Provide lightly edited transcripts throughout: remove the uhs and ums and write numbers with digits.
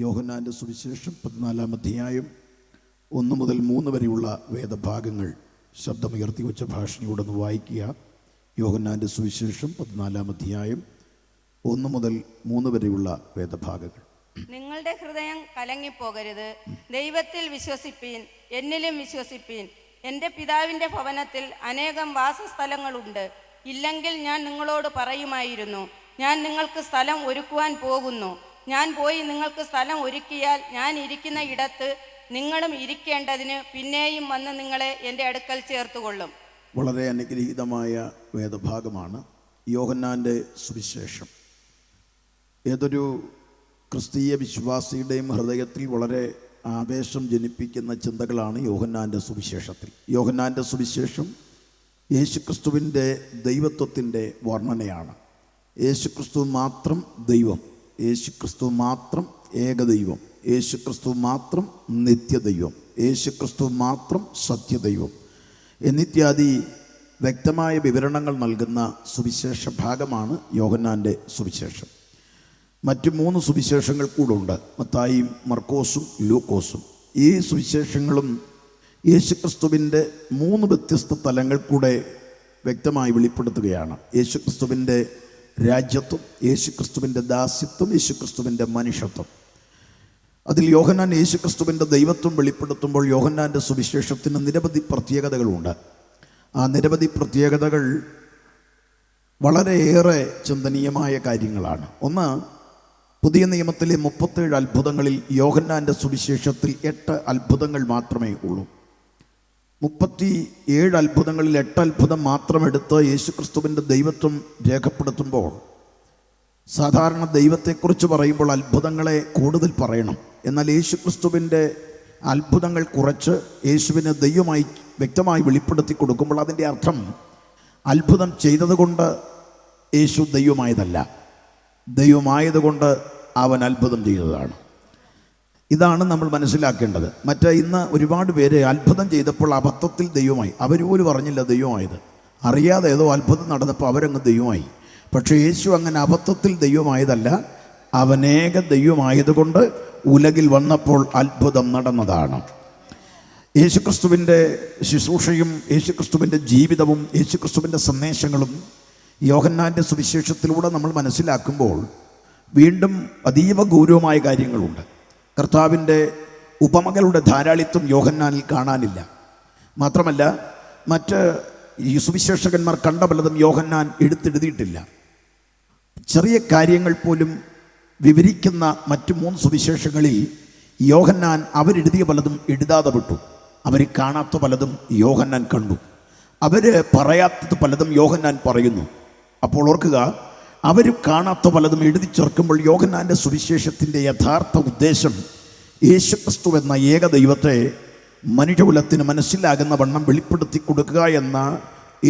യോഹന്നാൻ്റെ സുവിശേഷം 14-ാം അധ്യായം 1 മുതൽ 3 വരെയുള്ള വേദഭാഗങ്ങൾ ശബ്ദമുയർത്തി ഉച്ച ഭാഷയോടൊന്ന് വായിക്കുക. യോഹന്നാൻ്റെ സുവിശേഷം 14-ാം അധ്യായം 1 മുതൽ 3 വരെയുള്ള വേദഭാഗങ്ങൾ. നിങ്ങളുടെ ഹൃദയം കലങ്ങിപ്പോകരുത്. ദൈവത്തിൽ വിശ്വസിപ്പീൻ, എന്നിലും വിശ്വസിപ്പീൻ. എൻ്റെ പിതാവിൻ്റെ ഭവനത്തിൽ അനേകം വാസസ്ഥലങ്ങളുണ്ട്. ഇല്ലെങ്കിൽ ഞാൻ നിങ്ങളോട് പറയുമായിരുന്നു, ഞാൻ നിങ്ങൾക്ക് സ്ഥലം ഒരുക്കുവാൻ പോകുന്നു. ഞാൻ പോയി നിങ്ങൾക്ക് സ്ഥലം ഒരുക്കിയാൽ ഞാൻ ഇരിക്കുന്ന ഇടത്ത് നിങ്ങളും ഇരിക്കേണ്ടതിന് പിന്നെയും വന്ന് നിങ്ങളെ എൻ്റെ അടുക്കൽ ചേർത്തുകൊള്ളും. വളരെ അനുഗ്രഹീതമായ വേദഭാഗമാണ് യോഹന്നാൻ്റെ സുവിശേഷം. ഏതൊരു ക്രിസ്തീയ വിശ്വാസിയുടെയും ഹൃദയത്തിൽ വളരെ ആവേശം ജനിപ്പിക്കുന്ന ചിന്തകളാണ് യോഹന്നാൻ്റെ സുവിശേഷത്തിൽ. യോഹന്നാൻ്റെ സുവിശേഷം യേശുക്രിസ്തുവിൻ്റെ ദൈവത്വത്തിൻ്റെ വർണ്ണനയാണ്. യേശുക്രിസ്തു മാത്രം ദൈവം, യേശുക്രിസ്തു മാത്രം ഏകദൈവം, യേശുക്രിസ്തു മാത്രം നിത്യദൈവം, യേശുക്രിസ്തു മാത്രം സത്യദൈവം എന്നിത്യാദി വ്യക്തമായ വിവരണങ്ങൾ നൽകുന്ന സുവിശേഷ ഭാഗമാണ് യോഹന്നാൻ്റെ സുവിശേഷം. മറ്റ് 3 സുവിശേഷങ്ങൾ കൂടെ ഉണ്ട്, മത്തായിയും മർക്കോസും ലൂക്കോസും. ഈ സുവിശേഷങ്ങളും യേശുക്രിസ്തുവിൻ്റെ 3 വ്യത്യസ്ത തലങ്ങൾ കൂടെ വ്യക്തമായി വെളിപ്പെടുത്തുകയാണ്. യേശുക്രിസ്തുവിൻ്റെ രാജ്യത്വം, യേശുക്രിസ്തുവിൻ്റെ ദാസ്യത്വം, യേശുക്രിസ്തുവിൻ്റെ മനുഷ്യത്വം. അതിൽ യോഹന്നാൻ യേശുക്രിസ്തുവിൻ്റെ ദൈവത്വം വെളിപ്പെടുത്തുമ്പോൾ യോഹന്നാൻ്റെ സുവിശേഷത്തിന് നിരവധി പ്രത്യേകതകളുണ്ട്. ആ നിരവധി പ്രത്യേകതകൾ വളരെയേറെ ചിന്തനീയമായ കാര്യങ്ങളാണ്. ഒന്ന്, പുതിയ നിയമത്തിലെ 37 അത്ഭുതങ്ങളിൽ യോഹന്നാൻ്റെ സുവിശേഷത്തിൽ 8 അത്ഭുതങ്ങൾ മാത്രമേ ഉള്ളൂ. 37 അത്ഭുതങ്ങളിൽ 8 അത്ഭുതം മാത്രം എടുത്ത് യേശുക്രിസ്തുവിൻ്റെ ദൈവത്വം രേഖപ്പെടുത്തുമ്പോൾ, സാധാരണ ദൈവത്തെക്കുറിച്ച് പറയുമ്പോൾ അത്ഭുതങ്ങളെ കൂടുതൽ പറയണം. എന്നാൽ യേശുക്രിസ്തുവിൻ്റെ അത്ഭുതങ്ങൾ കുറച്ച് യേശുവിനെ ദൈവമായി വ്യക്തമായി വെളിപ്പെടുത്തി കൊടുക്കുമ്പോൾ അതിൻ്റെ അർത്ഥം അത്ഭുതം ചെയ്തതുകൊണ്ട് യേശു ദൈവമായതല്ല, ദൈവമായതുകൊണ്ട് അവൻ അത്ഭുതം ചെയ്തതാണ്. ഇതാണ് നമ്മൾ മനസ്സിലാക്കേണ്ടത്. ഇന്ന് ഒരുപാട് പേര് അത്ഭുതം ചെയ്തപ്പോൾ അബദ്ധത്തിൽ ദൈവമായി, അവർ പോലും അറിഞ്ഞില്ല ദൈവമായത്. അറിയാതെ ഏതോ അത്ഭുതം നടന്നപ്പോൾ അവരങ്ങ് ദൈവമായി. പക്ഷേ യേശു അങ്ങനെ അബദ്ധത്തിൽ ദൈവമായതല്ല, അവനേക ദൈവമായതുകൊണ്ട് ഉലകിൽ വന്നപ്പോൾ അത്ഭുതം നടന്നതാണ്. യേശുക്രിസ്തുവിൻ്റെ ശുശ്രൂഷയും യേശുക്രിസ്തുവിൻ്റെ ജീവിതവും യേശുക്രിസ്തുവിൻ്റെ സന്ദേശങ്ങളും യോഹന്നാൻ്റെ സുവിശേഷത്തിലൂടെ നമ്മൾ മനസ്സിലാക്കുമ്പോൾ വീണ്ടും അതീവ ഗൗരവമായ കാര്യങ്ങളുണ്ട്. കർത്താവിൻ്റെ ഉപമകളുടെ ധാരാളിത്വം യോഹന്നാനിൽ കാണാനില്ല. മാത്രമല്ല, മറ്റ് ഈ സുവിശേഷകന്മാർ കണ്ട പലതും യോഹന്നാൻ എടുത്തെഴുതിയിട്ടില്ല. ചെറിയ കാര്യങ്ങൾ പോലും വിവരിക്കുന്ന മറ്റ് 3 സുവിശേഷങ്ങളിൽ യോഹന്നാൻ അവരെഴുതിയ പലതും എഴുതാതെ വിട്ടു. അവർ കാണാത്ത പലതും യോഹന്നാൻ കണ്ടു. അവർ പറയാത്തത് പലതും യോഹന്നാൻ പറയുന്നു. അപ്പോൾ ഓർക്കുക, അവർ കാണാത്ത പലതും എഴുതി ചേർക്കുമ്പോൾ യോഹന്നാൻ്റെ സുവിശേഷത്തിൻ്റെ യഥാർത്ഥ ഉദ്ദേശം യേശുക്രിസ്തു എന്ന ഏക ദൈവത്തെ മനുഷ്യകുലത്തിന് മനസ്സിലാകുന്ന വണ്ണം വെളിപ്പെടുത്തി കൊടുക്കുക എന്ന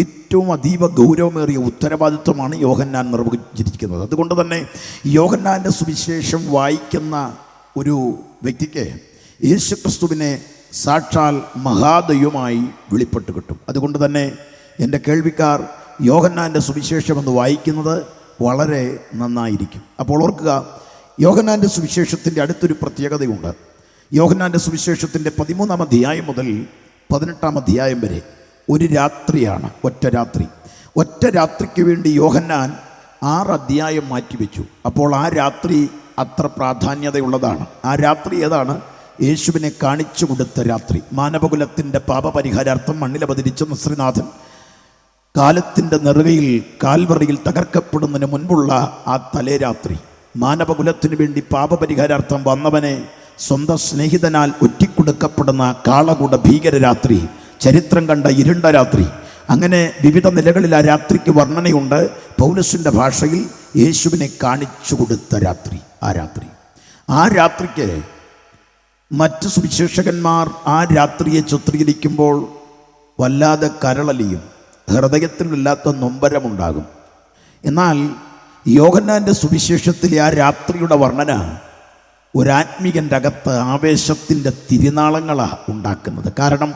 ഏറ്റവും അതീവ ഗൗരവമേറിയ ഉത്തരവാദിത്വമാണ് യോഹന്നാൻ നിർവഹിച്ചിരിക്കുന്നത്. അതുകൊണ്ട് തന്നെ യോഹന്നാൻ്റെ സുവിശേഷം വായിക്കുന്ന ഒരു വ്യക്തിക്ക് യേശുക്രിസ്തുവിനെ സാക്ഷാൽ മഹാദൈവമായി വെളിപ്പെട്ട് കിട്ടും. അതുകൊണ്ട് തന്നെ എൻ്റെ കേൾവിക്കാർ യോഹന്നാൻ്റെ സുവിശേഷം എന്ന് വായിക്കുന്നത് വളരെ നന്നായിരിക്കും. അപ്പോൾ ഓർക്കുക, യോഹന്നാൻ്റെ സുവിശേഷത്തിൻ്റെ അടുത്തൊരു പ്രത്യേകതയുണ്ട്. യോഹന്നാൻ്റെ സുവിശേഷത്തിൻ്റെ 13-ാം അധ്യായം മുതൽ 18-ാം അധ്യായം വരെ ഒരു രാത്രിയാണ്, ഒറ്റ രാത്രി. ഒറ്റ രാത്രിക്ക് വേണ്ടി യോഹന്നാൻ 6 അധ്യായം മാറ്റിവെച്ചു. അപ്പോൾ ആ രാത്രി അത്ര പ്രാധാന്യതയുള്ളതാണ്. ആ രാത്രി ഏതാണ്? യേശുവിനെ കാണിച്ചു കൊടുത്ത രാത്രി. മാനവകുലത്തിൻ്റെ പാപപരിഹാരാർത്ഥം മണ്ണിലവതരിച്ച നസ്രനാഥൻ കാലത്തിൻ്റെ നെറുകയിൽ കാൽവറിയിൽ തകർക്കപ്പെടുന്നതിന് മുൻപുള്ള ആ തലേരാത്രി, മാനവകുലത്തിനു വേണ്ടി പാപപരിഹാരാർത്ഥം വന്നവനെ സ്വന്തം സ്നേഹിതനാൽ ഒറ്റിക്കൊടുക്കപ്പെടുന്ന കാളകൂട ഭീകരരാത്രി, ചരിത്രം കണ്ട ഇരുണ്ട രാത്രി. അങ്ങനെ വിവിധ നിലകളിൽ ആ രാത്രിക്ക് വർണ്ണനയുണ്ട്. പൗലോസിൻ്റെ ഭാഷയിൽ യേശുവിനെ കാണിച്ചു കൊടുത്ത രാത്രി. ആ രാത്രിക്ക് മറ്റ് സുവിശേഷകന്മാർ ആ രാത്രിയെ ചിത്രീകരിക്കുമ്പോൾ വല്ലാതെ കരളലിയും ഹൃദയത്തിലില്ലാത്ത നൊമ്പരമുണ്ടാകും. എന്നാൽ യോഹന്നാൻ്റെ സുവിശേഷത്തിലെ ആ രാത്രിയുടെ വർണ്ണന ഒരാത്മീകൻ്റെ അകത്ത് ആവേശത്തിൻ്റെ തിരുനാളങ്ങളാണ് ഉണ്ടാക്കുന്നത്. കാരണം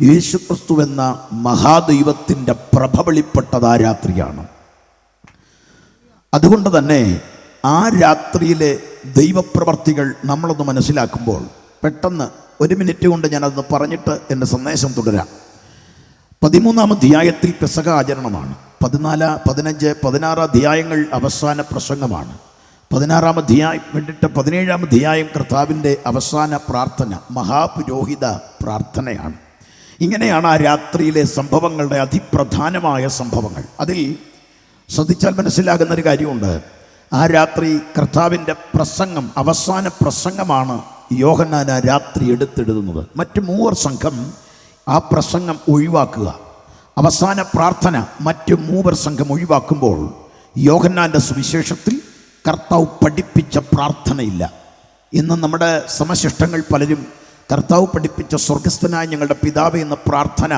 യേശുക്രിസ്തു എന്ന മഹാദൈവത്തിൻ്റെ പ്രഭ വെളിപ്പെട്ടത് ആ രാത്രിയാണ്. അതുകൊണ്ട് തന്നെ ആ രാത്രിയിലെ ദൈവപ്രവർത്തികൾ നമ്മളൊന്ന് മനസ്സിലാക്കുമ്പോൾ പെട്ടെന്ന് 1 മിനിറ്റ് കൊണ്ട് ഞാനതൊന്ന് പറഞ്ഞിട്ട് എൻ്റെ സന്ദേശം തുടരാം. 13-ാം അധ്യായത്തിൽ പെസഹ ആചരണമാണ്. 14, 15, 16 അധ്യായങ്ങൾ അവസാന പ്രസംഗമാണ്. 16-ാം അധ്യായം വേണ്ടിയിട്ട് 17-ാം അധ്യായം കർത്താവിൻ്റെ അവസാന പ്രാർത്ഥന, മഹാപുരോഹിത പ്രാർത്ഥനയാണ്. ഇങ്ങനെയാണ് ആ രാത്രിയിലെ സംഭവങ്ങളുടെ അതിപ്രധാനമായ സംഭവങ്ങൾ. അതിൽ ശ്രദ്ധിച്ചാൽ മനസ്സിലാകുന്നൊരു കാര്യമുണ്ട്. ആ രാത്രി കർത്താവിൻ്റെ പ്രസംഗം, അവസാന പ്രസംഗമാണ് യോഹന്നാൻ ആ രാത്രി എടുത്തെഴുതുന്നത്. മറ്റ് 3 സംഘം ആ പ്രസംഗം ഒഴിവാക്കുക. അവസാന പ്രാർത്ഥന മറ്റ് 3 സംഘം ഒഴിവാക്കുമ്പോൾ യോഹന്നാൻ്റെ സുവിശേഷത്തിൽ കർത്താവ് പഠിപ്പിച്ച പ്രാർത്ഥനയില്ല. ഇന്ന് നമ്മുടെ സമശിഷ്ടങ്ങൾ പലരും കർത്താവ് പഠിപ്പിച്ച സ്വർഗസ്ഥനായ ഞങ്ങളുടെ പിതാവേ എന്ന പ്രാർത്ഥന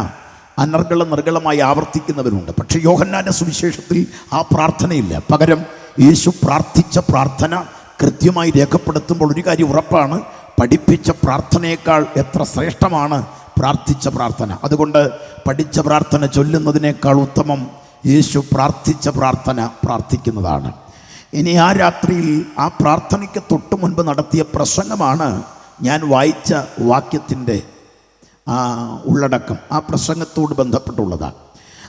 നിർഗളമായി ആവർത്തിക്കുന്നവരുണ്ട്. പക്ഷേ യോഹന്നാൻ്റെ സുവിശേഷത്തിൽ ആ പ്രാർത്ഥനയില്ല. പകരം യേശു പ്രാർത്ഥിച്ച പ്രാർത്ഥന കൃത്യമായി രേഖപ്പെടുത്തുമ്പോൾ ഒരു കാര്യം ഉറപ്പാണ്, പഠിപ്പിച്ച പ്രാർത്ഥനയേക്കാൾ എത്ര ശ്രേഷ്ഠമാണ് പ്രാർത്ഥിച്ച പ്രാർത്ഥന. അതുകൊണ്ട് പഠിച്ച പ്രാർത്ഥന ചൊല്ലുന്നതിനേക്കാൾ ഉത്തമം യേശു പ്രാർത്ഥിച്ച പ്രാർത്ഥന പ്രാർത്ഥിക്കുന്നതാണ്. ഇനി ആ രാത്രിയിൽ ആ പ്രാർത്ഥനയ്ക്ക് തൊട്ട് മുൻപ് നടത്തിയ പ്രസംഗമാണ് ഞാൻ വായിച്ച വാക്യത്തിൻ്റെ ഉള്ളടക്കം. ആ പ്രസംഗത്തോട് ബന്ധപ്പെട്ടുള്ളതാണ്.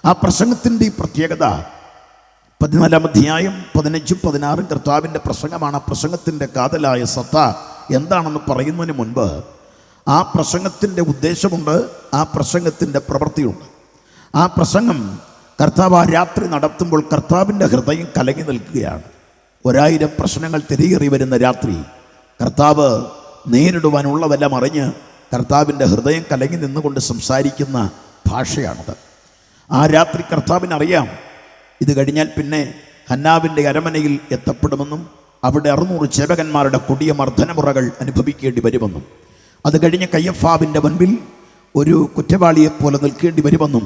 ആ പ്രസംഗത്തിൻ്റെ ഈ പ്രത്യേകത 14-ാം അധ്യായം 15, 16 കർത്താവിൻ്റെ പ്രസംഗമാണ്. ആ പ്രസംഗത്തിൻ്റെ കാതലായ സത്ത എന്താണെന്ന് പറയുന്നതിന് മുൻപ് ആ പ്രസംഗത്തിൻ്റെ ഉദ്ദേശമുണ്ട്, ആ പ്രസംഗത്തിൻ്റെ പ്രവൃത്തിയുണ്ട്. ആ പ്രസംഗം കർത്താവ് ആ രാത്രി നടത്തുമ്പോൾ കർത്താവിൻ്റെ ഹൃദയം കലങ്ങി നിൽക്കുകയാണ്. 1000 പ്രശ്നങ്ങൾ തിരികേറി വരുന്ന രാത്രി കർത്താവ് നേരിടുവാനുള്ളതെല്ലാം അറിഞ്ഞ് കർത്താവിൻ്റെ ഹൃദയം കലങ്ങി നിന്നുകൊണ്ട് സംസാരിക്കുന്ന ഭാഷയാണത്. ആ രാത്രി കർത്താവിനറിയാം ഇത് കഴിഞ്ഞാൽ പിന്നെ ഹന്നാവിൻ്റെ അരമനയിൽ എത്തപ്പെടുമെന്നും അവിടെ 600 ചേവകന്മാരുടെ കൊടിയ മർദ്ദനമുറകൾ അനുഭവിക്കേണ്ടി വരുമെന്നും അത് കഴിഞ്ഞ് കയ്യഫാവിൻ്റെ മുൻപിൽ ഒരു കുറ്റവാളിയെപ്പോലെ നിൽക്കേണ്ടി വരുമെന്നും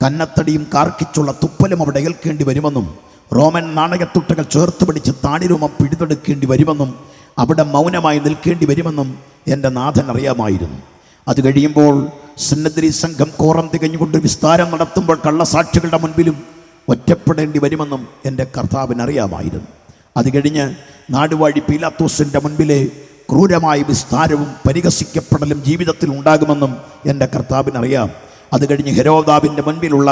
കന്നത്തടിയും കാർക്കിച്ചുള്ള തുപ്പലും അവിടെ ഏൽക്കേണ്ടി വരുമെന്നും റോമൻ നാണയത്തുട്ടകൾ ചേർത്ത് പിടിച്ച് താണിരൂപം പിടിതെടുക്കേണ്ടി വരുമെന്നും അവിടെ മൗനമായി നിൽക്കേണ്ടി വരുമെന്നും എൻ്റെ നാഥൻ അറിയാമായിരുന്നു. അത് കഴിയുമ്പോൾ സന്നദ്ധി സംഘം കോറം തികഞ്ഞുകൊണ്ട് വിസ്താരം നടത്തുമ്പോൾ കള്ളസാക്ഷികളുടെ മുൻപിലും ഒറ്റപ്പെടേണ്ടി വരുമെന്നും എൻ്റെ കർത്താവിനറിയാമായിരുന്നു. അത് കഴിഞ്ഞ് നാടുവാഴി പീലാത്തോസിൻ്റെ മുൻപിലെ ക്രൂരമായ വിസ്താരവും പരിഹസിക്കപ്പെടലും ജീവിതത്തിൽ ഉണ്ടാകുമെന്നും എൻ്റെ കർത്താവിനറിയാം. അത് കഴിഞ്ഞ് ഹെരോദാവിൻ്റെ മുൻപിലുള്ള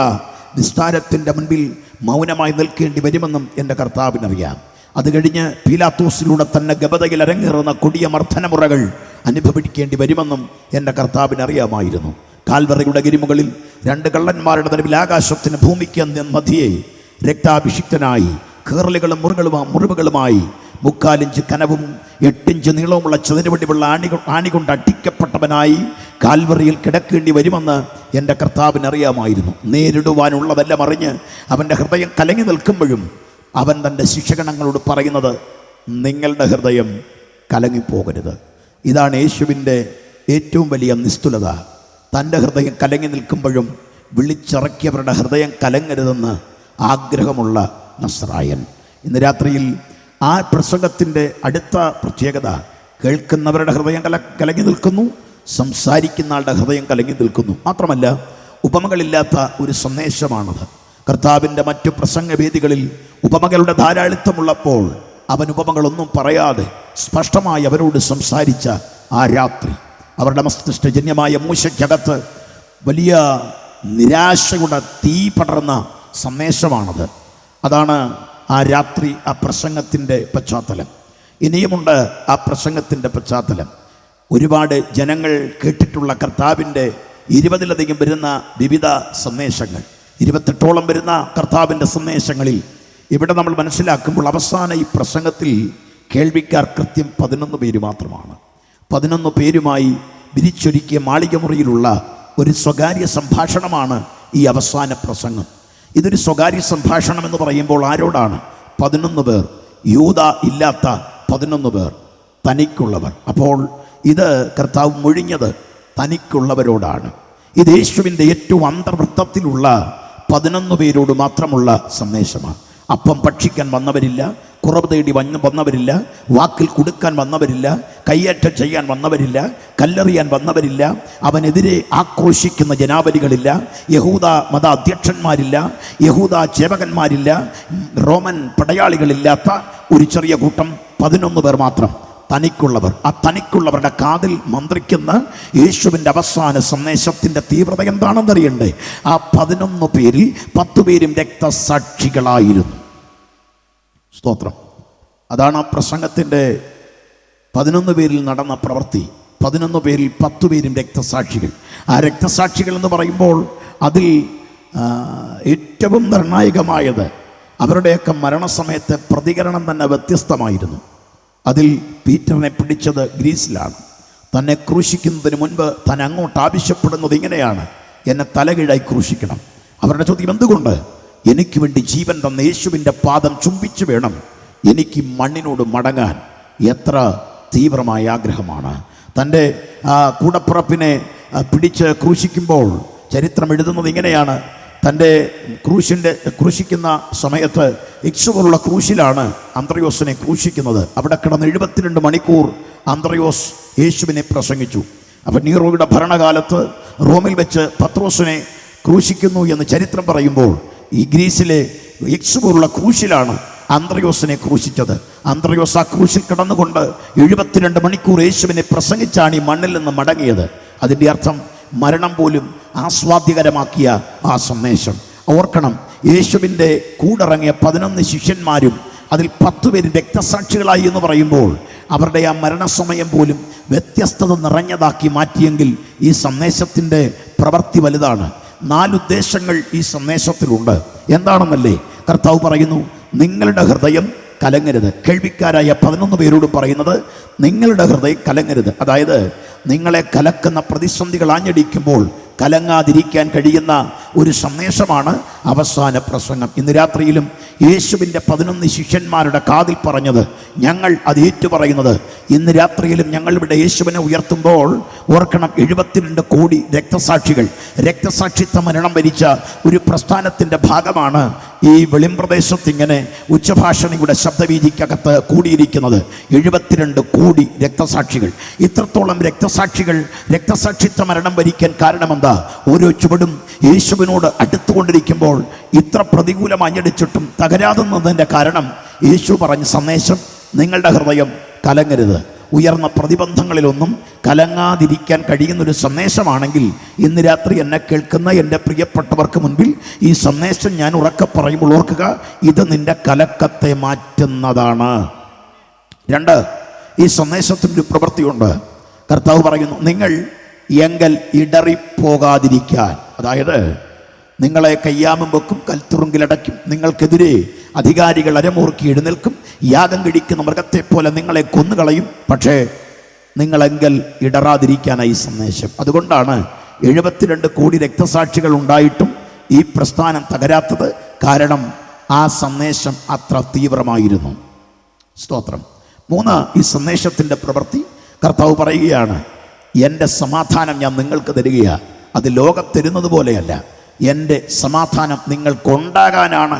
വിസ്താരത്തിൻ്റെ മുൻപിൽ മൗനമായി നിൽക്കേണ്ടി വരുമെന്നും എൻ്റെ കർത്താവിനറിയാം. അത് കഴിഞ്ഞ് പീലാത്തോസിലൂടെ തന്നെ ഗബതയിൽ അരങ്ങേറുന്ന കൊടിയ മർദ്ദനമുറകൾ അനുഭവിക്കേണ്ടി വരുമെന്നും എൻ്റെ കർത്താവിനറിയാമായിരുന്നു. കാൽവറയുടെ ഗിരിമുകളിൽ 2 കള്ളന്മാരുടെ നടുവിൽ ആകാശത്തിന് ഭൂമിക്ക് മധ്യേ രക്താഭിഷിക്തനായി കേറലുകളും മുറിവുകളുമായി 3/4 ഇഞ്ച് കനവും 8 ഇഞ്ച് നീളവുമുള്ള ചതുരവടിയുള്ള ആണി കൊണ്ട് അടിക്കപ്പെട്ടവനായി കാൽവറിയിൽ കിടക്കേണ്ടി വരുമെന്ന് എൻ്റെ കർത്താവിനറിയാമായിരുന്നു. നേരിടുവാനുള്ളതെല്ലാം അറിഞ്ഞ് അവൻ്റെ ഹൃദയം കലങ്ങി നിൽക്കുമ്പോഴും അവൻ തൻ്റെ ശിക്ഷകണങ്ങളോട് പറയുന്നത്, നിങ്ങളുടെ ഹൃദയം കലങ്ങിപ്പോകരുത്. ഇതാണ് യേശുവിൻ്റെ ഏറ്റവും വലിയ നിസ്തുലത. തൻ്റെ ഹൃദയം കലങ്ങി നിൽക്കുമ്പോഴും വിളിച്ചിറക്കിയവരുടെ ഹൃദയം കലങ്ങരുതെന്ന് ആഗ്രഹമുള്ള നസ്രായൻ. ഇന്ന് രാത്രിയിൽ ആ പ്രസംഗത്തിൻ്റെ അടുത്ത പ്രത്യേകത, കേൾക്കുന്നവരുടെ ഹൃദയം കലങ്ങി നിൽക്കുന്നു, സംസാരിക്കുന്ന ആളുടെ ഹൃദയം കലങ്ങി നിൽക്കുന്നു. മാത്രമല്ല ഉപമകളില്ലാത്ത ഒരു സന്ദേശമാണത്. കർത്താവിൻ്റെ മറ്റു പ്രസംഗവേദികളിൽ ഉപമകളുടെ ധാരാളിത്തമുള്ളപ്പോൾ അവൻ ഉപമകളൊന്നും പറയാതെ സ്പഷ്ടമായി അവരോട് സംസാരിച്ച ആ രാത്രി അവരുടെ മസ്തിഷ്കജന്യമായ മൂശയ്ക്കകത്ത് വലിയ നിരാശയുടെ തീ പടർന്ന സന്ദേശമാണത്. അതാണ് ആ രാത്രി ആ പ്രസംഗത്തിൻ്റെ പശ്ചാത്തലം. ഇനിയുമുണ്ട് ആ പ്രസംഗത്തിൻ്റെ പശ്ചാത്തലം. ഒരുപാട് ജനങ്ങൾ കേട്ടിട്ടുള്ള കർത്താവിൻ്റെ 20-ലധികം വരുന്ന വിവിധ സന്ദേശങ്ങൾ, 28ഓളം വരുന്ന കർത്താവിൻ്റെ സന്ദേശങ്ങളിൽ ഇവിടെ നമ്മൾ മനസ്സിലാക്കുമ്പോൾ അവസാന ഈ പ്രസംഗത്തിൽ കേൾവിക്കാർ കൃത്യം 11 പേര് മാത്രമാണ്. 11 പേരുമായി വിരിച്ചൊരുക്കിയ മാളികമുറിയിലുള്ള ഒരു സ്വകാര്യ സംഭാഷണമാണ് ഈ അവസാന പ്രസംഗം. ഇതൊരു സ്വകാര്യ സംഭാഷണം എന്ന് പറയുമ്പോൾ ആരോടാണ്? 11 പേർ, യൂദ ഇല്ലാത്ത 11 പേർ, തനിക്കുള്ളവർ. അപ്പോൾ ഇത് കർത്താവ് മൊഴിഞ്ഞത് തനിക്കുള്ളവരോടാണ്. ഇത് യേശുവിൻ്റെ ഏറ്റവും അന്തർവൃത്തത്തിലുള്ള 11 പേരോട് മാത്രമുള്ള സന്ദേശമാണ്. അപ്പം ഭക്ഷിക്കാൻ വന്നവരില്ല, കുറവ് തേടി വന്നവരില്ല, വാക്കിൽ കൊടുക്കാൻ വന്നവരില്ല, കയ്യേറ്റം ചെയ്യാൻ വന്നവരില്ല, കല്ലെറിയാൻ വന്നവരില്ല, അവനെതിരെ ആക്രോശിക്കുന്ന ജനാവലികളില്ല, യഹൂദ മത അധ്യക്ഷന്മാരില്ല, യഹൂദ ചേവകന്മാരില്ല, റോമൻ പടയാളികളില്ലാത്ത ഒരു ചെറിയ കൂട്ടം 11 പേർ മാത്രം, തനിക്കുള്ളവർ. ആ തനിക്കുള്ളവരുടെ കാതിൽ മന്ത്രിക്കുന്ന യേശുവിൻ്റെ അവസാന സന്ദേശത്തിൻ്റെ തീവ്രത എന്താണെന്നറിയണ്ടേ? ആ 11 പേരിൽ 10 പേരും രക്തസാക്ഷികളായിരുന്നു. സ്തോത്രം. അതാണ് ആ പ്രസംഗത്തിൻ്റെ 11 പേരിൽ നടന്ന പ്രവൃത്തി. 11 പേരിൽ 10 പേരും രക്തസാക്ഷികൾ. ആ രക്തസാക്ഷികൾ എന്ന് പറയുമ്പോൾ അതിൽ ഏറ്റവും നിർണായകമായത് അവരുടെയൊക്കെ മരണസമയത്തെ പ്രതികരണം തന്നെ വ്യത്യസ്തമായിരുന്നു. അതിൽ പീറ്ററിനെ പിടിച്ചത് ഗ്രീസിലാണ്. തന്നെ ക്രൂശിക്കുന്നതിന് മുൻപ് താൻ അങ്ങോട്ട് ആവശ്യപ്പെടുന്നത് ഇങ്ങനെയാണ്: എന്നെ തലകീഴായി ക്രൂശിക്കണം. അവരുടെ ചോദ്യം എന്തുകൊണ്ട്? എനിക്ക് വേണ്ടി ജീവൻ തന്ന യേശുവിൻ്റെ പാദം ചുംബിച്ചു വേണം എനിക്ക് മണ്ണിനോട് മടങ്ങാൻ. എത്ര തീവ്രമായ ആഗ്രഹമാണ്! തൻ്റെ കൂടപ്പുറപ്പിനെ പിടിച്ച് ക്രൂശിക്കുമ്പോൾ ചരിത്രം എഴുതുന്നത് ഇങ്ങനെയാണ്: തൻ്റെ ക്രൂശിക്കുന്ന സമയത്ത് ഇക്സുപോലുള്ള ക്രൂശിലാണ് അന്ത്രയോസിനെ ക്രൂശിക്കുന്നത്. അവിടെ കിടന്ന് 72 മണിക്കൂർ അന്ത്രയോസ് യേശുവിനെ പ്രസംഗിച്ചു. അപ്പം നീറോയുടെ ഭരണകാലത്ത് റോമിൽ വെച്ച് പത്രോസിനെ ക്രൂശിക്കുന്നു എന്ന് ചരിത്രം പറയുമ്പോൾ ഈ ഗ്രീസിലെ ഇക്സുപോലുള്ള ക്രൂശിലാണ് അന്ത്രയോസിനെ ക്രൂശിച്ചത്. അന്ത്രയോസ് ആ ക്രൂശിൽ കിടന്നുകൊണ്ട് 72 മണിക്കൂർ യേശുവിനെ പ്രസംഗിച്ചാണ് ഈ മണ്ണിൽ നിന്ന് മടങ്ങിയത്. അതിൻ്റെ അർത്ഥം മരണം പോലും ആസ്വാദ്യകരമാക്കിയ ആ സന്ദേശം. ഓർക്കണം, യേശുവിൻ്റെ കൂടിറങ്ങിയ 11 ശിഷ്യന്മാരും അതിൽ 10 പേരും രക്തസാക്ഷികളായി എന്ന് പറയുമ്പോൾ അവരുടെ ആ മരണസമയം പോലും വ്യത്യസ്തത നിറഞ്ഞതാക്കി മാറ്റിയെങ്കിൽ ഈ സന്ദേശത്തിൻ്റെ പ്രവൃത്തി വലുതാണ്. 4 ഉദ്ദേശങ്ങൾ ഈ സന്ദേശത്തിലുണ്ട്. എന്താണെന്നല്ലേ കർത്താവ് പറയുന്നു? നിങ്ങളുടെ ഹൃദയം കലങ്ങരുത്. കേൾവിക്കാരായ 11 പേരോട് പറയുന്നത് നിങ്ങളുടെ ഹൃദയം കലങ്ങരുത്. അതായത് നിങ്ങളെ കലക്കുന്ന പ്രതിസന്ധികൾ ആഞ്ഞടിക്കുമ്പോൾ കലങ്ങാതിരിക്കാൻ കഴിയുന്ന ഒരു സന്ദേശമാണ് അവസാന പ്രസംഗം. ഇന്ന് രാത്രിയിലും യേശുവിൻ്റെ 11 ശിഷ്യന്മാരുടെ കാതിൽ പറഞ്ഞത് ഞങ്ങൾ അത് ഏറ്റുപറയുന്നത്. ഇന്ന് രാത്രിയിലും ഞങ്ങളിവിടെ യേശുവിനെ ഉയർത്തുമ്പോൾ ഓർക്കണം, 72 കോടി രക്തസാക്ഷികൾ, രക്തസാക്ഷിത്വ മരണം വരിച്ച ഒരു പ്രസ്ഥാനത്തിൻ്റെ ഭാഗമാണ് ഈ വെളിമ്പ്രദേശത്ത് ഇങ്ങനെ ഉച്ചഭാഷണിയുടെ ശബ്ദവീതിക്കകത്ത് കൂടിയിരിക്കുന്നത്. 72 കോടി രക്തസാക്ഷികൾ. ഇത്രത്തോളം രക്തസാക്ഷികൾ രക്തസാക്ഷിത്വ മരണം വരിക്കാൻ കാരണമെന്താ? ഓരോ ചുവടും യേശുവിനോട് അടുത്തുകൊണ്ടിരിക്കുമ്പോൾ ഇത്ര പ്രതികൂലം അഞ്ഞടിച്ചിട്ടും തകരാതെന്നതിൻ്റെ കാരണം യേശു പറഞ്ഞ സന്ദേശം നിങ്ങളുടെ ഹൃദയം കലങ്ങരുത്. ഉയർന്ന പ്രതിബന്ധങ്ങളിലൊന്നും കലങ്ങാതിരിക്കാൻ കഴിയുന്നൊരു സന്ദേശമാണെങ്കിൽ ഇന്ന് രാത്രി എന്നെ കേൾക്കുന്ന എൻ്റെ പ്രിയപ്പെട്ടവർക്ക് മുൻപിൽ ഈ സന്ദേശം ഞാൻ ഉറക്കെ പറയുമ്പോൾ ഓർക്കുക, ഇത് നിൻ്റെ കലക്കത്തെ മാറ്റുന്നതാണ്. 2, ഈ സന്ദേശത്തിൻ്റെ പ്രവൃത്തിയുണ്ട്. കർത്താവ് പറയുന്നു നിങ്ങൾ എങ്കൽ ഇടറിപ്പോകാതിരിക്കാൻ. അതായത് നിങ്ങളെ കയ്യാമം വെക്കും, കൽത്തുറുങ്കിലടയ്ക്കും, നിങ്ങൾക്കെതിരെ അധികാരികൾ അരമുറുക്കി എഴുന്നേൽക്കും, യാഗം കഴിക്കുന്ന മൃഗത്തെ പോലെ നിങ്ങളെ കൊന്നുകളയും. പക്ഷേ നിങ്ങളെങ്കിൽ ഇടറാതിരിക്കാനായി സന്ദേശം. അതുകൊണ്ടാണ് 72 കോടി രക്തസാക്ഷികൾ ഉണ്ടായിട്ടും ഈ പ്രസ്ഥാനം തകരാത്തത്. കാരണം ആ സന്ദേശം അത്ര തീവ്രമായിരുന്നു. സ്തോത്രം. 3, ഈ സന്ദേശത്തിൻ്റെ പ്രവൃത്തി കർത്താവ് പറയുകയാണ്, എൻ്റെ സമാധാനം ഞാൻ നിങ്ങൾക്ക് തരികയാണ്. അത് ലോകത്തരുന്നത് പോലെയല്ല. എൻ്റെ സമാധാനം നിങ്ങൾക്കുണ്ടാകാനാണ്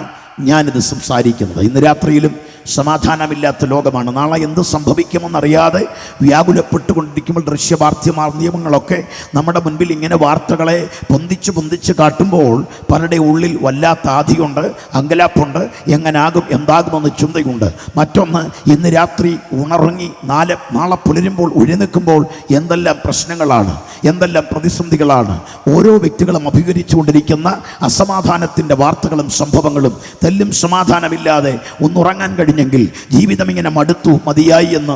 ഞാനിത് സംസാരിക്കുന്നത്. ഇന്ന് രാത്രിയിലും സമാധാനമില്ലാത്ത ലോകമാണ്. നാളെ എന്ത് സംഭവിക്കുമെന്നറിയാതെ വ്യാകുലപ്പെട്ടുകൊണ്ടിരിക്കുമ്പോൾ ദൃശ്യവാർത്ത മാധ്യമങ്ങളൊക്കെ നമ്മുടെ മുൻപിൽ ഇങ്ങനെ വാർത്തകളെ പൊന്തിച്ച് കാട്ടുമ്പോൾ പലരുടെ ഉള്ളിൽ വല്ലാത്ത ആധിയുണ്ട്, അങ്കലാപ്പുണ്ട്, എങ്ങനാകും എന്താകുമെന്ന് ചിന്തയുണ്ട്. മറ്റൊന്ന്, ഇന്ന് രാത്രി ഉണർങ്ങി നാളെ പുലരുമ്പോൾ ഉഴുന്നിക്കുമ്പോൾ എന്തെല്ലാം പ്രശ്നങ്ങളാണ്, എന്തെല്ലാം പ്രതിസന്ധികളാണ് ഓരോ വ്യക്തികളും അഭിമുഖീകരിച്ചുകൊണ്ടിരിക്കുന്ന അസമാധാനത്തിൻ്റെ വാർത്തകളും സംഭവങ്ങളും. തെല്ലും സമാധാനമില്ലാതെ ഒന്നുറങ്ങാൻ കഴിഞ്ഞെങ്കിൽ ജീവിതം ഇങ്ങനെ മടുത്തു, മതിയായി എന്ന്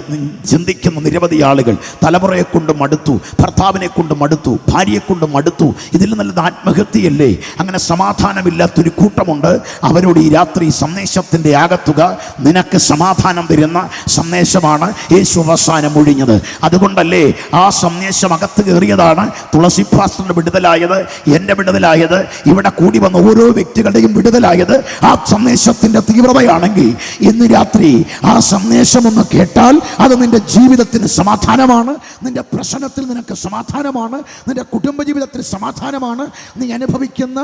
ചിന്തിക്കുന്ന നിരവധി ആളുകൾ. തലമുറയെ കൊണ്ട് മടുത്തു, ഭർത്താവിനെ കൊണ്ട് മടുത്തു, ഭാര്യയെ കൊണ്ട് മടുത്തു. ഇതിൽ നല്ലത് ആത്മഹത്യയല്ലേ? അങ്ങനെ സമാധാനമില്ലാത്തൊരു കൂട്ടമുണ്ട്. അവരോട് ഈ രാത്രി സന്ദേശത്തിൻ്റെ ആകത്തുക നിനക്ക് സമാധാനം തരുന്ന സന്ദേശമാണ് യേശു അവസാനം ഒഴിഞ്ഞത്. അതുകൊണ്ടല്ലേ ആ സന്ദേശം അകത്ത് കയറിയതാണ് തുളസി പാസ്റ്ററിന്റെ വിടുതലായത്, എൻ്റെ വിടുതലായത്, ഇവിടെ കൂടി വന്ന ഓരോ വ്യക്തികളുടെയും വിടുതലായത് ആ സന്ദേശത്തിൻ്റെ തീവ്രതയാണെങ്കിൽ ഇന്ന് രാത്രി ആ സന്ദേശം ഒന്ന് കേട്ടാൽ അത് നിന്റെ ജീവിതത്തിന് സമാധാനമാണ്, നിന്റെ പ്രശ്നത്തിൽ നിനക്ക് സമാധാനമാണ്, നിന്റെ കുടുംബജീവിതത്തിൽ സമാധാനമാണ്. നീ അനുഭവിക്കുന്ന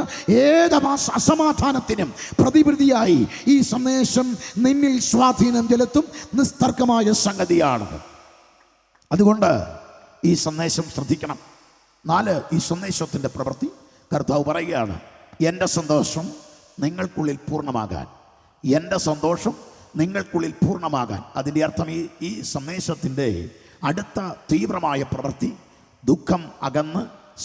ഏത് അസമാധാനത്തിനും പ്രതിവിധിയായി ഈ സന്ദേശം നിന്നിൽ സ്വാധീനം ചെലുത്തും. നിസ്തർക്കമായ സംഗതിയാണ്. അതുകൊണ്ട് ഈ സന്ദേശം ശ്രദ്ധിക്കണം. 4, ഈ സന്ദേശത്തിൻ്റെ പ്രവൃത്തി കർത്താവ് പറയുകയാണ്, എൻ്റെ സന്തോഷം നിങ്ങൾക്കുള്ളിൽ പൂർണ്ണമാകാൻ, എൻ്റെ സന്തോഷം നിങ്ങൾക്കുള്ളിൽ പൂർണ്ണമാകാൻ. അതിൻ്റെ അർത്ഥം ഈ സന്ദേശത്തിൻ്റെ അടുത്ത തീവ്രമായ പ്രവൃത്തി ദുഃഖം അകന്ന്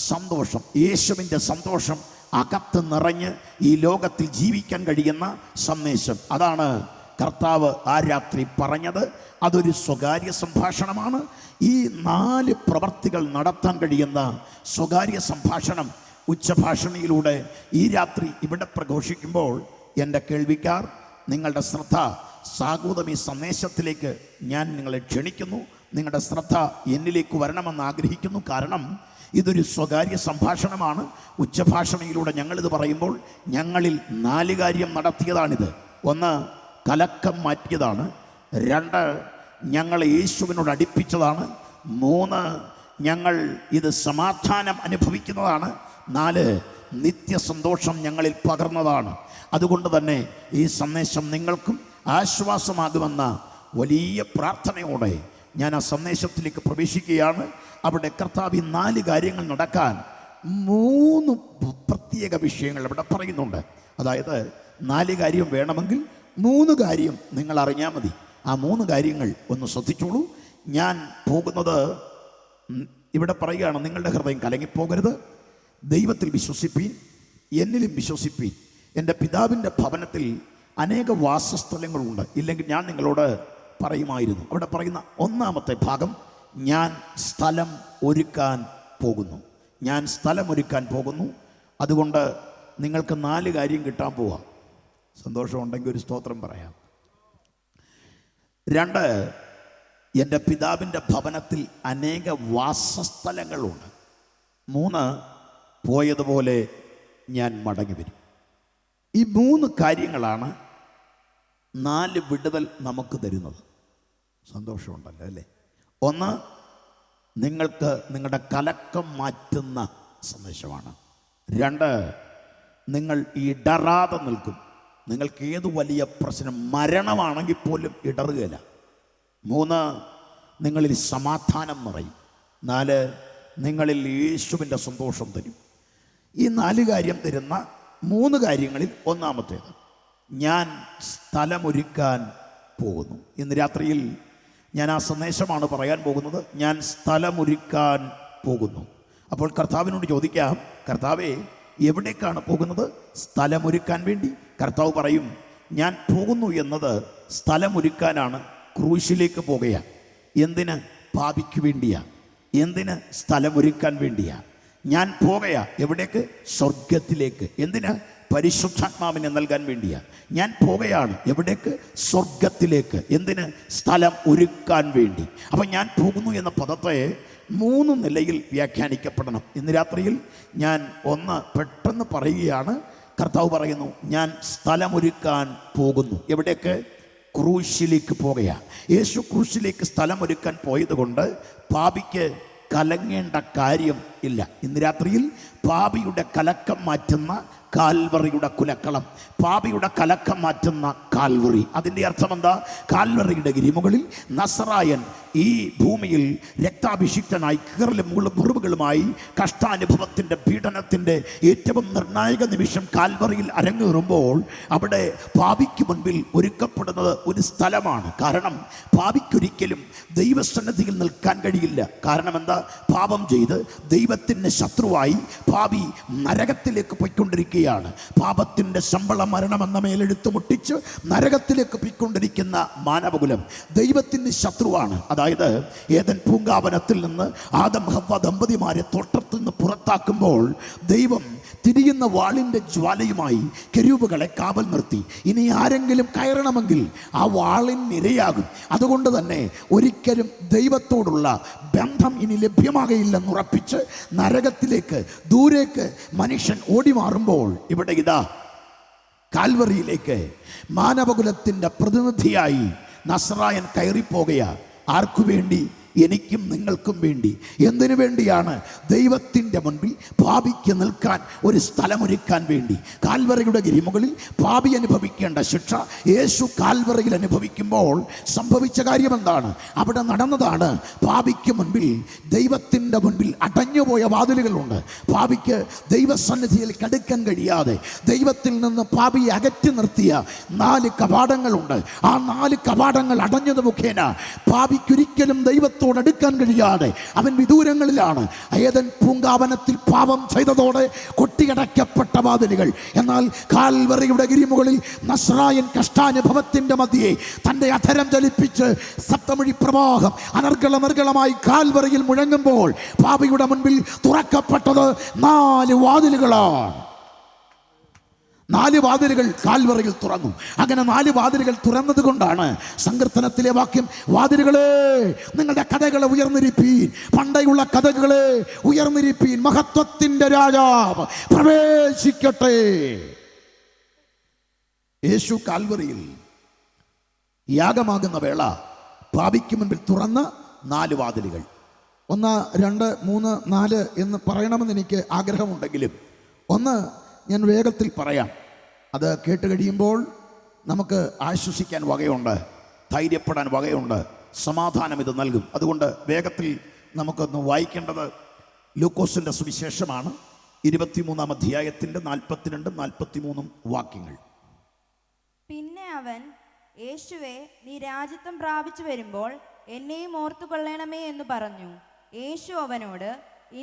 സന്തോഷം, യേശുവിൻ്റെ സന്തോഷം അകത്ത് നിറഞ്ഞ് ഈ ലോകത്തിൽ ജീവിക്കാൻ കഴിയുന്ന സന്ദേശം. അതാണ് കർത്താവ് ആ രാത്രി പറഞ്ഞത്. അതൊരു സ്വകാര്യ സംഭാഷണമാണ്. ഈ 4 പ്രവർത്തികൾ നടത്താൻ കഴിയുന്ന സ്വകാര്യ സംഭാഷണം ഉച്ചഭാഷണിയിലൂടെ ഈ രാത്രി ഇവിടെ പ്രഘോഷിക്കുമ്പോൾ എൻ്റെ കേൾവിക്കാർ, നിങ്ങളുടെ ശ്രദ്ധ സാഗൂതം ഈ സന്ദേശത്തിലേക്ക് ഞാൻ നിങ്ങളെ ക്ഷണിക്കുന്നു. നിങ്ങളുടെ ശ്രദ്ധ എന്നിലേക്ക് വരണമെന്ന് ആഗ്രഹിക്കുന്നു. കാരണം ഇതൊരു സ്വകാര്യ സംഭാഷണമാണ്. ഉച്ചഭാഷണിയിലൂടെ ഞങ്ങളിത് പറയുമ്പോൾ ഞങ്ങളിൽ 4 കാര്യം നടത്തിയതാണിത്. 1, കലക്കം മാറ്റിയതാണ്. 2, ഞങ്ങളെ യേശുവിനോട് അടുപ്പിച്ചതാണ്. 3, ഞങ്ങൾ ഇത് സമാധാനം അനുഭവിക്കുന്നതാണ്. 4, നിത്യസന്തോഷം ഞങ്ങളിൽ പകർന്നതാണ്. അതുകൊണ്ട് തന്നെ ഈ സന്ദേശം നിങ്ങൾക്കും ആശ്വാസമാകുമെന്ന വലിയ പ്രാർത്ഥനയോടെ ഞാൻ ആ സന്ദേശത്തിലേക്ക് പ്രവേശിക്കുകയാണ്. അവിടെ കർത്താവ് 4 കാര്യങ്ങൾ നടക്കാൻ 3 പ്രത്യേക വിഷയങ്ങൾ ഇവിടെ പറയുന്നുണ്ട്. അതായത് 4 കാര്യം വേണമെങ്കിൽ 3 കാര്യം നിങ്ങൾ അറിഞ്ഞാൽ മതി. ആ 3 കാര്യങ്ങൾ ഒന്ന് ശ്രദ്ധിച്ചോളൂ. ഞാൻ പോകുന്നത് ഇവിടെ പറയുകയാണ്, നിങ്ങളുടെ ഹൃദയം കലങ്ങിപ്പോകരുത്, ദൈവത്തിൽ വിശ്വസിപ്പീൻ, എന്നിലും വിശ്വസിപ്പീൻ. എൻ്റെ പിതാവിൻ്റെ ഭവനത്തിൽ അനേക വാസസ്ഥലങ്ങളുണ്ട്, ഇല്ലെങ്കിൽ ഞാൻ നിങ്ങളോട് പറയുമായിരുന്നു. അവിടെ പറയുന്ന 1-ാമത്തെ ഭാഗം, ഞാൻ സ്ഥലം ഒരുക്കാൻ പോകുന്നു. ഞാൻ സ്ഥലം ഒരുക്കാൻ പോകുന്നു. അതുകൊണ്ട് നിങ്ങൾക്ക് 4 കാര്യം കിട്ടാൻ പോവാം. സന്തോഷമുണ്ടെങ്കിൽ ഒരു സ്തോത്രം പറയാം. 2, എൻ്റെ പിതാവിൻ്റെ ഭവനത്തിൽ അനേക വാസസ്ഥലങ്ങളുണ്ട്. 3, പോയതുപോലെ ഞാൻ മടങ്ങി വരും. ഈ 3 കാര്യങ്ങളാണ് 4 വിടുതൽ നമുക്ക് തരുന്നത്. സന്തോഷമുണ്ടല്ലോ അല്ലേ? 1, നിങ്ങൾക്ക് നിങ്ങളുടെ കലക്കം മാറ്റുന്ന സന്ദേശമാണ്. 2, നിങ്ങൾ ഇടറാതെ നിൽക്കും. നിങ്ങൾക്ക് ഏത് വലിയ പ്രശ്നം, മരണമാണെങ്കിൽ പോലും ഇടറുകയില്ല. 3, നിങ്ങളിൽ സമാധാനം നിറയും. 4, നിങ്ങളിൽ യേശുവിൻ്റെ സന്തോഷം തരും. ഈ 4 കാര്യം തരുന്ന 3 കാര്യങ്ങളിൽ 1-ാമത്തേത്, ഞാൻ സ്ഥലമൊരുക്കാൻ പോകുന്നു. ഇന്ന് രാത്രിയിൽ ഞാൻ ആ സന്ദേശമാണ് പറയാൻ പോകുന്നത്. ഞാൻ സ്ഥലമൊരുക്കാൻ പോകുന്നു. അപ്പോൾ കർത്താവിനോട് ചോദിക്കാം, കർത്താവേ, എവിടേക്കാണ് പോകുന്നത്? സ്ഥലമൊരുക്കാൻ വേണ്ടി. കർത്താവ് പറയും, ഞാൻ പോകുന്നു എന്നത് സ്ഥലമൊരുക്കാനാണ്, ക്രൂശിലേക്ക് പോകുകയാണ്. എന്തിന്? പാപിക്ക് വേണ്ടിയാ. എന്തിന്? സ്ഥലമൊരുക്കാൻ വേണ്ടിയാ. ഞാൻ പോകുകയാ. എവിടേക്ക്? സ്വർഗത്തിലേക്ക്. എന്തിന്? പരിശുദ്ധാത്മാവിനെ നൽകാൻ വേണ്ടിയാ ഞാൻ പോകുകയാണ്. എവിടേക്ക്? സ്വർഗത്തിലേക്ക്. എന്തിന്? സ്ഥലം ഒരുക്കാൻ വേണ്ടി. അപ്പം ഞാൻ പോകുന്നു എന്ന പദത്തെ 3 നിലയിൽ വ്യാഖ്യാനിക്കപ്പെടണം. ഇന്ന് രാത്രിയിൽ ഞാൻ 1 പെട്ടെന്ന് പറയുകയാണ്. കർത്താവ് പറയുന്നു, ഞാൻ സ്ഥലമൊരുക്കാൻ പോകുന്നു. എവിടേക്ക്? ക്രൂശിലേക്ക് പോകുകയാണ്. യേശു ക്രൂശിലേക്ക് സ്ഥലമൊരുക്കാൻ പോയത് കൊണ്ട് പാപിക്ക് കലങ്ങേണ്ട കാര്യം ഇല്ല. ഇന്ന് രാത്രിയിൽ പാപിയുടെ കലക്കം മാറ്റുന്ന കാൽവറിയുടെ കുലക്കളം, പാപിയുടെ കലക്കം മാറ്റുന്ന കാൽവറി. അതിൻ്റെ അർത്ഥം എന്താ? കാൽവറിയുടെ ഗിരിമുകളിൽ നസറായൻ ഈ ഭൂമിയിൽ രക്താഭിഷിക്തനായി കീറലും മുറിവുകളുമായി കഷ്ടാനുഭവത്തിൻ്റെ പീഡനത്തിൻ്റെ ഏറ്റവും നിർണായക നിമിഷം കാൽവറിയിൽ അരങ്ങേറുമ്പോൾ അവിടെ പാപിക്ക് മുൻപിൽ ഒരുക്കപ്പെടുന്നത് ഒരു സ്ഥലമാണ്. കാരണം പാപിക്കൊരിക്കലും ദൈവസന്നിധിയിൽ നിൽക്കാൻ കഴിയില്ല. കാരണം എന്താ? പാപം ചെയ്ത് ദൈവത്തിൻ്റെ ശത്രുവായി പാപി നരകത്തിലേക്ക് പോയിക്കൊണ്ടിരിക്കുകയാണ്. പാപത്തിൻ്റെ ശമ്പളം മരണമെന്ന മേലെടുത്ത് മുട്ടിച്ച് നരകത്തിലേക്ക് പോയിക്കൊണ്ടിരിക്കുന്ന മാനവകുലം ദൈവത്തിൻ്റെ ശത്രുവാണ്. അതായത് ഏദൻ പൂങ്കാവനത്തിൽ നിന്ന് ആദം ഹവ്വ ദമ്പതിമാരെ തോട്ടത്തിൽ നിന്ന് പുറത്താക്കുമ്പോൾ ദൈവം തിരിയുന്ന വാളിൻ്റെ ജ്വാലയുമായി കെരൂബുകളെ കാവൽ നിർത്തി. ഇനി ആരെങ്കിലും കയറണമെങ്കിൽ ആ വാളിനിരയാകും. അതുകൊണ്ട് തന്നെ ഒരിക്കലും ദൈവത്തോടുള്ള ബന്ധം ഇനി ലഭ്യമാകയില്ലെന്നുറപ്പിച്ച് നരകത്തിലേക്ക്, ദൂരേക്ക് മനുഷ്യൻ ഓടി മാറുമ്പോൾ ഇവിടെ ഇതാ കാൽവറിയിലേക്ക് മാനവകുലത്തിൻ്റെ പ്രതിനിധിയായി നസറായൻ കയറിപ്പോകുക. ആർക്കു വേണ്ടി? എനിക്കും നിങ്ങൾക്കും വേണ്ടി. എന്തിനു വേണ്ടിയാണ്? ദൈവത്തിൻ്റെ മുൻപിൽ പാപിക്ക് നിൽക്കാൻ ഒരു സ്ഥലമൊരുക്കാൻ വേണ്ടി. കാൽവറിയുടെ ഗിരിമുകളിൽ പാപി അനുഭവിക്കേണ്ട ശിക്ഷ യേശു കാൽവറിയിൽ അനുഭവിക്കുമ്പോൾ സംഭവിച്ച കാര്യം എന്താണ്? അവിടെ നടന്നതാണ്. പാപിക്ക് മുൻപിൽ, ദൈവത്തിൻ്റെ മുൻപിൽ അടഞ്ഞുപോയ വാതിലുകളുണ്ട്. പാപിക്ക് ദൈവസന്നിധിയിൽ കടുക്കാൻ കഴിയാതെ ദൈവത്തിൽ നിന്ന് പാപിയെ അകറ്റി നിർത്തിയ 4 കവാടങ്ങളുണ്ട്. ആ 4 കവാടങ്ങൾ അടഞ്ഞത് മുഖേന പാപിക്കൊരിക്കലും ദൈവത്തോട് അടുക്കാൻ കഴിയാതെ അവൻ വിദൂരങ്ങളിലാണ്. ഏദൻ പൂങ്കാവനത്തിൽ പാപം ചെയ്തതോടെ കൊട്ടിയടയ്ക്കപ്പെട്ട വാതിലുകൾ. എന്നാൽ കാൽവറിയുടെ ഗിരിമുകളിൽ നസ്രായൻ കഷ്ടാനുഭവത്തിന്റെ മധ്യേ തൻ്റെ അധരം ചലിപ്പിച്ച് സപ്തമൊഴി പ്രവാഹം അനർഗളമർഗളമായി കാൽവറിയിൽ മുഴങ്ങുമ്പോൾ പാപിയുടെ മുൻപിൽ തുറക്കപ്പെട്ടത് 4 വാതിലുകളാണ്. 4 വാതിലുകൾ കാൽവറിയിൽ തുറന്നു. അങ്ങനെ 4 വാതിലുകൾ തുറന്നത് കൊണ്ടാണ് സങ്കീർത്തനത്തിലെ വാക്യം, വാതിലുകളെ നിങ്ങളുടെ കഥകളെ ഉയർന്നിരിപ്പീൻ, പണ്ടയുള്ള കഥകളെ ഉയർന്നിരിപ്പീൻ, മഹത്വത്തിന്റെ രാജാവ് പ്രവേശിക്കട്ടെ. യേശു കാൽവറിയിൽ യാഗമാകുന്ന വേള പാപിക്ക് മുൻപിൽ തുറന്ന 4 വാതിലുകൾ. 1, 2, 3, 4 എന്ന് പറയണമെന്ന് എനിക്ക് ആഗ്രഹമുണ്ടെങ്കിലും ഒന്ന് ഞാൻ വേഗത്തിൽ പറയാം. അത് കേട്ട് കഴിയുമ്പോൾ നമുക്ക് ആശ്വസിക്കാൻ വകയുണ്ട്, ധൈര്യപ്പെടാൻ വകയുണ്ട്, സമാധാനം ഇത് നൽകും. അതുകൊണ്ട് വേഗത്തിൽ നമുക്കൊന്ന് വായിക്കേണ്ടത് ലൂക്കോസിൻ്റെ സുവിശേഷമാണ്. 23-ാം അധ്യായത്തിൻ്റെ 42, 43 വാക്യങ്ങൾ. പിന്നെ അവൻ, യേശുവേ, നീ രാജ്യത്വം പ്രാപിച്ചു വരുമ്പോൾ എന്നെയും ഓർത്തുകൊള്ളണമേ എന്ന് പറഞ്ഞു. യേശു അവനോട്,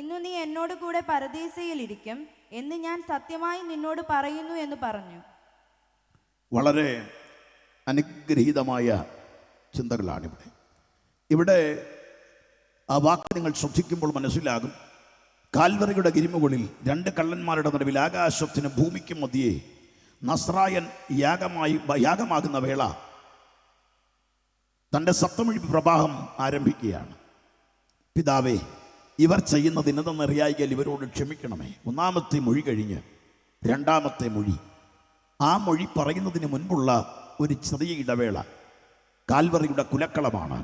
ഇന്നു നീ എന്നോട് കൂടെ പരദീസയിലിരിക്കും എന്ന് ഞാൻ സത്യമായി നിന്നോട് പറയുന്നു എന്ന് പറഞ്ഞു. വളരെ അനുഗ്രഹീതമായ ചിന്തകളാണിവിടെ. ഇവിടെ ആ വാക്ക് നിങ്ങൾ ശ്രദ്ധിക്കുമ്പോൾ മനസ്സിലാകും. കാൽവറിയുടെ ഗിരിമുകളിൽ 2 കള്ളന്മാരുടെ നടുവിൽ ആകാശത്തിനും ഭൂമിക്കും മധ്യേ നസ്രായൻ യാഗമാകുന്ന വേള തൻ്റെ സപ്തമൊഴി പ്രവാഹം ആരംഭിക്കുകയാണ്. പിതാവേ, ഇവർ ചെയ്യുന്നത് ഇന്നതെന്നറിയായികയാൽ ഇവരോട് ക്ഷമിക്കണമേ. 1-ാമത്തെ മൊഴി കഴിഞ്ഞ് 2-ാമത്തെ മൊഴി. ആ മൊഴി പറയുന്നതിന് മുൻപുള്ള ഒരു ചെറിയ ഇടവേള കാൽവറിയുടെ കുലക്കളമാണ്.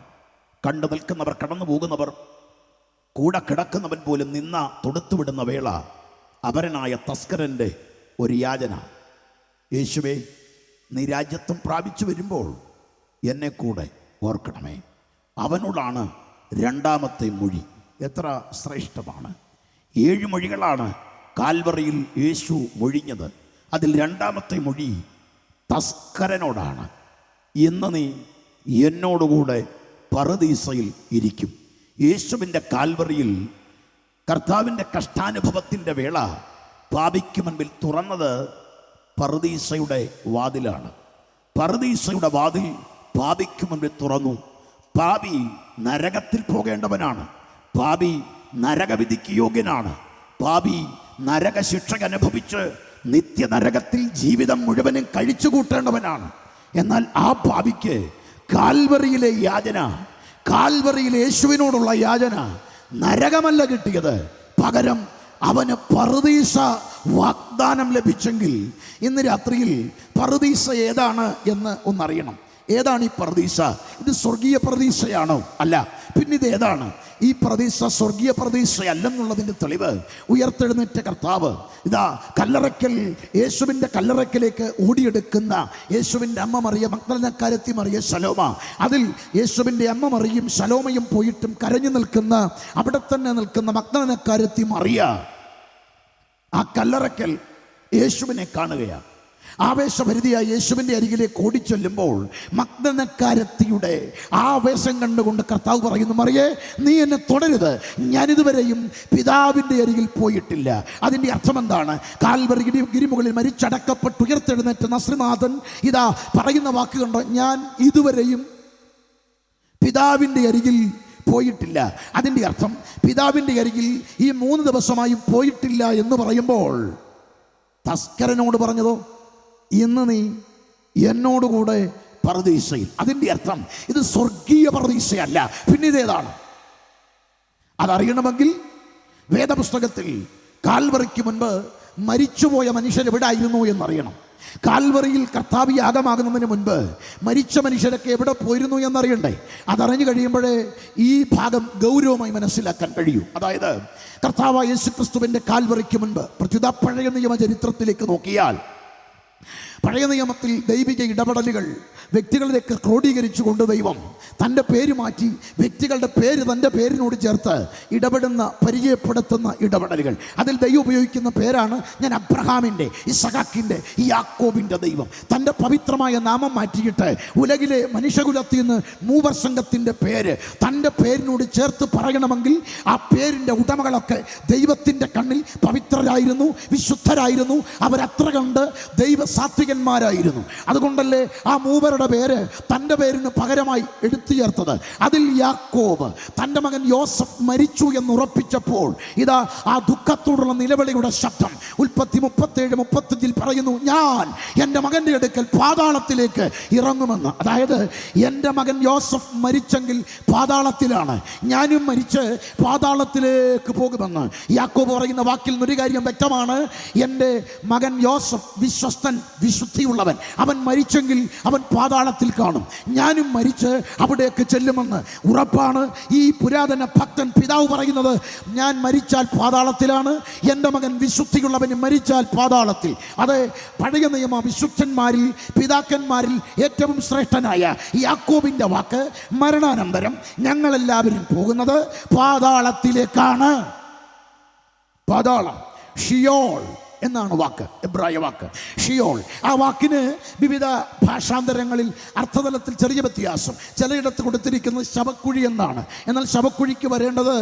കണ്ടു നിൽക്കുന്നവർ, കടന്നു പോകുന്നവർ, കൂടെ കിടക്കുന്നവൻ പോലും നിന്ന തൊടുത്തുവിടുന്ന വേള അപരനായ തസ്കരൻ്റെ ഒരു യാചന. യേശുവേ, നീ രാജ്യത്വം പ്രാപിച്ചു വരുമ്പോൾ എന്നെ കൂടെ ഓർക്കണമേ. അവനോടാണ് 2-ാമത്തെ മൊഴി. എത്ര ശ്രേഷ്ഠമാണ്! 7 മൊഴികളാണ് കാൽവറിയിൽ യേശു മൊഴിഞ്ഞത്. അതിൽ 2-ാമത്തെ മൊഴി തസ്കരനോടാണ്. ഇന്ന് നീ എന്നോടുകൂടെ പറുദീസയിൽ ഇരിക്കും. യേശുവിൻ്റെ കാൽവറിയിൽ കർത്താവിൻ്റെ കഷ്ടാനുഭവത്തിൻ്റെ വേള പാപിക്ക് മുൻപിൽ തുറന്നത് പറുദീസയുടെ വാതിലാണ്. പറുദീസയുടെ വാതിൽ പാപിക്ക് മുൻപിൽ തുറന്നു. പാപി നരകത്തിൽ പോകേണ്ടവനാണ്. പാപി നരകവിധിക്ക് യോഗ്യനാണ്. പാപി നരകശിക്ഷ അനുഭവിച്ച് നിത്യനരകത്തിൽ ജീവിതം മുഴുവനും കഴിച്ചു കൂട്ടേണ്ടവനാണ്. എന്നാൽ ആ പാപിക്ക് കാൽവറിയിലെ യാചന, കാൽവറിയിലെ യേശുവിനോടുള്ള യാചന നരകമല്ല കിട്ടിയത്. പകരം അവന് പറുദീസ വാഗ്ദാനം ലഭിച്ചെങ്കിൽ ഇന്ന് രാത്രിയിൽ പറുദീസ ഏതാണ് എന്ന് ഒന്നറിയണം. ഏതാണ് ഈ പറുദീസ? ഇത് സ്വർഗീയ പറുദീസയാണോ? അല്ല. പിന്നെ ഇത് ഏതാണ്? ഈ പറുദീസ സ്വർഗീയ പറുദീസയല്ലെന്നുള്ളതിൻ്റെ തെളിവ് ഉയർത്തെഴുന്നേറ്റ കർത്താവ് ഇതാ കല്ലറയ്ക്കൽ, യേശുവിൻ്റെ കല്ലറയ്ക്കലേക്ക് ഓടിയെടുക്കുന്ന യേശുവിൻ്റെ അമ്മ മറിയ, മഗ്ദലക്കാരത്തി മറിയ ശലോമ, അതിൽ യേശുവിൻ്റെ അമ്മ മറിയും ശലോമയും പോയിട്ടും കരഞ്ഞു നിൽക്കുന്ന, അവിടെ തന്നെ നിൽക്കുന്ന മഗ്ദലക്കാരത്തി മറിയ ആ കല്ലറയ്ക്കൽ യേശുവിനെ കാണുകയാണ്. ആവേശഭരിതയായ യേശുവിൻ്റെ അരികിലേക്ക് ഓടിച്ചൊല്ലുമ്പോൾ മഗ്ദലക്കാരത്തിയുടെ ആവേശം കണ്ടുകൊണ്ട് കർത്താവ് പറയുന്നു, മറിയേ, നീ എന്നെ തുടരുത്, ഞാനിതുവരെയും പിതാവിൻ്റെ അരികിൽ പോയിട്ടില്ല. അതിൻ്റെ അർത്ഥം എന്താണ്? കാൽവറി ഗിരിമുകളിൽ മരിച്ചടക്കപ്പെട്ട് ഉയർത്തെഴുന്നേറ്റ നസ്രനാഥൻ ഇതാ പറയുന്ന വാക്ക് കണ്ടോ, ഞാൻ ഇതുവരെയും പിതാവിൻ്റെ അരികിൽ പോയിട്ടില്ല. അതിൻ്റെ അർത്ഥം പിതാവിൻ്റെ അരികിൽ ഈ 3 ദിവസമായും പോയിട്ടില്ല എന്ന് പറയുമ്പോൾ തസ്കരനോട് പറഞ്ഞതോ, ഇന്ന് നീ എന്നോടുകൂടെ പറുദീസയിൽ. അതിൻ്റെ അർത്ഥം ഇത് സ്വർഗീയ പറുദീസയല്ല. പിന്നെ ഇതേതാണ്? അതറിയണമെങ്കിൽ വേദപുസ്തകത്തിൽ കാൽവറിക്ക് മുൻപ് മരിച്ചുപോയ മനുഷ്യർ എവിടെ ആയിരുന്നു എന്നറിയണം. കാൽവറിയിൽ കർത്താവ് യാഗമാകുന്നതിന് മുൻപ് മരിച്ച മനുഷ്യരൊക്കെ എവിടെ പോയിരുന്നു എന്നറിയണ്ടേ? അതറിഞ്ഞു കഴിയുമ്പോഴേ ഈ ഭാഗം ഗൗരവമായി മനസ്സിലാക്കാൻ കഴിയൂ. അതായത് കർത്താവായ യേശുക്രിസ്തുവിൻ്റെ കാൽവറിക്ക് മുൻപ് പ്രത്യുത പഴയ നിയമ ചരിത്രത്തിലേക്ക് നോക്കിയാൽ, പഴയ നിയമത്തിൽ ദൈവിക ഇടപെടലുകൾ വ്യക്തികളിലേക്ക് ക്രോഡീകരിച്ചുകൊണ്ട് ദൈവം തൻ്റെ പേര് മാറ്റി വ്യക്തികളുടെ പേര് തൻ്റെ പേരിനോട് ചേർത്ത് ഇടപെടുന്ന, പരിചയപ്പെടുത്തുന്ന ഇടപെടലുകൾ. അതിൽ ദൈവം ഉപയോഗിക്കുന്ന പേരാണ്, ഞാൻ അബ്രഹാമിൻ്റെ, ഇസഹാക്കിൻ്റെ, യാക്കോബിൻ്റെ ദൈവം. തൻ്റെ പവിത്രമായ നാമം മാറ്റിയിട്ട് ഉലകിലെ മനുഷ്യകുലത്തിൽ നിന്ന് മൂവർസംഘത്തിൻ്റെ പേര് തൻ്റെ പേരിനോട് ചേർത്ത് പറയണമെങ്കിൽ ആ പേരിൻ്റെ ഉടമകളൊക്കെ ദൈവത്തിൻ്റെ കണ്ണിൽ പവിത്രരായിരുന്നു, വിശുദ്ധരായിരുന്നു. അവരത്ര കണ്ട് ദൈവസാത്വികന്മാരായിരുന്നു. അതുകൊണ്ടല്ലേ ആ മൂവരുടെ പേര് തൻ്റെ പേരിന് പകരമായി എടുത്തു ചേർത്തത്. അതിൽ യാക്കോബ് തൻ്റെ മകൻ യോസഫ് മരിച്ചു എന്ന് ഉറപ്പിച്ചപ്പോൾ ഇതാ ആ ദുഃഖത്തോടുള്ള നിലവിളിയുടെ ശബ്ദം ഉൽപ്പത്തി 37-35 പറയുന്നു, ഞാൻ എൻ്റെ മകൻ്റെ അടുക്കൽ പാതാളത്തിലേക്ക് ഇറങ്ങുമെന്ന്. അതായത് എൻ്റെ മകൻ യോസഫ് മരിച്ചെങ്കിൽ പാതാളത്തിലാണ്, ഞാനും മരിച്ച് പാതാളത്തിലേക്ക് പോകുമെന്ന് യാക്കോബ് പറയുന്ന വാക്കിൽ നിന്നൊരു കാര്യം വ്യക്തമാണ്. എൻ്റെ മകൻ യോസഫ് വിശ്വസ്തൻ, വിശുദ്ധിയുള്ളവൻ. അവൻ മരിച്ചെങ്കിൽ അവൻ പാതാളത്തിൽ കാണും, ഞാനും മരിച്ച് അവിടേക്ക് ചെല്ലുമെന്ന് ഉറപ്പാണ്. ഈ പുരാതന ഭക്തൻ പിതാവ് പറയുന്നത്, ഞാൻ മരിച്ചാൽ പാതാളത്തിലാണ്, എൻ്റെ മകൻ വിശുദ്ധിയുള്ളവന് മരിച്ചാൽ പാതാളത്തിൽ. അത് പഴയ നിയമ വിശുദ്ധന്മാരിൽ, പിതാക്കന്മാരിൽ ഏറ്റവും ശ്രേഷ്ഠനായ യാക്കോബിൻ്റെ വാക്ക്, മരണാനന്തരം ഞങ്ങളെല്ലാവരും പോകുന്നത് പാതാളത്തിലേക്കാണ്. പാതാളം, ഷിയോൾ എന്നാണ് വാക്ക്, എബ്രായ വാക്ക് ഷിയോൾ. ആ വാക്കിന് വിവിധ ഭാഷാന്തരങ്ങളിൽ അർത്ഥതലത്തിൽ ചെറിയ വ്യത്യാസം. ചിലയിടത്ത് കൊടുത്തിരിക്കുന്നത് ശവക്കുഴി എന്നാണ്. എന്നാൽ ശവക്കുഴിക്ക് വരേണ്ടത്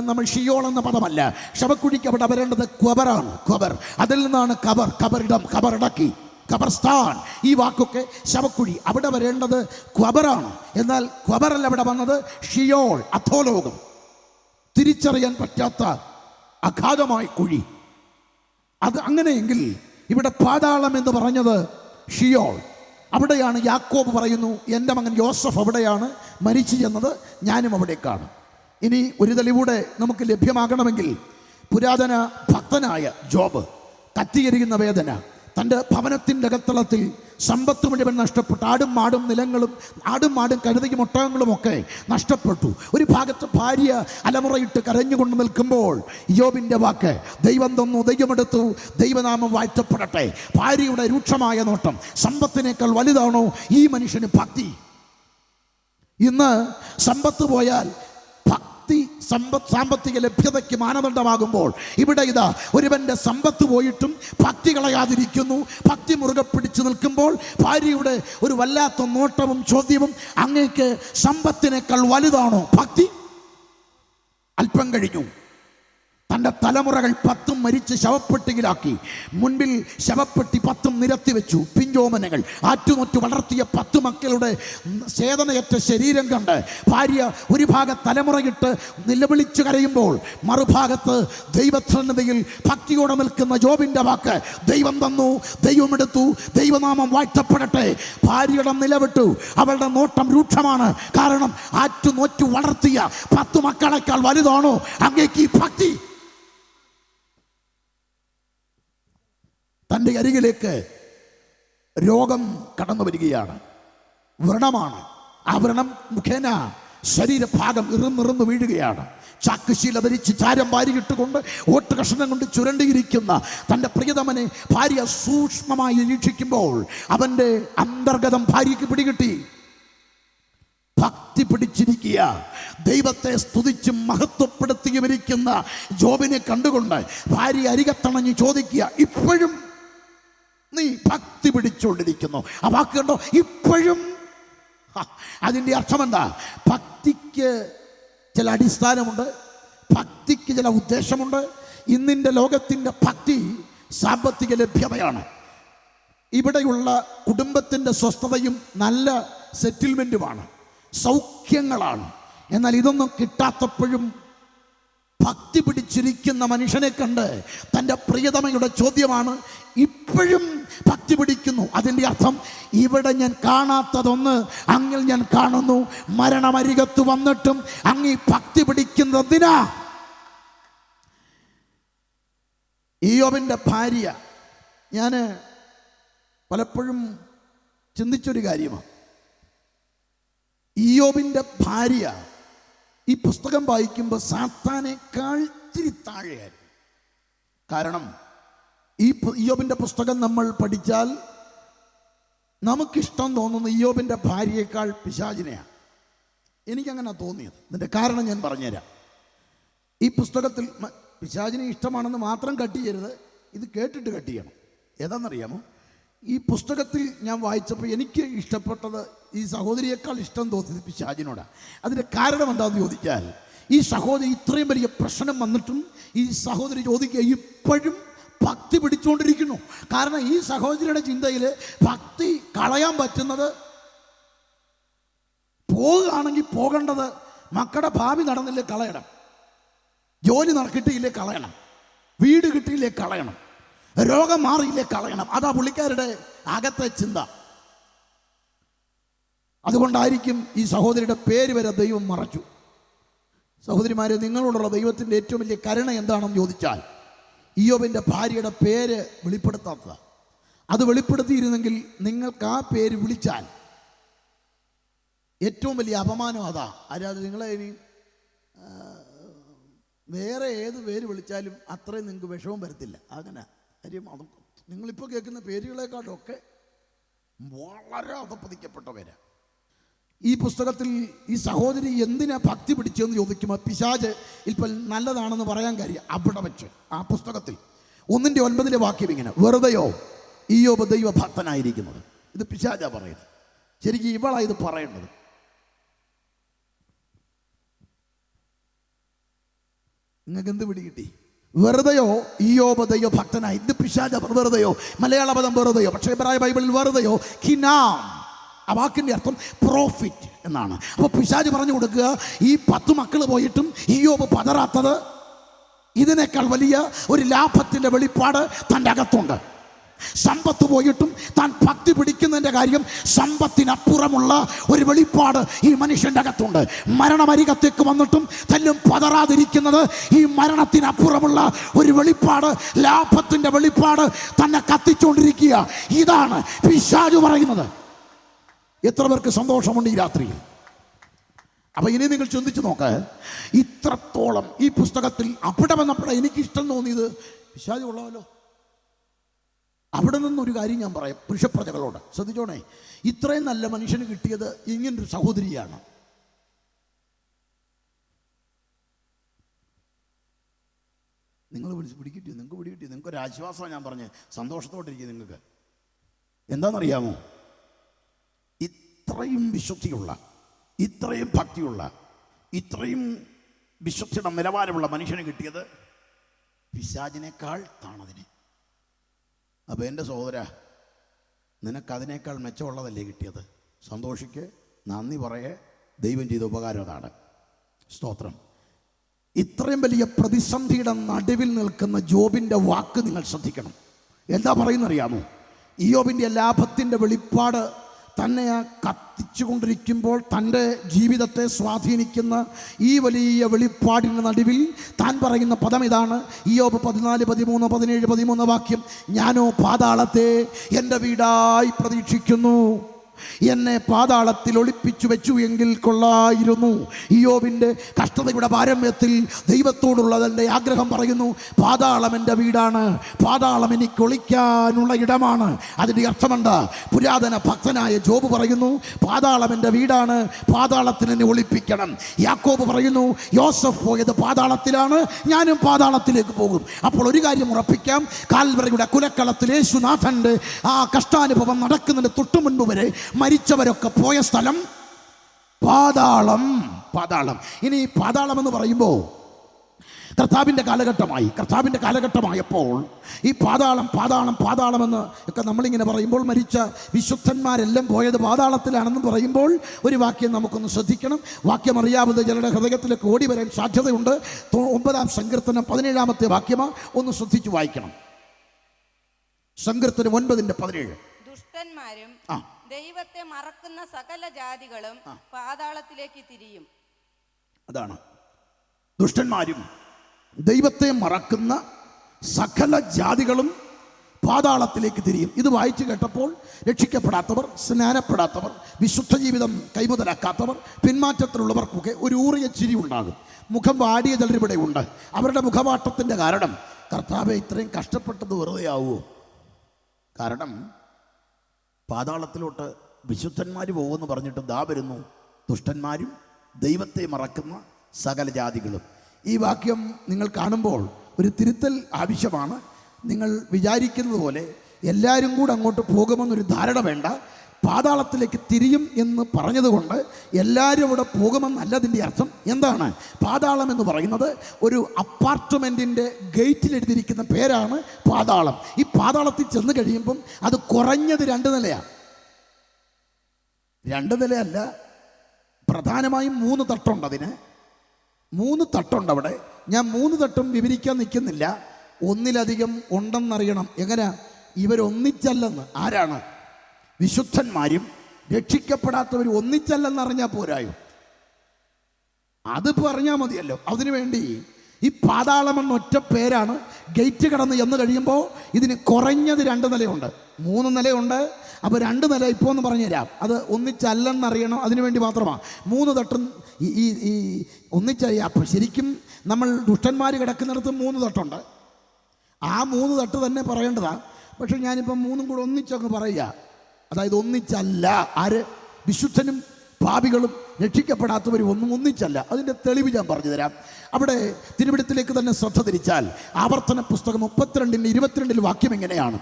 നമ്മൾ ഷിയോൾ എന്ന പദമല്ല. ശവക്കുഴിക്ക് അവിടെ വരേണ്ടത് ക്വബറാണ്. ക്വബർ, അതിൽ നിന്നാണ് കബർ, കബറിടം, കബറടക്കി, ഖബർസ്ഥാൻ. ഈ വാക്കൊക്കെ ശവക്കുഴി, അവിടെ വരേണ്ടത് ക്വബറാണ്. എന്നാൽ ക്വബറല്ല അവിടെ വന്നത്, ഷിയോൾ, അധോലോകം, തിരിച്ചറിയാൻ പറ്റാത്ത അഗാധമായ കുഴി. അത് അങ്ങനെയെങ്കിൽ ഇവിടെ പാതാളം എന്ന് പറഞ്ഞത് ഷിയോൾ. അവിടെയാണ് യാക്കോബ് പറയുന്നു, എൻ്റെ മകൻ യോസഫ് അവിടെയാണ് മരിച്ചു ചെന്നത്, ഞാനും അവിടേക്കാണ്. ഇനി ഒരു തെളിവൂടെ നമുക്ക് ലഭ്യമാകണമെങ്കിൽ, പുരാതന ഭക്തനായ ജോബ് കത്തിയെരിയുന്ന വേദന, തൻ്റെ ഭവനത്തിൻ്റെ അകത്തളത്തിൽ സമ്പത്ത് മുഴുവൻ നഷ്ടപ്പെട്ടു. ആടും മാടും നിലങ്ങളും, ആടും മാടും കഴുതയും ഒട്ടകങ്ങളുമൊക്കെ നഷ്ടപ്പെട്ടു. ഒരു ഭാഗത്ത് ഭാര്യ അലമുറയിട്ട് കരഞ്ഞുകൊണ്ട് നിൽക്കുമ്പോൾ യോബിൻ്റെ വാക്ക്, ദൈവം തന്നു, ദൈവമെടുത്തു, ദൈവനാമം വാഴ്ത്തപ്പെടട്ടെ. ഭാര്യയുടെ രൂക്ഷമായ നോട്ടം സമ്പത്തിനേക്കാൾ വലുതാണോ ഈ മനുഷ്യന് ഭക്തി? ഇന്ന് സമ്പത്ത് പോയാൽ സാമ്പത്തിക ലഭ്യതയ്ക്ക് മാനദണ്ഡമാകുമ്പോൾ ഇവിടെ ഇതാ ഒരുവന്റെ സമ്പത്ത് പോയിട്ടും ഭക്തി കളയാതിരിക്കുന്നു. ഭക്തി മുറുകെ പിടിച്ചു നിൽക്കുമ്പോൾ ഭാര്യയുടെ ഒരു വല്ലാത്ത നോട്ടവും ചോദ്യവും, അങ്ങേക്ക് സമ്പത്തിനേക്കാൾ വലുതാണോ ഭക്തി? അല്പം കഴിഞ്ഞു തൻ്റെ തലമുറകൾ 10 മരിച്ച് ശവപ്പെട്ടിയിലാക്കി. മുൻപിൽ ശവപ്പെട്ടി 10 നിരത്തി വെച്ചു. പിഞ്ചോമനകൾ, ആറ്റുനൊറ്റു വളർത്തിയ 10 മക്കളുടെ ചേതനയറ്റ ശരീരം കണ്ട് ഭാര്യ ഒരു ഭാഗത്ത് തലമുറയിട്ട് നിലവിളിച്ചു കരയുമ്പോൾ, മറുഭാഗത്ത് ദൈവസന്നിധിയിൽ ഭക്തിയോടെ നിൽക്കുന്ന ജോബിൻ്റെ വാക്ക്, ദൈവം തന്നു, ദൈവമെടുത്തു, ദൈവനാമം വാഴ്ത്തപ്പെടട്ടെ. ഭാര്യയുടെ നിലവിട്ടു, അവളുടെ നോട്ടം രൂക്ഷമാണ്. കാരണം ആറ്റുനൊറ്റു വളർത്തിയ 10 മക്കളെക്കാൾ വലുതാണോ അങ്ങേക്ക് ഈ ഭക്തി? തൻ്റെ അരികിലേക്ക് രോഗം കടന്നു വരികയാണ്. വ്രണമാണ്. ആ വ്രണം മുഖേന ശരീരഭാഗം ഇറുന്നിറുന്ന് വീഴുകയാണ്. ചാക്കുശീല ധരിച്ച് ചാരം വാരിയിട്ടുകൊണ്ട് ഓട്ട് കഷണം കൊണ്ട് ചുരണ്ടിയിരിക്കുന്ന തൻ്റെ പ്രിയതമനെ ഭാര്യ സൂക്ഷ്മമായി നിരീക്ഷിക്കുമ്പോൾ അവൻ്റെ അന്തർഗതം ഭാര്യയ്ക്ക് പിടികിട്ടി. ഭക്തി പിടിച്ചിരിക്കുക, ദൈവത്തെ സ്തുതിച്ചും മഹത്വപ്പെടുത്തിയും ഇരിക്കുന്ന ജോബിനെ കണ്ടുകൊണ്ട് ഭാര്യ അരികത്തണഞ്ഞ് ചോദിക്കുക, ഇപ്പോഴും നീ ഭക്തി പിടിച്ചുകൊണ്ടിരിക്കുന്നു? ആ വാക്ക് കണ്ടോ, ഇപ്പോഴും. അതിൻ്റെ അർത്ഥമെന്താ? ഭക്തിക്ക് ചില അടിസ്ഥാനമുണ്ട്, ഭക്തിക്ക് ചില ഉദ്ദേശമുണ്ട്. ഇന്നിൻ്റെ ലോകത്തിൻ്റെ ഭക്തി സാമ്പത്തിക ലഭ്യതയാണ്. ഇവിടെയുള്ള കുടുംബത്തിൻ്റെ സ്വസ്ഥതയും നല്ല സെറ്റിൽമെൻറ്റുമാണ്, സൗഖ്യങ്ങളാണ്. എന്നാൽ ഇതൊന്നും കിട്ടാത്തപ്പോഴും ഭക്തി പിടിച്ചിരിക്കുന്ന മനുഷ്യനെ കണ്ട് തൻ്റെ പ്രിയതമയുടെ ചോദ്യമാണ്, ഇപ്പോഴും ഭക്തി പിടിക്കുന്നു. അതിൻ്റെ അർത്ഥം, ഇവിടെ ഞാൻ കാണാത്തതൊന്ന് അങ്ങിൽ ഞാൻ കാണുന്നു. മരണമരികത്ത് വന്നിട്ടും അങ്ങ് ഭക്തി പിടിക്കുന്നതിനാ. ഇയ്യോബിൻ്റെ ഭാര്യ, ഞാൻ പലപ്പോഴും ചിന്തിച്ചൊരു കാര്യമാണ്. ഇയ്യോബിൻ്റെ ഭാര്യ ഈ പുസ്തകം വായിക്കുമ്പോൾ സാത്താനേക്കാൾ ഇച്ചിരി താഴെയായിരുന്നു. കാരണം ഈ ഇയ്യോബിൻ്റെ പുസ്തകം നമ്മൾ പഠിച്ചാൽ നമുക്കിഷ്ടം തോന്നുന്ന ഇയ്യോബിൻ്റെ ഭാര്യയേക്കാൾ പിശാചിനെയാണ്. എനിക്കങ്ങനെ തോന്നിയത്. ഇതിൻ്റെ കാരണം ഞാൻ പറഞ്ഞുതരാം. ഈ പുസ്തകത്തിൽ പിശാചിനെ ഇഷ്ടമാണെന്ന് മാത്രം കട്ട് ചെയ്യരുത്, ഇത് കേട്ടിട്ട് കട്ട് ചെയ്യണം. ഏതാണെന്നറിയാമോ? ഈ പുസ്തകത്തിൽ ഞാൻ വായിച്ചപ്പോൾ എനിക്ക് ഇഷ്ടപ്പെട്ടത്, ഈ സഹോദരിയേക്കാൾ ഇഷ്ടം തോന്നിയത് പിശാചിനോടാണ്. അതിൻ്റെ കാരണം എന്താണെന്ന് ചോദിച്ചാൽ, ഈ സഹോദരി ഇത്രയും വലിയ പ്രശ്നം വന്നിട്ടും ഈ സഹോദരി ചോദിക്കുക ഇപ്പോഴും ഭക്തി പിടിച്ചുകൊണ്ടിരിക്കുന്നു. കാരണം ഈ സഹോദരിയുടെ ചിന്തയിൽ ഭക്തി കളയാൻ പറ്റുന്നത്, പോകുകയാണെങ്കിൽ പോകേണ്ടത് മക്കളുടെ ഭാവി നടന്നില്ലേ കളയണം, ജോലി കിട്ടിയില്ലേ കളയണം, വീട് കിട്ടിയില്ലേ കളയണം, രോഗം മാറിയില്ലേ കളയണം. അതാ പുള്ളിക്കാരുടെ അകത്തെ ചിന്ത. അതുകൊണ്ടായിരിക്കും ഈ സഹോദരിയുടെ പേര് വരെ ദൈവം മറച്ചു. സഹോദരിമാരെ, നിങ്ങളോടുള്ള ദൈവത്തിൻ്റെ ഏറ്റവും വലിയ കരുണ എന്താണെന്ന് ചോദിച്ചാൽ, ഇയ്യോബിൻ്റെ ഭാര്യയുടെ പേര് വെളിപ്പെടുത്താത്തത്. അത് വെളിപ്പെടുത്തിയിരുന്നെങ്കിൽ നിങ്ങൾക്ക് ആ പേര് വിളിച്ചാൽ ഏറ്റവും വലിയ അപമാനം അതാ. അല്ലാതെ നിങ്ങളെ ഇനി വേറെ ഏത് പേര് വിളിച്ചാലും അത്രയും നിങ്ങൾക്ക് വിഷമം വരത്തില്ല. അങ്ങനെ കാര്യം അത് നിങ്ങളിപ്പോൾ കേൾക്കുന്ന പേരുകളെക്കാളൊക്കെ വളരെ അധപ്പതിക്കപ്പെട്ട പേരാണ്. ഈ പുസ്തകത്തിൽ ഈ സഹോദരി എന്തിനാ ഭക്തി പിടിച്ചതെന്ന് ചോദിക്കുമ്പോൾ പിശാച് ഇപ്പം നല്ലതാണെന്ന് പറയാൻ കാര്യം അവിടെ വെച്ച് ആ പുസ്തകത്തിൽ 1:9 വാക്യം ഇങ്ങനെ, വെറുതെയോ ഇയ്യോബ് ദൈവഭക്തനായിരിക്കുന്നത്. ഇത് പിശാചാ പറയുന്നത്. ശരിക്കും ഇവളാ ഇത് പറയേണ്ടത്. നിങ്ങൾക്ക് എന്ത് പിടികിട്ടി? വെറുതെയോ ഇയ്യോബ് ദൈവഭക്തനായി. ഇത് പിശാച. വെറുതെയോ, മലയാള പദം വെറുതെയോ, പക്ഷേ എബ്രായ ബൈബിളിൽ വെറുതെയോ കിനാം, ആ വാക്കിൻ്റെ അർത്ഥം പ്രോഫിറ്റ് എന്നാണ്. അപ്പോൾ പിശാച് പറഞ്ഞു കൊടുക്കുക, ഈ 10 മക്കൾ പോയിട്ടും ഇയ്യോബ് പതറാത്തത്, ഇതിനേക്കാൾ വലിയ ഒരു ലാഭത്തിൻ്റെ വെളിപ്പാട് തൻ്റെ അകത്തുണ്ട്. സമ്പത്ത് പോയിട്ടും താൻ ഭക്തി പിടിക്കുന്നതിൻ്റെ കാര്യം, സമ്പത്തിനപ്പുറമുള്ള ഒരു വെളിപ്പാട് ഈ മനുഷ്യൻ്റെ അകത്തുണ്ട്. മരണമരികത്തേക്ക് വന്നിട്ടും തല്ലും പതറാതിരിക്കുന്നത് ഈ മരണത്തിനപ്പുറമുള്ള ഒരു വെളിപ്പാട്, ലാഭത്തിൻ്റെ വെളിപ്പാട് തന്നെ കത്തിച്ചുകൊണ്ടിരിക്കുക. ഇതാണ് പിശാച് പറയുന്നത്. എത്ര പേർക്ക് സന്തോഷമുണ്ട് ഈ രാത്രിയിൽ? അപ്പൊ ഇനി നിങ്ങൾ ചിന്തിച്ചു നോക്ക്, ഇത്രത്തോളം ഈ പുസ്തകത്തിൽ അവിടെ വന്നപ്പോഴാണ് എനിക്ക് ഇഷ്ടം തോന്നിയത് പിശാച് കൊള്ളാമല്ലോ. അവിടെ നിന്നൊരു കാര്യം ഞാൻ പറയാം പുരുഷപ്രജകളോട്, ശ്രദ്ധിച്ചോണേ. ഇത്രയും നല്ല മനുഷ്യന് കിട്ടിയത് ഇങ്ങനൊരു സഹോദരിയാണ്. നിങ്ങൾ പിടികിട്ടി, നിങ്ങൾക്ക് പിടികിട്ടി, നിങ്ങൾക്കൊരു ആശ്വാസമാണ് ഞാൻ പറഞ്ഞ്, സന്തോഷത്തോട്ടിരിക്കും നിങ്ങൾക്ക്. എന്താണെന്നറിയാമോ? ഇത്രയും വിശുദ്ധിയുള്ള, ഇത്രയും ഭക്തിയുള്ള, ഇത്രയും വിശുദ്ധിയുടെ നിലവാരമുള്ള മനുഷ്യന് കിട്ടിയത് പിശാചിനേക്കാൾ താണതിനെ. അപ്പോൾ എൻ്റെ സഹോദര, നിനക്കതിനേക്കാൾ മെച്ചമുള്ളതല്ലേ കിട്ടിയത്? സന്തോഷിക്ക്, നന്ദി പറയേ. ദൈവം ചെയ്ത ഉപകാരം അതാണ്. സ്തോത്രം. ഇത്രയും വലിയ പ്രതിസന്ധിയുടെ നടുവിൽ നിൽക്കുന്ന ജോബിൻ്റെ വാക്ക് നിങ്ങൾ ശ്രദ്ധിക്കണം. എന്താ പറയുന്നറിയാമോ? ഇയ്യോബിൻ്റെ ലാഭത്തിൻ്റെ വെളിപ്പാട് തന്നെ കത്തിച്ചുകൊണ്ടിരിക്കുമ്പോൾ തൻ്റെ ജീവിതത്തെ സ്വാധീനിക്കുന്ന ഈ വലിയ വെളിപ്പാടിൻ്റെ നടുവിൽ താൻ പറയുന്ന പദം ഇതാണ്. ഇയ്യോബ് 14, 13, 17, 13 വാക്യം, ഞാനോ പാതാളത്തെ എൻ്റെ വീടായി പ്രതീക്ഷിക്കുന്നു, എന്നെ പാതാളത്തിൽ ഒളിപ്പിച്ചു വെച്ചു എങ്കിൽ കൊള്ളായിരുന്നു. ഇയ്യോബിൻ്റെ കഷ്ടതയുടെ പാരമ്യത്തിൽ ദൈവത്തോടുള്ള തൻ്റെ ആഗ്രഹം പറയുന്നു, പാതാളം എൻ്റെ വീടാണ്, പാതാളം എനിക്ക് ഒളിക്കാനുള്ള ഇടമാണ്. അതിൻ്റെ അർത്ഥമെന്താ? പുരാതന ഭക്തനായ ജോബ് പറയുന്നു, പാതാളം എൻ്റെ വീടാണ്, പാതാളത്തിൽ എന്നെ ഒളിപ്പിക്കണം. യാക്കോബ് പറയുന്നു, യോസഫ് പോയത് പാതാളത്തിലാണ്, ഞാനും പാതാളത്തിലേക്ക് പോകും. അപ്പോൾ ഒരു കാര്യം ഉറപ്പിക്കാം, കാൽവറിയുടെ കുലക്കളത്തിൽ യേശുനാഥൻ്റെ ആ കഷ്ടാനുഭവം നടക്കുന്നതിന് തൊട്ടു മുൻപ് വരെ മരിച്ചവരൊക്കെ പോയ സ്ഥലം പാതാളം. പാതാളം. ഇനി പാതാളം എന്ന് പറയുമ്പോൾ കർത്താവിൻ്റെ കാലഘട്ടമായപ്പോൾ ഈ പാതാളമെന്ന് ഒക്കെ നമ്മളിങ്ങനെ പറയുമ്പോൾ, മരിച്ച വിശുദ്ധന്മാരെല്ലാം പോയത് പാതാളത്തിലാണെന്ന് പറയുമ്പോൾ ഒരു വാക്യം നമുക്കൊന്ന് ശ്രദ്ധിക്കണം. വാക്യം അറിയാവുന്ന ചിലരുടെ ഹൃദയത്തിലേക്ക് ഓടി വരാൻ സാധ്യതയുണ്ട്. 9-ാം സങ്കീർത്തനം 17-ാമത്തെ വാക്യമാണ്. ഒന്ന് ശ്രദ്ധിച്ചു വായിക്കണം. സങ്കീർത്തനം 9:17. ദുഷ്ടന്മാരും ദൈവത്തെ മറക്കുന്ന സകല ജാതികളും പാതാളത്തിലേക്ക് തിരിയും. അതാണ്, ദുഷ്ടന്മാരും ദൈവത്തെ മറക്കുന്ന സകല ജാതികളും പാതാളത്തിലേക്ക് തിരിയും. ഇത് വായിച്ചു കേട്ടപ്പോൾ രക്ഷിക്കപ്പെടാത്തവർ, സ്നാനപ്പെടാത്തവർ, വിശുദ്ധ ജീവിതം കൈമുതലാക്കാത്തവർ, പിന്മാറ്റത്തിലുള്ളവർക്കൊക്കെ ഒരു ഊറിയ ചിരി ഉണ്ടാകും. മുഖം വാടിയ ചിലരിവിടെ ഉണ്ട്. അവരുടെ മുഖവാട്ടത്തിൻ്റെ കാരണം, കർത്താവെ ഇത്രയും കഷ്ടപ്പെട്ടത് വെറുതെ ആവുമോ? കാരണം പാതാളത്തിലോട്ട് വിശുദ്ധന്മാർ പോകുമെന്ന് പറഞ്ഞിട്ട് ദാ വരുന്നു ദുഷ്ടന്മാരും ദൈവത്തെ മറക്കുന്ന സകല ജാതികളും. ഈ വാക്യം നിങ്ങൾ കാണുമ്പോൾ ഒരു തിരുത്തൽ ആവശ്യമാണ്. നിങ്ങൾ വിചാരിക്കുന്നത് പോലെ എല്ലാവരും കൂടെ അങ്ങോട്ട് പോകുമെന്നൊരു ധാരണ വേണ്ട. പാതാളത്തിലേക്ക് തിരിയും എന്ന് പറഞ്ഞതുകൊണ്ട് എല്ലാവരും അവിടെ പോകുമെന്നല്ല അതിൻ്റെ അർത്ഥം. എന്താണ് പാതാളം എന്ന് പറയുന്നത്? ഒരു അപ്പാർട്ട്മെൻറ്റിൻ്റെ ഗേറ്റിൽ എഴുതിയിരിക്കുന്ന പേരാണ് പാതാളം. ഈ പാതാളത്തിൽ ചെന്ന് കഴിയുമ്പം അത് കുറഞ്ഞത് 2 നിലയാണ്. 2 നിലയല്ല, പ്രധാനമായും 3 തട്ടുണ്ട്. അതിന് 3 തട്ടുണ്ട് അവിടെ. ഞാൻ 3 തട്ടും വിവരിക്കാൻ നിൽക്കുന്നില്ല. ഒന്നിലധികം ഉണ്ടെന്നറിയണം. എങ്ങനെ? ഇവരൊന്നിച്ചല്ലെന്ന്. ആരാണ്? വിശുദ്ധന്മാരും രക്ഷിക്കപ്പെടാത്തവർ ഒന്നിച്ചല്ലെന്നറിഞ്ഞാൽ പോരായോ? അത് പറഞ്ഞാൽ മതിയല്ലോ. അതിനുവേണ്ടി ഈ പാതാളം എന്ന ഒറ്റ പേരാണ്. ഗേറ്റ് കടന്ന് എന്ന് കഴിയുമ്പോൾ ഇതിന് കുറഞ്ഞത് 2 നിലയുണ്ട്. 3 നിലയുണ്ട്. അപ്പോൾ 2 നില ഇപ്പോൾ ഒന്ന് പറഞ്ഞുതരാം. അത് ഒന്നിച്ചല്ലെന്നറിയണം. അതിനുവേണ്ടി മാത്രമാണ് 3 തട്ടും ഈ ഒന്നിച്ചായി. അപ്പം ശരിക്കും നമ്മൾ ദുഷ്ടന്മാർ കിടക്കുന്നിടത്ത് 3 തട്ടുണ്ട്. ആ 3 തട്ട് തന്നെ പറയേണ്ടതാണ്. പക്ഷെ ഞാനിപ്പം 3 കൂടെ ഒന്നിച്ചങ്ങ് പറയുക. അതായത് ഒന്നിച്ചല്ല. ആര്? വിശുദ്ധനും പാപികളും രക്ഷിക്കപ്പെടാത്തവരും ഒന്നിച്ചല്ല. അതിൻ്റെ തെളിവ് ഞാൻ പറഞ്ഞു തരാം. അവിടെ തിരുവെഴുത്തിലേക്ക് തന്നെ ശ്രദ്ധ തിരിച്ചാൽ ആവർത്തന പുസ്തകം 32:22 വാക്യം എങ്ങനെയാണ്?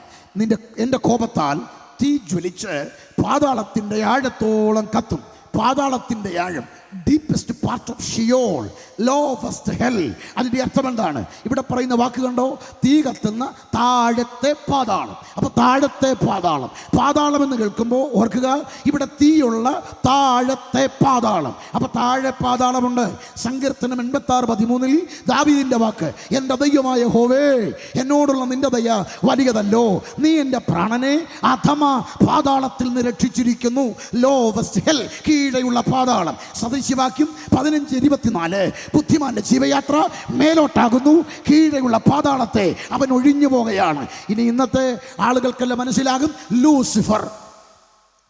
എൻ്റെ കോപത്താൽ തീ ജ്വലിച്ച് പാതാളത്തിൻ്റെ ആഴത്തോളം കത്തും. പാതാളത്തിൻ്റെ ആഴം, deepest part of Sheol, lowest hell. അതിൻ്റെ അർത്ഥം എന്താണ്? ഇവിടെ പറയുന്ന വാക്ക് കണ്ടോ? തീ കത്തുന്ന താഴത്തെ പാതാളം. അപ്പോൾ താഴത്തെ പാതാളം, പാതാളം എന്ന് കേൾക്കുമ്പോൾ ഓർക്കുക, ഇവിടെ തീയുള്ള താഴത്തെ പാതാളം. അപ്പോൾ താഴെ പാതാളമുണ്ട്. സങ്കീർത്തനം 86:13 ദാവീദിൻ്റെ വാക്ക്, എൻ്റെ ദൈവമായ യഹോവേ, എന്നോടുള്ള നിന്റെ ദയ വലിയതല്ലോ, നീ എൻ്റെ പ്രാണനെ അധമ പാതാളത്തിൽ നിന്ന് രക്ഷിച്ചിരിക്കുന്നു. ലോവസ്റ്റ് ഹെൽ, കീഴെയുള്ള പാതാളം. സദൃശ്യവാക്യം 15:24 ബുദ്ധിമാന്റെ ജീവയാത്ര മേലോട്ടാകുന്നു, കീഴെയുള്ള പാതാളത്തെ അവൻ ഒഴിഞ്ഞു പോകുകയാണ്. ഇനി ഇന്നത്തെ ആളുകൾക്കെല്ലാം മനസ്സിലാകും, ലൂസിഫർ.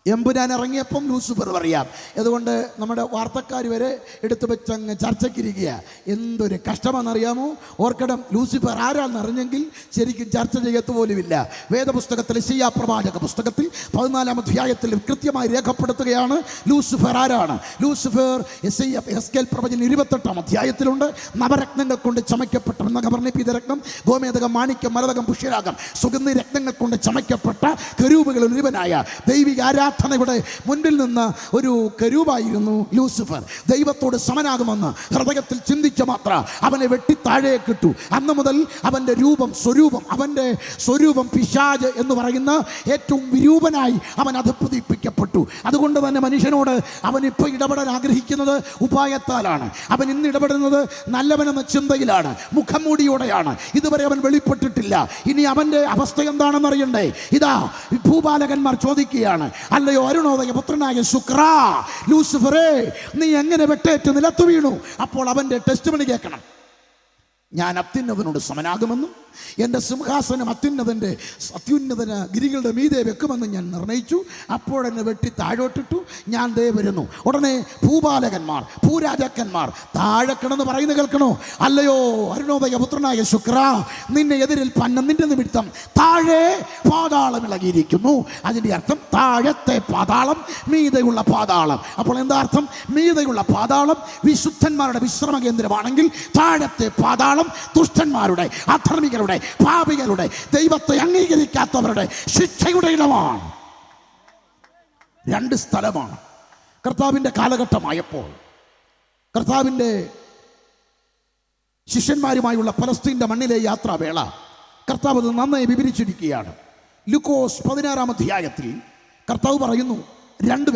എമ്പുരാൻ ഇറങ്ങിയപ്പം ലൂസിഫർ പറയാം. അതുകൊണ്ട് നമ്മുടെ വാർത്തക്കാർ വരെ എടുത്തു വെച്ചങ്ങ് ചർച്ചയ്ക്കിരിക്കുക. എന്തൊരു കഷ്ടമാണെന്നറിയാമോ? ഓർക്കണം, ലൂസിഫർ ആരാണെന്നറിഞ്ഞെങ്കിൽ ശരിക്കും ചർച്ച ചെയ്യത്തു പോലുമില്ല. വേദപുസ്തകത്തിൽ യെശയ്യാ പ്രവാചക പുസ്തകത്തിൽ 14-ാം അധ്യായത്തിൽ കൃത്യമായി രേഖപ്പെടുത്തുകയാണ് ലൂസിഫർ ആരാണ്. ലൂസിഫർ യെശയ്യാ പ്രവചനം 28-ാം അധ്യായത്തിലുണ്ട്. നവരത്നങ്ങൾ കൊണ്ട് ചമയ്ക്കപ്പെട്ട നഗവർണിപീതരത്നം, ഗോമേതകം, മാണിക്യം, മരതകം, പുഷ്യരാഗം, സുഗന്ധി രത്നങ്ങൾ കൊണ്ട് ചമയ്ക്കപ്പെട്ട കെരൂബുകളിൽ ഒരുവനായ ദൈവിക ആരാധനയുടെ മുൻപിൽ നിന്ന് ഒരു കെരൂബായിരുന്നു ലൂസിഫർ. ദൈവത്തോട് സമനാകുമെന്ന് ഹൃദയത്തിൽ ചിന്തിച്ച മാത്ര അവനെ വെട്ടി താഴേക്കിട്ടു. അന്ന് മുതൽ അവൻ്റെ അവൻ്റെ സ്വരൂപം പിശാച് എന്ന് പറയുന്ന ഏറ്റവും വിരൂപനായി അവൻ അധപ്പതിപ്പിക്കപ്പെട്ടു. അതുകൊണ്ട് തന്നെ മനുഷ്യനോട് അവൻ ഇപ്പോൾ ഇടപെടാൻ ആഗ്രഹിക്കുന്നത് ഉപായത്താലാണ്. അവൻ ഇന്ന് ഇടപെടുന്നത് നല്ലവനെന്ന ചിന്തയിലാണ്, മുഖംമൂടിയോടെയാണ്. ഇതുവരെ അവൻ വെളിപ്പെട്ടിട്ടില്ല. ഇനി അവൻ്റെ അവസ്ഥ എന്താണെന്ന് അറിയണ്ടേ? ഇതാ ഭൂപാലകന്മാർ ചോദിക്കുകയാണ്, അല്ലയോ അരുണോദയ പുത്രനായ ശുക്രാ, ലൂസിഫറേ, നീ എങ്ങനെ വെട്ടേറ്റ് നിലത്തു വീണു? അപ്പോൾ അവൻ്റെ ടെസ്റ്റ് മണി കേൾക്കണം. ഞാൻ അത്യുന്നതനോട് സമനാകുമെന്നും എൻ്റെ സിംഹാസനം അത്യുന്നതന ഗിരികളുടെ മീതെ വെക്കുമെന്ന് ഞാൻ നിർണയിച്ചു. അപ്പോഴെന്നെ വെട്ടി താഴോട്ടിട്ടു. ഞാൻ ദേ വരുന്നു. ഉടനെ ഭൂപാലകന്മാർ, ഭൂരാജാക്കന്മാർ താഴെ കിടന്ന് പറയുന്നത് കേൾക്കണോ? അല്ലയോ അരുണോദയ പുത്രനായ ശുക്രാ, നിന്നെ എതിരിൽ നിന്റെ നിമിത്തം താഴെ പാതാളം ഇളകിയിരിക്കുന്നു. അതിൻ്റെ അർത്ഥം താഴത്തെ പാതാളം, മീതെയുള്ള പാതാളം. അപ്പോൾ എന്താ അർത്ഥം? മീതെയുള്ള പാതാളം വിശുദ്ധന്മാരുടെ വിശ്രമ കേന്ദ്രമാണെങ്കിൽ താഴത്തെ പാതാളം ദുഷ്ടന്മാരുടെ, അധർമ്മികളുടെ, പാപികളുടെ, ദൈവത്തെ അംഗീകരിക്കാത്തവരുടെ ശിക്ഷയുടെ ഇടമാണ്. 2 സ്ഥലമാണ്. കർത്താവിൻ്റെ കാലഘട്ടമായപ്പോൾ കർത്താവിൻ്റെ ശിഷ്യന്മാരുമായുള്ള പലസ്തീൻ്റെ മണ്ണിലെ യാത്രാവേള കർത്താവ് അത് നന്നായി വിവരിച്ചിരിക്കുകയാണ്. ലൂക്കോസ് 16-ാം അധ്യായത്തിൽ കർത്താവ് പറയുന്നു, 2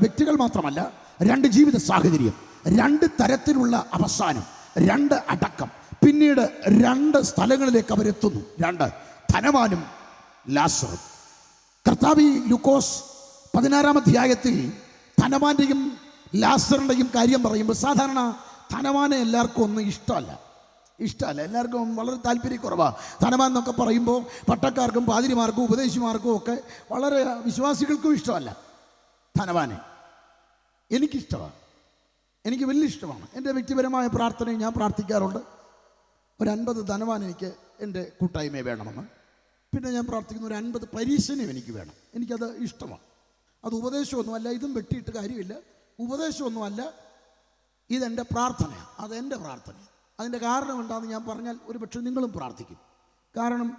വ്യക്തികൾ മാത്രമല്ല, 2 ജീവിത സാഹചര്യം, 2 തരത്തിലുള്ള അവസാനം, 2 അടക്കം. പിന്നീട് 2 സ്ഥലങ്ങളിലേക്ക് അവരെത്തുന്നു. 2 ധനവാനും ലാസറും. കർത്താവ് ലൂക്കോസ് 16-ാം അധ്യായത്തിൽ ധനവാന്റെയും ലാസറിൻ്റെയും കാര്യം പറയുമ്പോൾ സാധാരണ ധനവാനെ എല്ലാവർക്കും ഒന്നും ഇഷ്ടമല്ല. ഇഷ്ടമല്ല, എല്ലാവർക്കും വളരെ താല്പര്യക്കുറവാണ്. ധനവാൻ എന്നൊക്കെ പറയുമ്പോൾ പട്ടക്കാർക്കും പാതിരിമാർക്കും ഉപദേശിമാർക്കും ഒക്കെ വളരെ വിശ്വാസികൾക്കും ഇഷ്ടമല്ല ധനവാനെ. എനിക്കിഷ്ടമാണ്, എനിക്ക് വലിയ ഇഷ്ടമാണ്. എൻ്റെ വ്യക്തിപരമായ പ്രാർത്ഥനയും ഞാൻ പ്രാർത്ഥിക്കാറുണ്ട്. ഒരു 50 ധനവാൻ എനിക്ക് എൻ്റെ കൂട്ടായ്മയെ വേണമെന്ന്. പിന്നെ ഞാൻ പ്രാർത്ഥിക്കുന്ന ഒരു 50 പരീശനും എനിക്ക് വേണം. എനിക്കത് ഇഷ്ടമാണ്. അത് ഉപദേശമൊന്നുമല്ല, ഇതും വെട്ടിയിട്ട് കാര്യമില്ല, ഉപദേശമൊന്നുമല്ല, ഇതെൻ്റെ പ്രാർത്ഥനയാണ്. അതെൻ്റെ പ്രാർത്ഥനയാണ്. അതിൻ്റെ കാരണം എന്താണെന്ന് ഞാൻ പറഞ്ഞാൽ ഒരു പക്ഷേ നിങ്ങളും പ്രാർത്ഥിക്കും. കാരണം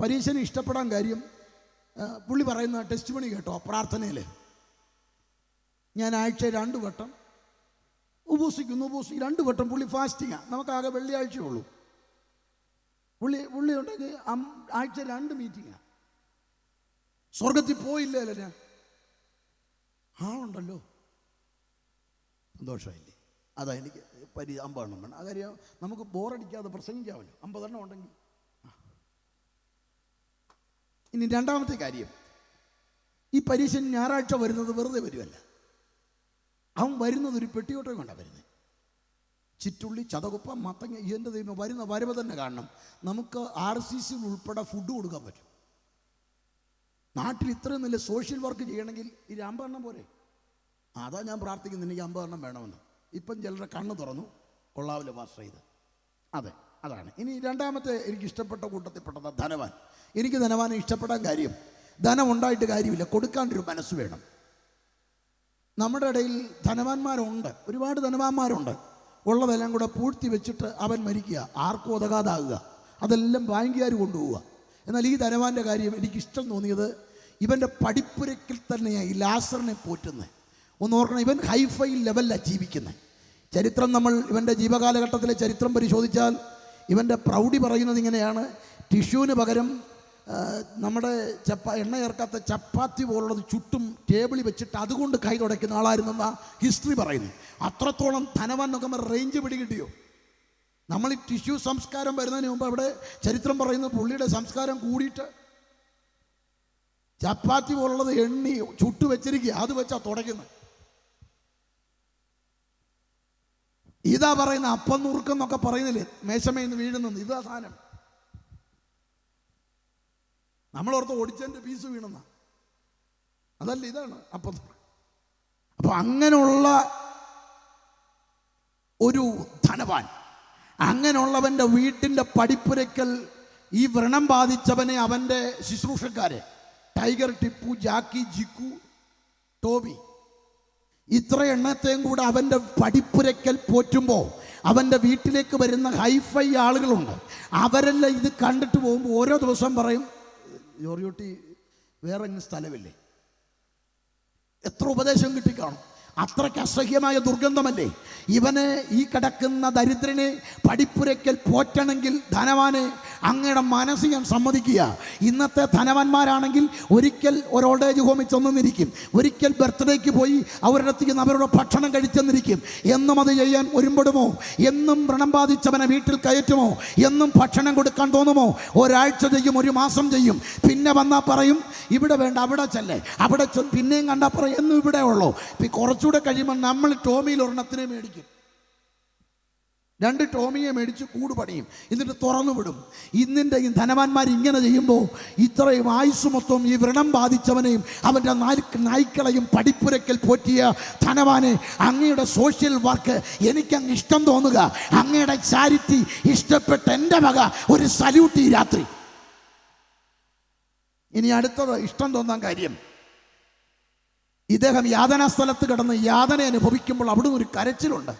പരീശനെ ഇഷ്ടപ്പെടാൻ കാര്യം പുള്ളി പറയുന്ന ടെസ്റ്റ് മണി കേട്ടോ. പ്രാർത്ഥനയിൽ ഞാൻ ആഴ്ച 2 വട്ടം ഉപവസിക്കുന്നു. 2 വട്ടം പുള്ളി ഫാസ്റ്റിങ്ങാണ്. നമുക്കാകെ വെള്ളിയാഴ്ചയുള്ളൂ. പുള്ളി ഉണ്ടെങ്കിൽ ആഴ്ച 2 മീറ്റിങ്ങാണ്. സ്വർഗത്തിൽ പോയില്ലല്ലോ ഞാൻ. ആളുണ്ടല്ലോ, സന്തോഷമായില്ലേ? അതാ എനിക്ക് 50 എണ്ണം വേണം. ആ കാര്യം നമുക്ക് ബോറടിക്കാതെ പ്രസംഗിക്കാമല്ലോ, 50 എണ്ണം ഉണ്ടെങ്കിൽ. ഇനി രണ്ടാമത്തെ കാര്യം, ഈ പരീശൻ ഞായറാഴ്ച വരുന്നത് വെറുതെ വരുമല്ല. അവൻ വരുന്നത് ഒരു പെട്ടിയോട്ടം കൊണ്ടാണ് വരുന്നത്. ചിറ്റുള്ളി, ചതകുപ്പ, മത്തങ്ങ, എൻ്റെ ദൈവം വരുന്ന വരവ് തന്നെ കാണണം. നമുക്ക് RCC ഉൾപ്പെടെ ഫുഡ് കൊടുക്കാൻ പറ്റും. നാട്ടിൽ ഇത്രയും നല്ല സോഷ്യൽ വർക്ക് ചെയ്യണമെങ്കിൽ ഈ 50 എണ്ണം പോരെ? അതാ ഞാൻ പ്രാർത്ഥിക്കുന്നത്, എനിക്ക് 50 എണ്ണം വേണമെന്ന്. ഇപ്പം ചിലരുടെ കണ്ണ് തുറന്നു, കൊള്ളാവില്ല പാസ്റ്റർ ചെയ്ത്. അതെ, അതാണ്. ഇനി രണ്ടാമത്തെ എനിക്ക് ഇഷ്ടപ്പെട്ട കൂട്ടത്തിൽപ്പെട്ടത് ധനവാൻ. എനിക്ക് ധനവാനെ ഇഷ്ടപ്പെടാൻ കാര്യം, ധനം ഉണ്ടായിട്ട് കാര്യമില്ല, കൊടുക്കാണ്ടൊരു മനസ്സ് വേണം. നമ്മുടെ ഇടയിൽ ധനവാന്മാരുണ്ട്, ഒരുപാട് ധനവാന്മാരുണ്ട്. ഉള്ളതെല്ലാം കൂടെ പൂഴ്ത്തി വെച്ചിട്ട് അവൻ മരിക്കുക, ആർക്കും ഉതകാതാകുക, അതെല്ലാം ബാങ്കുകാർ കൊണ്ടുപോവുക. എന്നാൽ ഈ ധനവാൻ്റെ കാര്യം എനിക്കിഷ്ടം തോന്നിയത്, ഇവൻ്റെ പഠിപ്പുരക്കിൽ തന്നെയാണ് ഈ ലാസറിനെ പോറ്റുന്നത്. ഒന്ന് ഓർക്കണം, ഇവൻ ഹൈഫൈ ലെവലിലാണ് ജീവിക്കുന്നത്. ചരിത്രം നമ്മൾ ഇവൻ്റെ ജീവകാലഘട്ടത്തിലെ ചരിത്രം പരിശോധിച്ചാൽ ഇവൻ്റെ പ്രൗഢി പറയുന്നത് ഇങ്ങനെയാണ്: ടിഷ്യൂവിന് പകരം നമ്മുടെ എണ്ണ ചേർക്കാത്ത ചപ്പാത്തി പോലുള്ളത് ചുറ്റും ടേബിളിൽ വെച്ചിട്ട് അതുകൊണ്ട് കൈ തുടയ്ക്കുന്ന ആളായിരുന്നെന്ന ഹിസ്റ്ററി പറയുന്നു. അത്രത്തോളം ധനവാൻ എന്നൊക്കെ റേഞ്ച് പിടികിട്ടിയോ? നമ്മൾ ഈ ടിഷ്യൂ സംസ്കാരം വരുന്നതിന് മുമ്പ് അവിടെ ചരിത്രം പറയുന്നത് പുള്ളിയുടെ സംസ്കാരം കൂടിയിട്ട് ചപ്പാത്തി പോലുള്ളത് എണ്ണി ചുട്ടു വെച്ചിരിക്കുക, അത് വെച്ചാ തുടയ്ക്കുന്നത്. ഇതാ പറയുന്ന അപ്പം നുറുക്കെന്നൊക്കെ പറയുന്നില്ലേ, മേശമയിൽ നിന്ന് വീഴുന്നെന്ന്, ഇതാ സാധനം. നമ്മളോർത്ത് ഒടിച്ചതിൻ്റെ പീസ് വീണെന്ന, അതല്ല, ഇതാണ് അപ്പം. അപ്പൊ അങ്ങനെയുള്ള ഒരു ധനവാൻ, അങ്ങനെയുള്ളവൻ്റെ വീട്ടിൻ്റെ പടിപ്പുരയ്ക്കൽ ഈ വ്രണം ബാധിച്ചവനെ അവൻ്റെ ശുശ്രൂഷക്കാരെ ടൈഗർ, ടിപ്പു, ജാക്കി, ജിക്കു, ടോബി, ഇത്ര എണ്ണത്തെയും കൂടെ അവൻ്റെ പടിപ്പുരയ്ക്കൽ പോറ്റുമ്പോൾ അവൻ്റെ വീട്ടിലേക്ക് വരുന്ന ഹൈഫൈ ആളുകളുണ്ട്. അവരെല്ലാം ഇത് കണ്ടിട്ട് പോകുമ്പോൾ ഓരോ ദിവസം പറയും, ജോർജുട്ടി വേറെ ഇങ്ങനെ സ്ഥലമില്ലേ? എത്ര ഉപദേശം കിട്ടിക്കാണും. അത്രയ്ക്ക് അസഹ്യമായ ദുർഗന്ധമല്ലേ? ഇവനെ, ഈ കിടക്കുന്ന ദരിദ്രനെ പടിപ്പുരയ്ക്കൽ പോറ്റണമെങ്കിൽ ധനവാനെ അങ്ങയുടെ മനസ്സ് ഞാൻ സമ്മതിക്കുക. ഇന്നത്തെ ധനവാന്മാരാണെങ്കിൽ ഒരിക്കൽ ഒരു ഓൾഡ് ഏജ് ഹോമിൽ ചെന്നിരിക്കും, ഒരിക്കൽ ബർത്ത്ഡേക്ക് പോയി അവരുടെ അടുത്ത് അവരുടെ ഭക്ഷണം കഴിച്ചെന്നിരിക്കും. എന്നും അത് ചെയ്യാൻ ഒരുമ്പെടുമോ? എന്നും വ്രണം ബാധിച്ചവനെ വീട്ടിൽ കയറ്റുമോ? എന്നും ഭക്ഷണം കൊടുക്കാൻ തോന്നുമോ? ഒരാഴ്ച ചെയ്യും, ഒരു മാസം ചെയ്യും, പിന്നെ വന്നാൽ പറയും ഇവിടെ വേണ്ട, അവിടെ ചെല്ലേ, അവിടെ പിന്നെയും കണ്ടാൽ പറയും എന്നും ഇവിടെ ഉള്ളൂ. കുറച്ചുകൂടെ കഴിയുമ്പോൾ നമ്മൾ ടോമിയിൽ ഒരെണ്ണത്തിനെ മേടിക്കും, 2 ടോമിയെ മേടിച്ച് കൂട് പണിയും, എന്നിട്ട് തുറന്നു വിടും. ഇന്നിൻ്റെ ഈ ധനവാന്മാർ ഇങ്ങനെ ചെയ്യുമ്പോൾ ഇത്രയും ആയുസ് മൊത്തം ഈ വ്രണം ബാധിച്ചവനെയും അവൻ്റെ നായ്ക്കളെയും പടിപ്പുരയ്ക്കൽ പോറ്റിയ ധനവാനെ, അങ്ങയുടെ സോഷ്യൽ വർക്ക് എനിക്കങ്ങ് ഇഷ്ടം തോന്നുക, അങ്ങയുടെ ചാരിറ്റി ഇഷ്ടപ്പെട്ട എൻ്റെ വക ഒരു സല്യൂട്ട് ഈ രാത്രി. ഇനി അടുത്തത് ഇഷ്ടം തോന്നാൻ കാര്യം, ഇദ്ദേഹം യാതനാ സ്ഥലത്ത് കിടന്ന് യാതന അനുഭവിക്കുമ്പോൾ അവിടുന്ന് ഒരു കരച്ചിലുണ്ട്.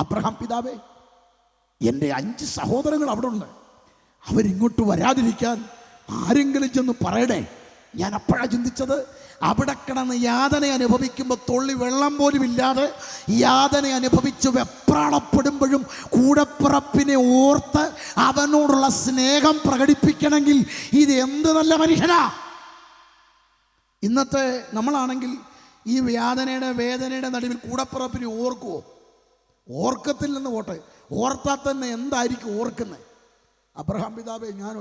അബ്രഹാം പിതാവേ, എൻ്റെ 5 സഹോദരങ്ങൾ അവിടെ ഉണ്ട്, അവരിങ്ങോട്ട് വരാതിരിക്കാൻ ആരെങ്കിലും ചെന്ന് പറയണേ. ഞാൻ അപ്പോഴാണ് ചിന്തിച്ചത്, അവിടെ കിടന്ന് യാതന അനുഭവിക്കുമ്പോൾ തൊള്ളി വെള്ളം പോലും ഇല്ലാതെ യാതന അനുഭവിച്ച് വെപ്രാളപ്പെടുമ്പോഴും കൂടപ്പിറപ്പിനെ ഓർത്ത് അവനോടുള്ള സ്നേഹം പ്രകടിപ്പിക്കണമെങ്കിൽ ഇത് എന്ത് നല്ല മനുഷ്യനാ. ഇന്നത്തെ നമ്മളാണെങ്കിൽ ഈ വേദനയുടെ നടുവിൽ കൂടപ്പിറപ്പിനെ ഓർക്കുവോ? ഓർക്കത്തിൽ നിന്ന് പോട്ടെ, ഓർത്താൽ തന്നെ എന്തായിരിക്കും ഓർക്കുന്നത്? അബ്രഹാം പിതാവേ, ഞാൻ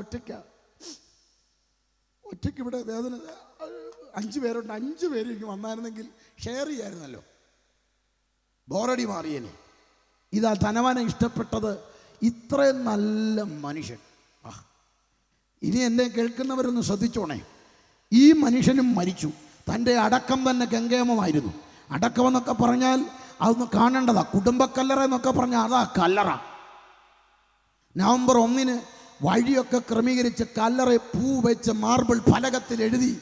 ഒറ്റയ്ക്ക് ഇവിടെ വേദന, 5 പേരുണ്ട്, 5 പേര് എനിക്ക് വന്നായിരുന്നെങ്കിൽ ഷെയർ ചെയ്യായിരുന്നല്ലോ, ബോറടി മാറിയേനെ. ഇതാ ധനവാനെ ഇഷ്ടപ്പെട്ടത്. ഇത്രയും നല്ല മനുഷ്യൻ. ഇനി എന്നെ കേൾക്കുന്നവരൊന്ന് ശ്രദ്ധിച്ചോണേ. ഈ മനുഷ്യനും മരിച്ചു. തൻ്റെ അടക്കം തന്നെ ഗംഗേമമായിരുന്നു. അടക്കം എന്നൊക്കെ പറഞ്ഞാൽ അതൊന്ന് കാണേണ്ടതാ. കുടുംബക്കല്ലറ എന്നൊക്കെ പറഞ്ഞാൽ അതാ കല്ലറ. നവംബർ 1 വഴിയൊക്കെ ക്രമീകരിച്ച് കല്ലറ പൂ വെച്ച് മാർബിൾ ഫലകത്തിൽ എഴുതി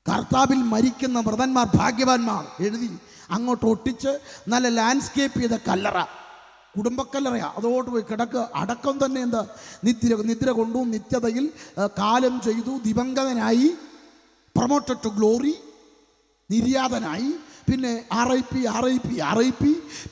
കർത്താവിൽ മരിക്കുന്ന വ്രതന്മാർ ഭാഗ്യവാന്മാർ എഴുതി അങ്ങോട്ട് ഒട്ടിച്ച് നല്ല ലാൻഡ്സ്കേപ്പ് ചെയ്ത കല്ലറ, കുടുംബക്കല്ലറയാ. അതോട്ട് പോയി കിടക്കുക. അടക്കം തന്നെ എന്താ നിദ്ര കൊണ്ടു, നിത്യതയിൽ കാലം ചെയ്തു, ദിവംഗതനായി, പ്രൊമോട്ടഡ് ടു ഗ്ലോറി, നിര്യാതനായി, പിന്നെ RIP,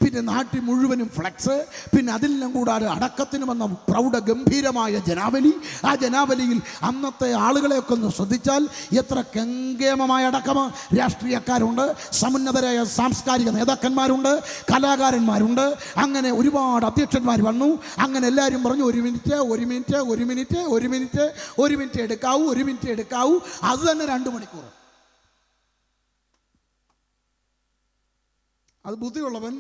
പിന്നെ നാട്ടിൽ മുഴുവനും ഫ്ലെക്സ്, പിന്നെ അതിലെല്ലാം കൂടാതെ അടക്കത്തിന് വന്ന പ്രൗഢഗംഭീരമായ ജനാവലി. ആ ജനാവലിയിൽ അന്നത്തെ ആളുകളെയൊക്കെ ഒന്ന് ശ്രദ്ധിച്ചാൽ എത്ര കങ്കേമമായ അടക്കമാണ്. രാഷ്ട്രീയക്കാരുണ്ട്, സമുന്നതരായ സാംസ്കാരിക നേതാക്കന്മാരുണ്ട്, കലാകാരന്മാരുണ്ട്, അങ്ങനെ ഒരുപാട് അധ്യക്ഷന്മാർ വന്നു. അങ്ങനെ എല്ലാവരും പറഞ്ഞു ഒരു മിനിറ്റ് എടുക്കാവൂ. അത് തന്നെ 2 മണിക്കൂർ. അത് ബുദ്ധിയുള്ളവൻ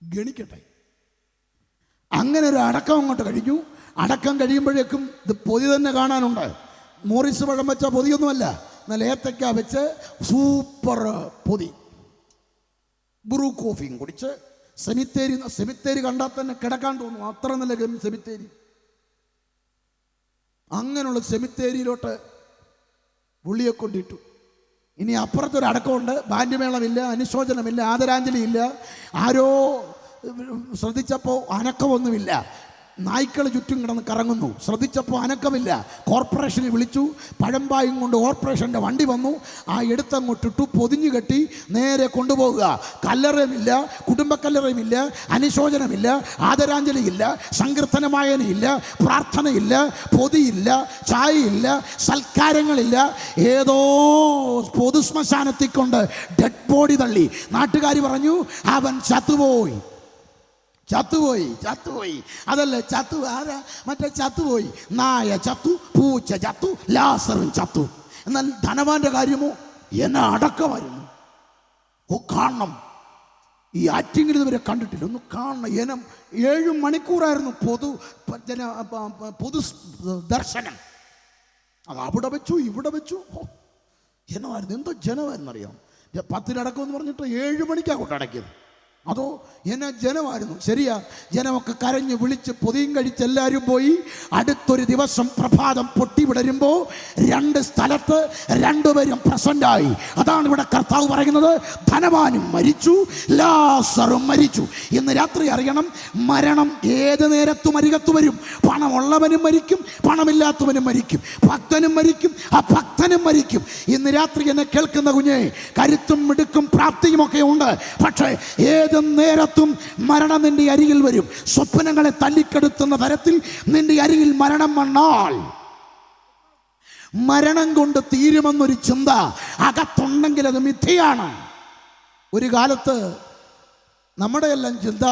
ഗണിക്കട്ടെ. അങ്ങനെ ഒരു അടക്കം അങ്ങോട്ട് കഴിഞ്ഞു. അടക്കം കഴിയുമ്പോഴേക്കും ഇത് പൊതി തന്നെ കാണാനുണ്ട്. മോറിസ് പഴം വെച്ച പൊതിയൊന്നുമല്ല, നല്ല ഏത്തക്ക വെച്ച് സൂപ്പർ പൊതി. ബ്രൂ കോഫിയും കുടിച്ച് സെമിത്തേരി കണ്ടാൽ തന്നെ കിടക്കാൻ തോന്നും, അത്ര നല്ല സെമിത്തേരി. അങ്ങനെയുള്ള സെമിത്തേരിയിലോട്ട് പുള്ളിയെ കൊണ്ടിട്ടു. ഇനി അപ്പുറത്തൊരു അടക്കമുണ്ട്. ബാൻഡ്മേളമില്ല, അനുശോചനമില്ല, ആദരാഞ്ജലിയില്ല. ആരോ ശ്രദ്ധിച്ചപ്പോൾ അനക്കമൊന്നുമില്ല. നായ്ക്കൾ ചുറ്റും കിടന്ന് കറങ്ങുന്നു. ശ്രദ്ധിച്ചപ്പോൾ അനക്കമില്ല. കോർപ്പറേഷനിൽ വിളിച്ചു. പഴമ്പായും കൊണ്ട് കോർപ്പറേഷൻ്റെ വണ്ടി വന്നു. ആ എടുത്തങ്ങോട്ടിട്ടു, പൊതിഞ്ഞു കെട്ടി നേരെ കൊണ്ടുപോകുക. കല്ലറയുമില്ല, കുടുംബക്കല്ലറയുമില്ല, അനുശോചനമില്ല, ആദരാഞ്ജലിയില്ല, സങ്കീർത്തനമായനയില്ല, പ്രാർത്ഥനയില്ല, പൊതിയില്ല, ചായയില്ല, സൽക്കാരങ്ങളില്ല. ഏതോ പൊതുശ്മശാനത്തിൽ കൊണ്ട് ഡെഡ് ബോഡി തള്ളി. നാട്ടുകാർ പറഞ്ഞു അവൻ ചത്തുപോയി. അതല്ല ആരാ മറ്റേ ചത്തുപോയി. നായ ചത്തു, പൂച്ച ചത്തു, ലാസറും ചത്തു. എന്നാൽ ധനവാന്റെ കാര്യമോ എന്നെ അടക്കമായിരുന്നു. കാണണം. ഈ ആറ്റിങ്ങിൽ ഇതുവരെ കണ്ടിട്ടില്ല. ഒന്ന് കാണണം. 7 മണിക്കൂറായിരുന്നു പൊതു ദർശനം. അത് അവിടെ വെച്ചു, ഇവിടെ വെച്ചു. എന്നമായിരുന്നു, എന്തോ ജനമായിരുന്നറിയാം. 10 അടക്കമെന്ന് പറഞ്ഞിട്ട് 7 മണിക്കാണ് കൊണ്ടടക്കിയത്. അതോ എന്നെ ജനമായിരുന്നു. ശരിയാ, ജനമൊക്കെ കരഞ്ഞ് വിളിച്ച് പൊതിയും കഴിച്ച് എല്ലാവരും പോയി. അടുത്തൊരു ദിവസം പ്രഭാതം പൊട്ടി വിടരുമ്പോൾ 2 സ്ഥലത്ത് 2 പേരും പ്രസന്റായി. അതാണ് ഇവിടെ കർത്താവ് പറയുന്നത്. ധനവാനും മരിച്ചു, ലാസറും മരിച്ചു. ഇന്ന് രാത്രി അറിയണം, മരണം ഏത് നേരത്തും അരികത്ത് വരും. പണമുള്ളവനും മരിക്കും, പണമില്ലാത്തവനും മരിക്കും, ഭക്തനും മരിക്കും, അഭക്തനും മരിക്കും. ഇന്ന് രാത്രി എന്നെ കേൾക്കുന്ന കുഞ്ഞെ, കരുത്തും മിടുക്കും പ്രാപ്തിയും ഒക്കെ ഉണ്ട്. പക്ഷേ ഏത് നേരത്തും മരണം നിന്റെ അരികിൽ വരും. സ്വപ്നങ്ങളെ തല്ലിക്കെടുത്തുന്ന തരത്തിൽ നിന്റെ അരികിൽ മരണം വന്നാൽ മരണം കൊണ്ട് തീരുമെന്നൊരു ചിന്ത അകത്തുണ്ടെങ്കിൽ അത് മിഥ്യയാണ്. ഒരു കാലത്ത് നമ്മുടെ എല്ലാം ചിന്ത,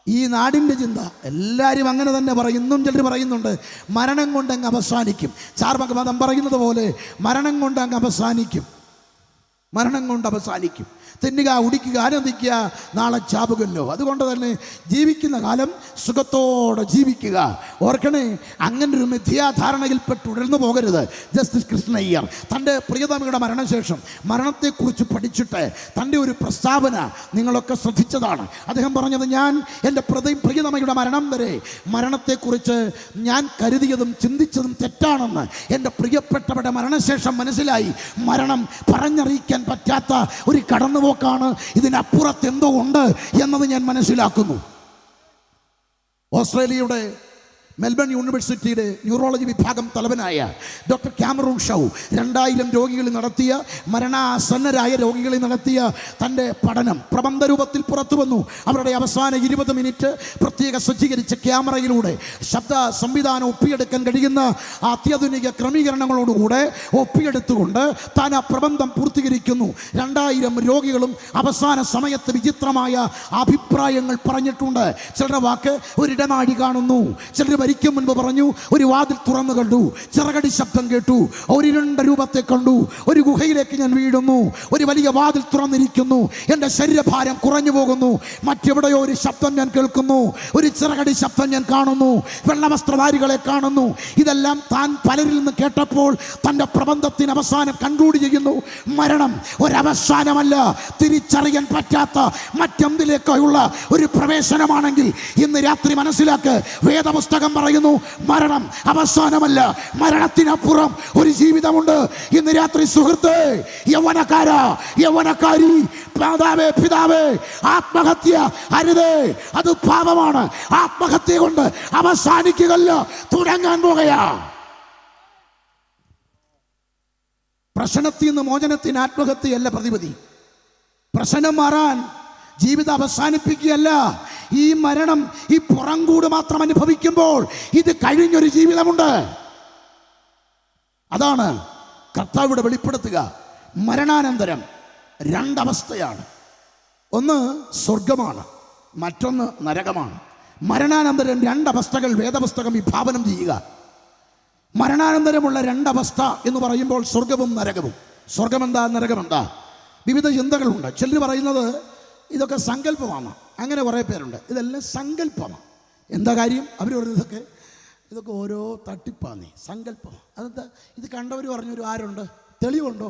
ഈ നാടിൻ്റെ ചിന്ത, എല്ലാവരും അങ്ങനെ തന്നെ പറയും. ഇന്നും ചിലർ പറയുന്നുണ്ട് മരണം കൊണ്ടങ്ങ് അവസാനിക്കും. ചാർവാക മതം പറയുന്നത് പോലെ മരണം കൊണ്ടങ്ങ് അവസാനിക്കും. തിന്നുക, ഉടിക്കുക, ആനന്ദിക്കുക, നാളെ ചാവുകല്ലോ. അതുകൊണ്ട് തന്നെ ജീവിക്കുന്ന കാലം സുഖത്തോടെ ജീവിക്കുക. ഓർക്കണേ, അങ്ങനൊരു മിഥ്യാധാരണയിൽപ്പെട്ട് ഉടർന്നു പോകരുത്. ജസ്റ്റിസ് കൃഷ്ണയ്യർ തൻ്റെ പ്രിയതമയുടെ മരണശേഷം മരണത്തെക്കുറിച്ച് പഠിച്ചിട്ട് തൻ്റെ ഒരു പ്രസ്താവന നിങ്ങളൊക്കെ ശ്രദ്ധിച്ചതാണ്. അദ്ദേഹം പറഞ്ഞത്, ഞാൻ എൻ്റെ പ്രിയതമയുടെ മരണം വരെ മരണത്തെക്കുറിച്ച് ഞാൻ കരുതിയതും ചിന്തിച്ചതും തെറ്റാണെന്ന് എൻ്റെ പ്രിയപ്പെട്ടവരുടെ മരണശേഷം മനസ്സിലായി. മരണം പറഞ്ഞറിയിക്കാൻ പറ്റാത്ത ഒരു കടന്നുപോക്കാണ്. ഇതിനപ്പുറത്ത് എന്തോ ഉണ്ട് എന്നത് ഞാൻ മനസ്സിലാക്കുന്നു. ഓസ്ട്രേലിയയുടെ മെൽബൺ യൂണിവേഴ്സിറ്റിയുടെ ന്യൂറോളജി വിഭാഗം തലവനായ ഡോക്ടർ കാമറൂൺ ഷൗ 2000 രോഗികളിൽ നടത്തിയ, മരണാസന്നരായ രോഗികളിൽ നടത്തിയ തൻ്റെ പഠനം പ്രബന്ധ രൂപത്തിൽ പുറത്തു വന്നു. അവരുടെ അവസാന 20 മിനിറ്റ് പ്രത്യേക സജ്ജീകരിച്ച ക്യാമറയിലൂടെ ശബ്ദ സംവിധാനം ഒപ്പിയെടുക്കാൻ കഴിയുന്ന അത്യാധുനിക ക്രമീകരണങ്ങളോടുകൂടെ ഒപ്പിയെടുത്തുകൊണ്ട് താൻ ആ പ്രബന്ധം പൂർത്തീകരിക്കുന്നു. 2000 രോഗികളും അവസാന സമയത്ത് വിചിത്രമായ അഭിപ്രായങ്ങൾ പറഞ്ഞിട്ടുണ്ട്. ചിലരുടെ വാക്ക് ഒരിടനാഴി കാണുന്നു, ചിലർ മരിക്കും മുൻപ് പറഞ്ഞു, ഒരു വാതിൽ തുറന്നു കണ്ടു, ചിറകടി ശബ്ദം കേട്ടു, ഒരു ഇരുണ്ട രൂപത്തെ കണ്ടു, ഒരു ഗുഹയിലേക്ക് ഞാൻ വീഴുന്നു, ഒരു വലിയ വാതിൽ തുറന്നിരിക്കുന്നു, എൻ്റെ ശരീരഭാരം കുറഞ്ഞു പോകുന്നു, മറ്റെവിടെയോ ഒരു ശബ്ദം ഞാൻ കേൾക്കുന്നു, ഒരു ചിറകടി ശബ്ദം ഞാൻ കാണുന്നു, വെള്ളവസ്ത്രധാരികളെ കാണുന്നു. ഇതെല്ലാം താൻ പലരിൽ നിന്ന് കേട്ടപ്പോൾ തൻ്റെ പ്രബന്ധത്തിന് അവസാനം കൺക്ലൂഡ് ചെയ്യുന്നു. മരണം ഒരവസാനമല്ല, തിരിച്ചറിയാൻ പറ്റാത്ത മറ്റെന്തിലേക്കുള്ള ഒരു പ്രവേശനമാണെങ്കിൽ ഇന്ന് രാത്രി മനസ്സിലാക്ക്, വേദപുസ്തകം പറയുന്നു മരണം അവസാനമല്ല, മരണത്തിനപ്പുറം ഒരു ജീവിതമുണ്ട്. ഇന്ന് രാത്രി സുഹൃത്തേ, യൗവനക്കാരി, പിതാവേ, ആത്മഹത്യ അരുതേ, അത് പാപമാണ്. ആത്മഹത്യ കൊണ്ട് അവസാനിക്കുകയല്ല, തുടങ്ങാൻ പോകുകയാ. പ്രശ്നത്തിൽ നിന്ന് മോചനത്തിന് ആത്മഹത്യയല്ല പ്രതിവിധി. പ്രശ്നം മാറാൻ ജീവിതം അവസാനിപ്പിക്കുകയല്ല. ഈ മരണം ഈ പുറംകൂട് മാത്രം അനുഭവിക്കുമ്പോൾ ഇത് കഴിഞ്ഞൊരു ജീവിതമുണ്ട്. അതാണ് കർത്താവിടെ വെളിപ്പെടുത്തുക. മരണാനന്തരം രണ്ടവസ്ഥയാണ്. ഒന്ന് സ്വർഗമാണ്, മറ്റൊന്ന് നരകമാണ്. മരണാനന്തരം രണ്ടവസ്ഥകൾ വേദപുസ്തകം വിഭാവനം ചെയ്യുക. മരണാനന്തരമുള്ള രണ്ടവസ്ഥ എന്ന് പറയുമ്പോൾ സ്വർഗവും നരകവും. സ്വർഗമെന്താ, നരകമെന്താ? വിവിധ ചിന്തകളുണ്ട്. ചിലർ പറയുന്നത് ഇതൊക്കെ സങ്കല്പമാണ്. അങ്ങനെ കുറേ പേരുണ്ട്. ഇതെല്ലാം സങ്കല്പമാണ്. എന്താ കാര്യം? അവർ പറയുന്നത് ഇതൊക്കെ ഓരോ തട്ടിപ്പാന്നേ, സങ്കല്പമാണ്. അതെന്താ? ഇത് കണ്ടവർ പറഞ്ഞൊരു ആരുണ്ട്? തെളിവുണ്ടോ?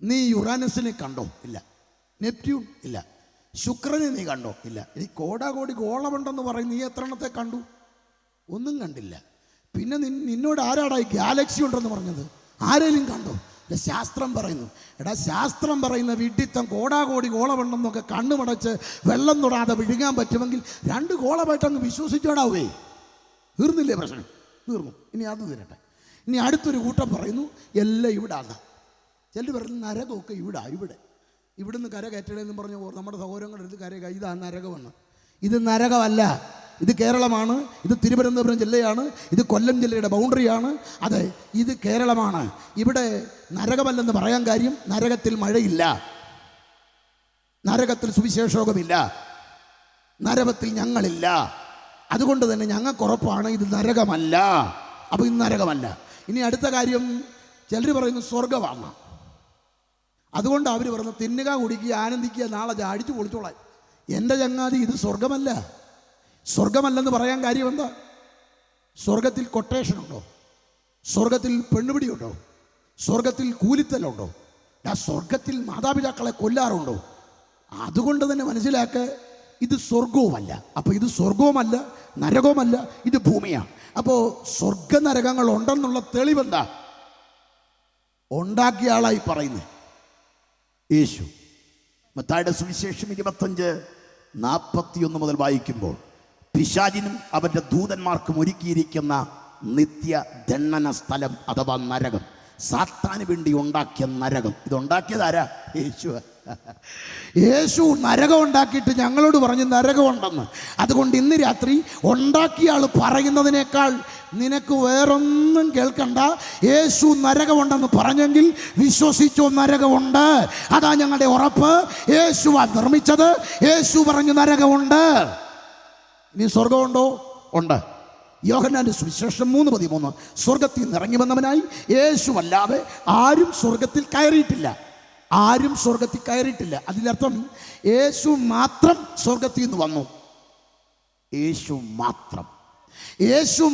നീ യുറാനസിനെ കണ്ടോ? ഇല്ല. നെപ്റ്റ്യൂൺ? ഇല്ല. ശുക്രനെ നീ കണ്ടോ? ഇല്ല. ഈ കോടാകോടി ഗോളമുണ്ടെന്ന് പറയും, നീ എത്ര എണ്ണത്തെ കണ്ടു? ഒന്നും കണ്ടില്ല. പിന്നെ നിന്നോട് ആരാടാ ഈ ഗാലക്സി ഉണ്ടെന്ന് പറഞ്ഞത്? ആരെങ്കിലും കണ്ടോ? അല്ല, ശാസ്ത്രം പറയുന്നു. എടാ, ശാസ്ത്രം പറയുന്ന വീട്ടിത്തം കോടാകോടി ഗോളമുണ്ടെന്നൊക്കെ കണ്ണുമടച്ച് വെള്ളം തൊടാതെ വിഴുങ്ങാൻ പറ്റുമെങ്കിൽ 2 ഗോളമായിട്ട് അങ്ങ് വിശ്വസിച്ചോടാവേ. തീർന്നില്ലേ പ്രശ്നം? തീർന്നു. ഇനി അത് തരട്ടെ. ഇനി അടുത്തൊരു കൂട്ടം പറയുന്നു എല്ലാം ഇവിടെ ആണ്. ചിലർ പറയുന്നു നരകമൊക്കെ ഇവിടുന്ന് കര കയറ്റണമെന്ന് പറഞ്ഞ് നമ്മുടെ സഹോദരങ്ങളുടെ അടുത്ത് കര, ഇതാണ് നരകമെന്ന്. ഇത് നരകമല്ല. ഇത് കേരളമാണ്, ഇത് തിരുവനന്തപുരം ജില്ലയാണ്, ഇത് കൊല്ലം ജില്ലയുടെ ബൗണ്ടറിയാണ്. അതെ, ഇത് കേരളമാണ്. ഇവിടെ നരകമല്ലെന്ന് പറയാൻ കാര്യം, നരകത്തിൽ മഴയില്ല, നരകത്തിൽ സുവിശേഷോകമില്ല, നരകത്തിൽ ഞങ്ങളില്ല. അതുകൊണ്ട് തന്നെ ഞങ്ങൾക്ക് ഉറപ്പാണ് ഇത് നരകമല്ല. അപ്പോൾ ഇത് നരകമല്ല. ഇനി അടുത്ത കാര്യം, ചിലർ പറയുന്നു സ്വർഗമാണ്. അതുകൊണ്ട് അവർ പറഞ്ഞു തിന്നുക, കുടിക്കുക, ആനന്ദിക്കുക, നാളെ അടിച്ചു പൊളിച്ചോളാൻ. എൻ്റെ ചങ്ങാതി, ഇത് സ്വർഗമല്ല. സ്വർഗമല്ലെന്ന് പറയാൻ കാര്യം എന്താ? സ്വർഗത്തിൽ കൊട്ടേഷനുണ്ടോ? സ്വർഗത്തിൽ പെണ്ണുപിടിയുണ്ടോ? സ്വർഗത്തിൽ കൂലിത്തലുണ്ടോ? സ്വർഗത്തിൽ മാതാപിതാക്കളെ കൊല്ലാറുണ്ടോ? അതുകൊണ്ട് തന്നെ മനസ്സിലാക്കുക, ഇത് സ്വർഗവുമല്ല. അപ്പോൾ ഇത് സ്വർഗവുമല്ല, നരകവുമല്ല, ഇത് ഭൂമിയാണ്. അപ്പോൾ സ്വർഗ നരകങ്ങൾ ഉണ്ടെന്നുള്ള തെളിവെന്താ? ഉണ്ടാക്കിയ ആളായി പറയുന്നത് യേശു. മത്തായിയുടെ സുവിശേഷം 25:41 മുതൽ വായിക്കുമ്പോൾ, പിശാചിനും അവൻ്റെ ദൂതന്മാർക്കും ഒരുക്കിയിരിക്കുന്ന നിത്യ ദണ്ഡന സ്ഥലം അഥവാ നരകം, സാത്താന് വേണ്ടി ഉണ്ടാക്കിയ നരകം. ഇതുണ്ടാക്കിയതാരാ? യേശു. യേശു നരകം ഉണ്ടാക്കിയിട്ട് ഞങ്ങളോട് പറഞ്ഞു നരകമുണ്ടെന്ന്. അതുകൊണ്ട് ഇന്ന് രാത്രി ഉണ്ടാക്കിയ ആൾ പറയുന്നതിനേക്കാൾ നിനക്ക് വേറൊന്നും കേൾക്കണ്ട. യേശു നരകമുണ്ടെന്ന് പറഞ്ഞെങ്കിൽ വിശ്വസിച്ചോ, നരകമുണ്ട്. അതാ ഞങ്ങളുടെ ഉറപ്പ്. യേശുവാ നിർമ്മിച്ചത്. യേശു പറഞ്ഞു നരകമുണ്ട്. ഇനി സ്വർഗമുണ്ടോ? ഉണ്ട്. യോഹന്നാന്റെ സുവിശേഷം 3:13, സ്വർഗത്തിൽ നിന്ന് ഇറങ്ങി വന്നവനായി യേശു അല്ലാതെ ആരും സ്വർഗത്തിൽ കയറിയിട്ടില്ല. ആരും സ്വർഗത്തിൽ കയറിയിട്ടില്ല. അതിനർത്ഥം യേശു മാത്രം സ്വർഗത്തിൽ നിന്ന് വന്നു. യേശു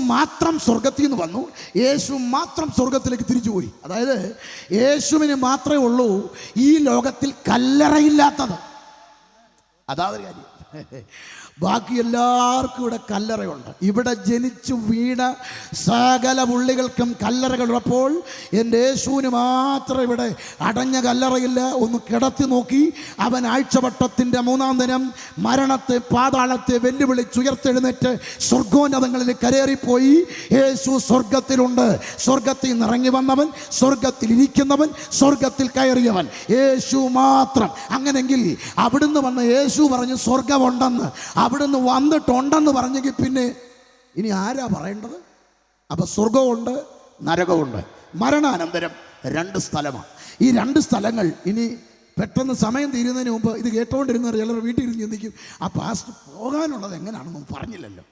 മാത്രം സ്വർഗത്തിൽ നിന്ന് വന്നു. യേശു മാത്രം സ്വർഗത്തിലേക്ക് തിരിച്ചുപോയി. അതായത് യേശുവിന് മാത്രമേ ഉള്ളൂ ഈ ലോകത്തിൽ കല്ലറയില്ലാത്തത്. അതാതൊരു കാര്യം. ബാക്കി എല്ലാവർക്കും ഇവിടെ കല്ലറയുണ്ട്. ഇവിടെ ജനിച്ചു വീണ സകല പുള്ളികൾക്കും കല്ലറകളുള്ളപ്പോൾ എൻ്റെ യേശുവിന് മാത്രം ഇവിടെ അടഞ്ഞ കല്ലറയില്ല. ഒന്ന് കിടത്തി നോക്കി, അവൻ ആഴ്ചവട്ടത്തിൻ്റെ 3-ാം ദിനം മരണത്തെ, പാതാളത്തെ വെല്ലുവിളിച്ചുയർത്തെഴുന്നേറ്റ് സ്വർഗോന്നതങ്ങളിൽ കരേറിപ്പോയി. യേശു സ്വർഗത്തിലുണ്ട്. സ്വർഗത്തിൽ നിന്ന് ഇറങ്ങി വന്നവൻ, സ്വർഗത്തിൽ ഇരിക്കുന്നവൻ, സ്വർഗത്തിൽ കയറിയവൻ യേശു മാത്രം. അങ്ങനെങ്കിൽ അവിടുന്ന് വന്ന യേശു പറഞ്ഞു സ്വർഗമുണ്ടെന്ന്, അവിടുന്ന് വന്നിട്ടുണ്ടെന്ന് പറഞ്ഞെങ്കിൽ പിന്നെ ഇനി ആരാ പറയേണ്ടത്? അപ്പം സ്വർഗമുണ്ട്, നരകമുണ്ട്. മരണാനന്തരം 2 സ്ഥലമാണ്. ഈ 2 സ്ഥലങ്ങൾ ഇനി പെട്ടെന്ന് സമയം തീരുന്നതിന് മുമ്പ് ഇത് കേട്ടുകൊണ്ടിരുന്നവർ ചിലർ വീട്ടിൽ ഇരുന്ന് ചിന്തിക്കും, ആ പാസ്റ്റ് പോകാനുള്ളത് എങ്ങനെയാണെന്നും പറഞ്ഞില്ലല്ലോ.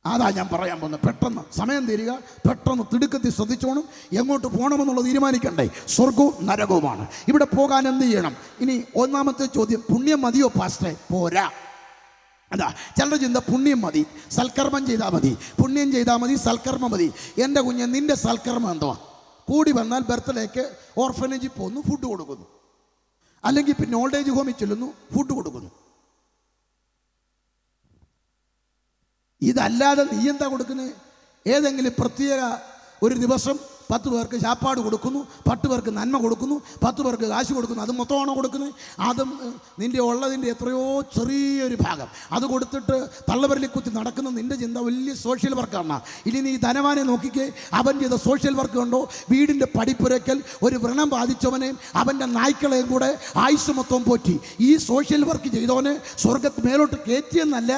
അതാ ഞാൻ പറയാൻ പോകുന്നത്. പെട്ടെന്ന് സമയം തീരുക, പെട്ടെന്ന് തിടുക്കത്തിൽ ശ്രദ്ധിച്ചോണം. എങ്ങോട്ട് പോകണമെന്നുള്ളത് തീരുമാനിക്കണ്ടേ. സ്വർഗവും നരകവുമാണ്. ഇവിടെ പോകാൻ എന്ത് ചെയ്യണം? ഇനി ഒന്നാമത്തെ ചോദ്യം, പുണ്യം മതിയോ പാസ്റ്ററെ? പോരാ. അതാ ചിലരുടെ ചിന്ത പുണ്യം മതി, സൽക്കർമ്മം ചെയ്താൽ മതി, പുണ്യം ചെയ്താൽ മതി, സൽക്കർമ്മം മതി. എൻ്റെ കുഞ്ഞ്, നിൻ്റെ സൽക്കർമ്മം എന്തുവാ? കൂടി വന്നാൽ ബർത്ത്ഡേക്ക് ഓർഫനേജിൽ പോകുന്നു, ഫുഡ് കൊടുക്കുന്നു, അല്ലെങ്കിൽ പിന്നെ ഓൾഡ് ഏജ് ഹോമിൽ ചെല്ലുന്നു, ഫുഡ് കൊടുക്കുന്നു. ഇതല്ലാതെ നീ എന്താ കൊടുക്കുന്നത്? ഏതെങ്കിലും പ്രത്യേക ഒരു ദിവസം 10 പേർക്ക് ശാപ്പാട് കൊടുക്കുന്നു, 10 പേർക്ക് നന്മ കൊടുക്കുന്നു, 10 പേർക്ക് കാശ് കൊടുക്കുന്നു. അത് മൊത്തമാണോ കൊടുക്കുന്നത്? അതും നിൻ്റെ ഉള്ളതിൻ്റെ എത്രയോ ചെറിയൊരു ഭാഗം അത് കൊടുത്തിട്ട് തള്ളവരലി കുത്തി നടക്കുന്ന നിൻ്റെ ചിന്ത വലിയ സോഷ്യൽ വർക്കാണ്. ഇനി നീ ധനവാനെ നോക്കിക്കേ, അവൻ ചെയ്ത സോഷ്യൽ വർക്ക് കണ്ടോ? വീടിൻ്റെ പടിപ്പുരയ്ക്കൽ ഒരു വ്രണം ബാധിച്ചവനെയും അവൻ്റെ നായ്ക്കളെയും കൂടെ ആയുസ് മൊത്തം പോറ്റി. ഈ സോഷ്യൽ വർക്ക് ചെയ്തവന് സ്വർഗത്ത് മേലോട്ട് കയറ്റിയെന്നല്ല,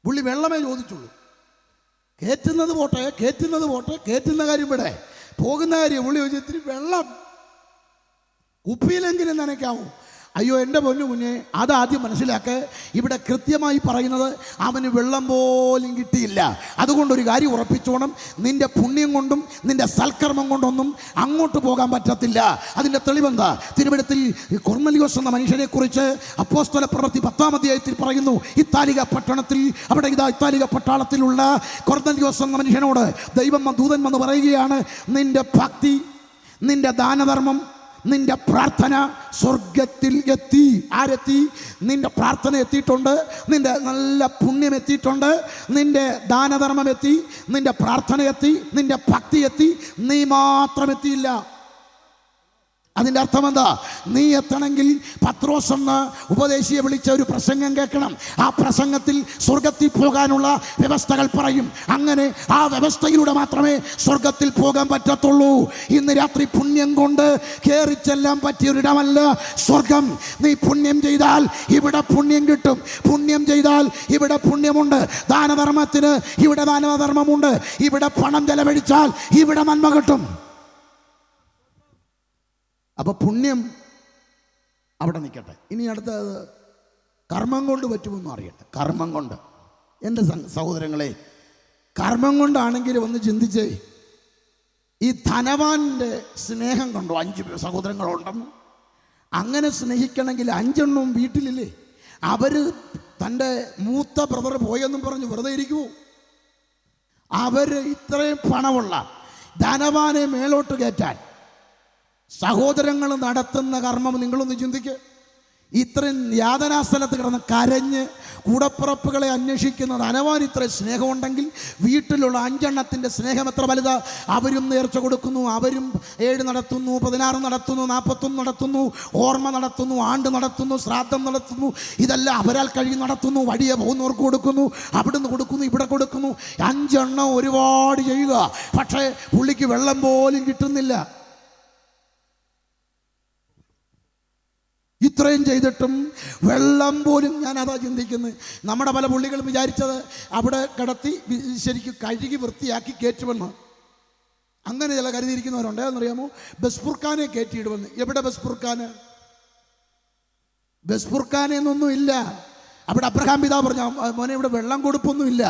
പുള്ളി വെള്ളമേ ചോദിച്ചുള്ളൂ. കയറ്റുന്നത് പോട്ടെ, കയറ്റുന്ന കാര്യം ഇവിടെ, പോകുന്ന കാര്യം പുള്ളി ചോദിച്ചു, ഇത്തിരി വെള്ളം കുപ്പിയിലെങ്കിലും നനയ്ക്കാമോ? അയ്യോ എൻ്റെ പൊന്നു കുഞ്ഞെ, അതാദ്യം മനസ്സിലാക്കുക. ഇവിടെ കൃത്യമായി പറയുന്നത് അവന് വെള്ളം പോലും കിട്ടിയില്ല. അതുകൊണ്ടൊരു കാര്യം ഉറപ്പിച്ചോണം, നിന്റെ പുണ്യം കൊണ്ടും നിന്റെ സൽക്കർമ്മം കൊണ്ടൊന്നും അങ്ങോട്ട് പോകാൻ പറ്റത്തില്ല. അതിൻ്റെ തെളിവെന്താ? തിരുവനന്തപുരത്തിൽ കൊർന്നലിയോസ് എന്ന മനുഷ്യനെക്കുറിച്ച് അപ്പോസ്തല പ്രവൃത്തി 10-ാം അധ്യായത്തിൽ പറയുന്നു. ഇത്താലിക പട്ടണത്തിൽ, അവിടെ ഇത്താലിക പട്ടാളത്തിലുള്ള കൊർന്നലിയോസ് എന്ന മനുഷ്യനോട് ദൂതൻ വന്ന് പറയുകയാണ്, നിന്റെ ഭക്തി, നിന്റെ ദാനധർമ്മം, നിന്റെ പ്രാർത്ഥന സ്വർഗത്തിൽ എത്തി. ആരെത്തി? നിന്റെ പ്രാർത്ഥന എത്തിയിട്ടുണ്ട്, നിന്റെ നല്ല പുണ്യം എത്തിയിട്ടുണ്ട്, നിന്റെ ദാനധർമ്മം എത്തി, നിന്റെ പ്രാർത്ഥന എത്തി, നിന്റെ ഭക്തി എത്തി, നീ മാത്രം എത്തിയില്ല. അതിൻ്റെ അർത്ഥം എന്താ? നീ എത്തണമെങ്കിൽ പത്രോസ് എന്ന ഉപദേശിയെ വിളിച്ച ഒരു പ്രസംഗം കേൾക്കണം. ആ പ്രസംഗത്തിൽ സ്വർഗത്തിൽ പോകാനുള്ള വ്യവസ്ഥകൾ പറയും. അങ്ങനെ ആ വ്യവസ്ഥയിലൂടെ മാത്രമേ സ്വർഗത്തിൽ പോകാൻ പറ്റത്തുള്ളൂ. ഇന്ന് രാത്രി പുണ്യം കൊണ്ട് കയറി ചെല്ലാൻ പറ്റിയൊരിടമല്ല സ്വർഗം. നീ പുണ്യം ചെയ്താൽ ഇവിടെ പുണ്യം കിട്ടും, പുണ്യം ചെയ്താൽ ഇവിടെ പുണ്യമുണ്ട്. ദാനധർമ്മത്തിന് ഇവിടെ ദാനധർമ്മമുണ്ട്. ഇവിടെ പണം ചെലവഴിച്ചാൽ ഇവിടെ നന്മ കിട്ടും. അപ്പോൾ പുണ്യം അവിടെ നിൽക്കട്ടെ. ഇനി അടുത്തത് കർമ്മം കൊണ്ട് പറ്റുമെന്നും അറിയട്ടെ. കർമ്മം കൊണ്ട്, എൻ്റെ സഹോദരങ്ങളെ, കർമ്മം കൊണ്ടാണെങ്കിൽ ഒന്ന് ചിന്തിച്ചേ. ഈ ധനവാൻ്റെ സ്നേഹം കണ്ടോ? 5 സഹോദരങ്ങളുണ്ടെന്ന്. അങ്ങനെ സ്നേഹിക്കണമെങ്കിൽ 5 എണ്ണവും വീട്ടിലില്ലേ? അവർ തൻ്റെ മൂത്ത ബ്രദർ പോയെന്നും പറഞ്ഞ് വെറുതെ ഇരിക്കുമോ? അവർ ഇത്രയും പണമുള്ള ധനവാനെ മേലോട്ട് കയറ്റാൻ സഹോദരങ്ങൾ നടത്തുന്ന കർമ്മം നിങ്ങളൊന്ന് ചിന്തിക്കുക. ഇത്രയും യാതനാസ്ഥലത്ത് കിടന്ന് കരഞ്ഞ് കൂടപ്പുറപ്പുകളെ അന്വേഷിക്കുന്ന ധനവാൻ ഇത്രയും സ്നേഹമുണ്ടെങ്കിൽ വീട്ടിലുള്ള 5 എണ്ണത്തിൻ്റെ സ്നേഹം എത്ര വലുതാ. അവരും നേർച്ച കൊടുക്കുന്നു, അവരും 7 നടത്തുന്നു, 16 നടത്തുന്നു, 41 നടത്തുന്നു, ഓർമ്മ നടത്തുന്നു, ആണ്ട് നടത്തുന്നു, ശ്രാദ്ധം നടത്തുന്നു. ഇതെല്ലാം അവരാൽ കഴിയും നടത്തുന്നു. വഴിയെ പോകുന്നവർക്ക് കൊടുക്കുന്നു, അവിടുന്ന് കൊടുക്കുന്നു, ഇവിടെ കൊടുക്കുന്നു. 5 എണ്ണം ഒരുപാട് ചെയ്യുക. പക്ഷേ പുള്ളിക്ക് വെള്ളം പോലും കിട്ടുന്നില്ല. ഇത്രയും ചെയ്തിട്ടും വെള്ളം പോലും, ഞാൻ അതാ ചിന്തിക്കുന്നത്. നമ്മുടെ പല പുള്ളികളും വിചാരിച്ചത് അവിടെ കിടത്തി ശരിക്കും കഴുകി വൃത്തിയാക്കി കയറ്റുമെന്ന്. അങ്ങനെ ചില കരുതിയിരിക്കുന്നവരുണ്ട്. എന്നറിയാമോ? ബസ്പുർഖാനെ കയറ്റിയിടുമെന്ന്. എവിടെ ബസ്പുർഖാന്? ബസ്പുർഖാനെന്നൊന്നും ഇല്ല. അവിടെ അബ്രഹാം പിതാവ് പറഞ്ഞ, മോനെ ഇവിടെ വെള്ളം കൊടുപ്പൊന്നുമില്ല,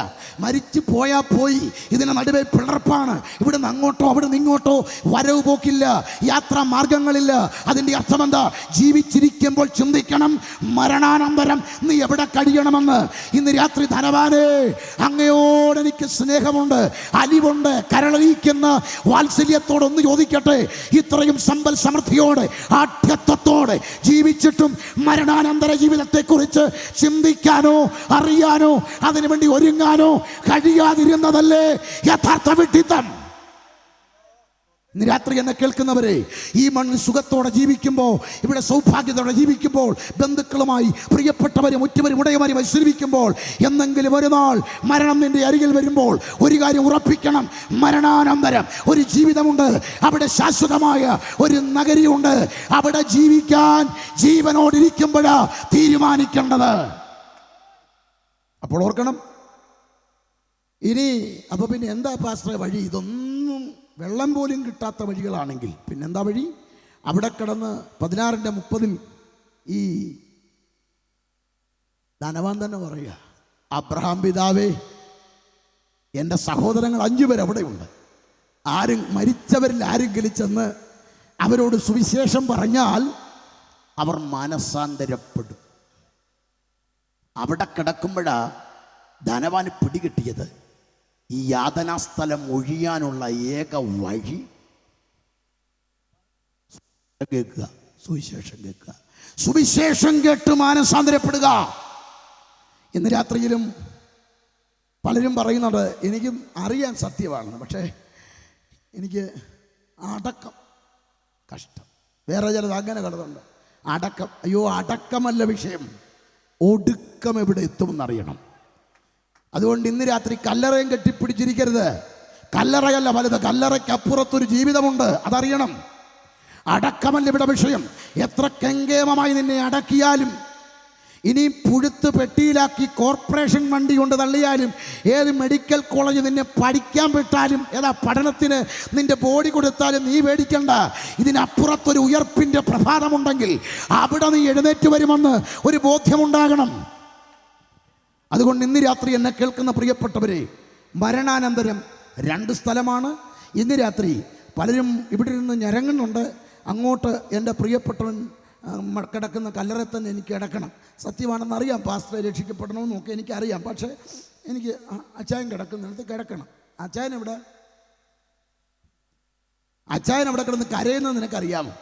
മരിച്ചു പോയാൽ പോയി, ഇതിന് നടുവേ പിളർപ്പാണ്. ഇവിടെ നിന്ന് അങ്ങോട്ടോ അവിടെ നിന്ന് ഇങ്ങോട്ടോ വരവ് പോക്കില്ല, യാത്രാ മാർഗങ്ങളില്ല. അതിൻ്റെ അർത്ഥം എന്താ? ജീവിച്ചിരിക്കുമ്പോൾ ചിന്തിക്കണം, മരണാനന്തരം നീ എവിടെ കഴിയണമെന്ന്. ഇന്ന് രാത്രി ധനവാനെ, അങ്ങയോട് എനിക്ക് സ്നേഹമുണ്ട്, അലിവുണ്ട്, കരളലിക്കുന്ന വാത്സല്യത്തോടൊന്ന് ചോദിക്കട്ടെ. ഇത്രയും സമ്പൽ സമൃദ്ധിയോടെ ആഢ്യത്വത്തോടെ ജീവിച്ചിട്ടും മരണാനന്തര ജീവിതത്തെക്കുറിച്ച് ചിന്തിക്കാനോ അറിയാനോ അതിനുവേണ്ടി ഒരുങ്ങാനോ കഴിയാതിരുന്നതല്ലേ യഥാർത്ഥ വിഡ്ഢിത്തം. ഇന്ന് രാത്രി എന്നെ കേൾക്കുന്നവരെ, ഈ മണ്ണിൽ സുഖത്തോടെ ജീവിക്കുമ്പോൾ, ഇവിടെ സൗഭാഗ്യത്തോടെ ജീവിക്കുമ്പോൾ, ബന്ധുക്കളുമായി പ്രിയപ്പെട്ടവരും ഉറ്റവരും ഉടയവരും വിശ്രമിക്കുമ്പോൾ, എന്നെങ്കിലും ഒരു നാൾ മരണം നിന്റെ അരികിൽ വരുമ്പോൾ ഒരു കാര്യം ഉറപ്പിക്കണം, മരണാനന്തരം ഒരു ജീവിതമുണ്ട്. അവിടെ ശാശ്വതമായ ഒരു നഗരിയുണ്ട്. അവിടെ ജീവിക്കാൻ ജീവനോടിരിക്കുമ്പോഴാ തീരുമാനിക്കേണ്ടത്. അപ്പോൾ ഓർക്കണം. ഇനി അപ്പോൾ പിന്നെ എന്താ പാസ്റ്ററെ വഴി? ഇതൊന്നും വെള്ളം പോലും കിട്ടാത്ത വഴികളാണെങ്കിൽ പിന്നെന്താ വഴി? അവിടെ കിടന്ന് 16:30 ഈ ധനവാൻ തന്നെ പറയുക, അബ്രഹാം പിതാവേ, എൻ്റെ സഹോദരങ്ങൾ 5 പേർ അവിടെയുണ്ട്. മരിച്ചവരിൽ ആരെങ്കിലും ചെന്ന് അവരോട് സുവിശേഷം പറഞ്ഞാൽ അവർ മാനസാന്തരപ്പെടും. അവിടെ കിടക്കുമ്പോഴാ ധനവാന് പിടികിട്ടിയത് ഈ യാതനാസ്ഥലം ഒഴിയാനുള്ള ഏക വഴി കേൾക്കുക, സുവിശേഷം കേൾക്കുക, സുവിശേഷം കേട്ട് മാനസാന്തരപ്പെടുക. ഇന്ന് രാത്രിയിലും പലരും പറയുന്നുണ്ട്, എനിക്കും അറിയാൻ സത്യമാണെന്ന്, പക്ഷേ എനിക്ക് അടക്കം കഷ്ടം. വേറെ ചിലത് അങ്ങനെ കടന്നുണ്ട്. അടക്കം, അയ്യോ അടക്കമല്ല വിഷയം, ഒടുക്കം എവിടെ എത്തുമെന്നറിയണം. അതുകൊണ്ട് ഇന്ന് രാത്രി കല്ലറയും കെട്ടിപ്പിടിച്ചിരിക്കരുത്. കല്ലറയല്ല വലുത്, കല്ലറയ്ക്കപ്പുറത്തൊരു ജീവിതമുണ്ട്, അതറിയണം. അടക്കമല്ല ഇവിടെ വിഷയം. എത്ര കെങ്കേമമായി നിന്നെ അടക്കിയാലും, ഇനി പുഴുത്ത് പെട്ടിയിലാക്കി കോർപ്പറേഷൻ വണ്ടി കൊണ്ട് തള്ളിയാലും, ഏത് മെഡിക്കൽ കോളേജ് നിന്നെ പഠിക്കാൻ വിട്ടാലും, ഏതാ പഠനത്തിന് നിന്റെ ബോഡി കൊടുത്താലും നീ പേടിക്കണ്ട. ഇതിനപ്പുറത്തൊരു ഉയർപ്പിൻ്റെ പ്രഭാതമുണ്ടെങ്കിൽ അവിടെ നീ എഴുന്നേറ്റ് വരുമെന്ന് ഒരു ബോധ്യമുണ്ടാകണം. അതുകൊണ്ട് ഇന്ന് രാത്രി എന്നെ കേൾക്കുന്ന പ്രിയപ്പെട്ടവരെ, മരണാനന്തരം 2 സ്ഥലമാണ്. ഇന്ന് രാത്രി പലരും ഇവിടെ ഇരുന്ന് ഞരങ്ങുന്നുണ്ട്. അങ്ങോട്ട് എൻ്റെ പ്രിയപ്പെട്ടവൻ കിടക്കുന്ന കല്ലറയിൽ തന്നെ എനിക്ക് കിടക്കണം. സത്യമാണെന്നറിയാം, പാസ്റ്ററെ രക്ഷിക്കപ്പെടണമെന്നൊക്കെ എനിക്കറിയാം. പക്ഷേ എനിക്ക് അച്ചായൻ കിടക്കുന്നിടത്ത് കിടക്കണം. അച്ചായൻ അവിടെ കിടന്ന് കരയുന്നത് നിനക്കറിയാമോ?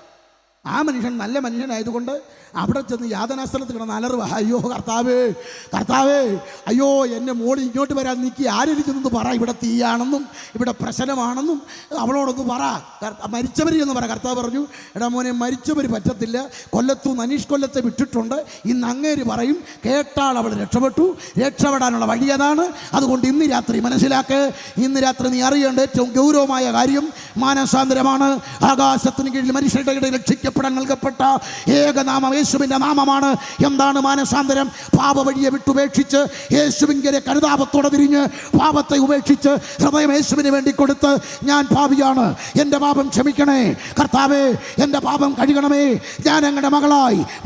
ആ മനുഷ്യൻ നല്ല മനുഷ്യനായതുകൊണ്ട് അവിടെ ചെന്ന് യാതനാസ്ഥലത്ത് കിടന്ന് അലറുക, അയ്യോ കർത്താവേ കർത്താവേ, അയ്യോ എൻ്റെ മോളി ഇങ്ങോട്ട് വരാൻ നീക്കി ആരിരിക്കുന്നത് പറ, ഇവിടെ തീയാണെന്നും ഇവിടെ പ്രശ്നമാണെന്നും അവളോടൊന്ന് പറ, മരിച്ചവർ എന്ന് പറ. കർത്താവ് പറഞ്ഞു, എടാ മോനെ, മരിച്ചവർ പറ്റത്തില്ല, കൊല്ലത്തുനിന്ന് അനീഷ് കൊല്ലത്തെ വിട്ടിട്ടുണ്ട്, ഇന്ന് അങ്ങേര് പറയും, കേട്ടാൾ അവൾ രക്ഷപ്പെട്ടു, രക്ഷപ്പെടാനുള്ള വഴി അതാണ്. അതുകൊണ്ട് ഇന്ന് രാത്രി മനസ്സിലാക്ക്, ഇന്ന് രാത്രി നീ അറിയേണ്ട ഏറ്റവും ഗൗരവമായ കാര്യം മാനസാന്തരമാണ്. ആകാശത്തിന് കീഴിൽ മനുഷ്യരുടെ ഇടയിൽ രക്ഷിക്കപ്പെടാൻ നൽകപ്പെട്ട ഏകനാമം യേശുവിൻ്റെ നാമമാണ്. എന്താണ് മാനസാന്തരം? പാപ വഴിയെ വിട്ടുപേക്ഷിച്ച് യേശുവിൻ്റെ കരുതാപത്തോടെ തിരിഞ്ഞ് പാപത്തെ ഉപേക്ഷിച്ച് ഹൃദയം യേശുവിന് വേണ്ടി കൊടുത്ത്, ഞാൻ പാപിയാണ്, എൻ്റെ പാപം ക്ഷമിക്കണേ കർത്താവേ, എൻ്റെ പാപം കഴുകണമേ, ഞാൻ അങ്ങയുടെ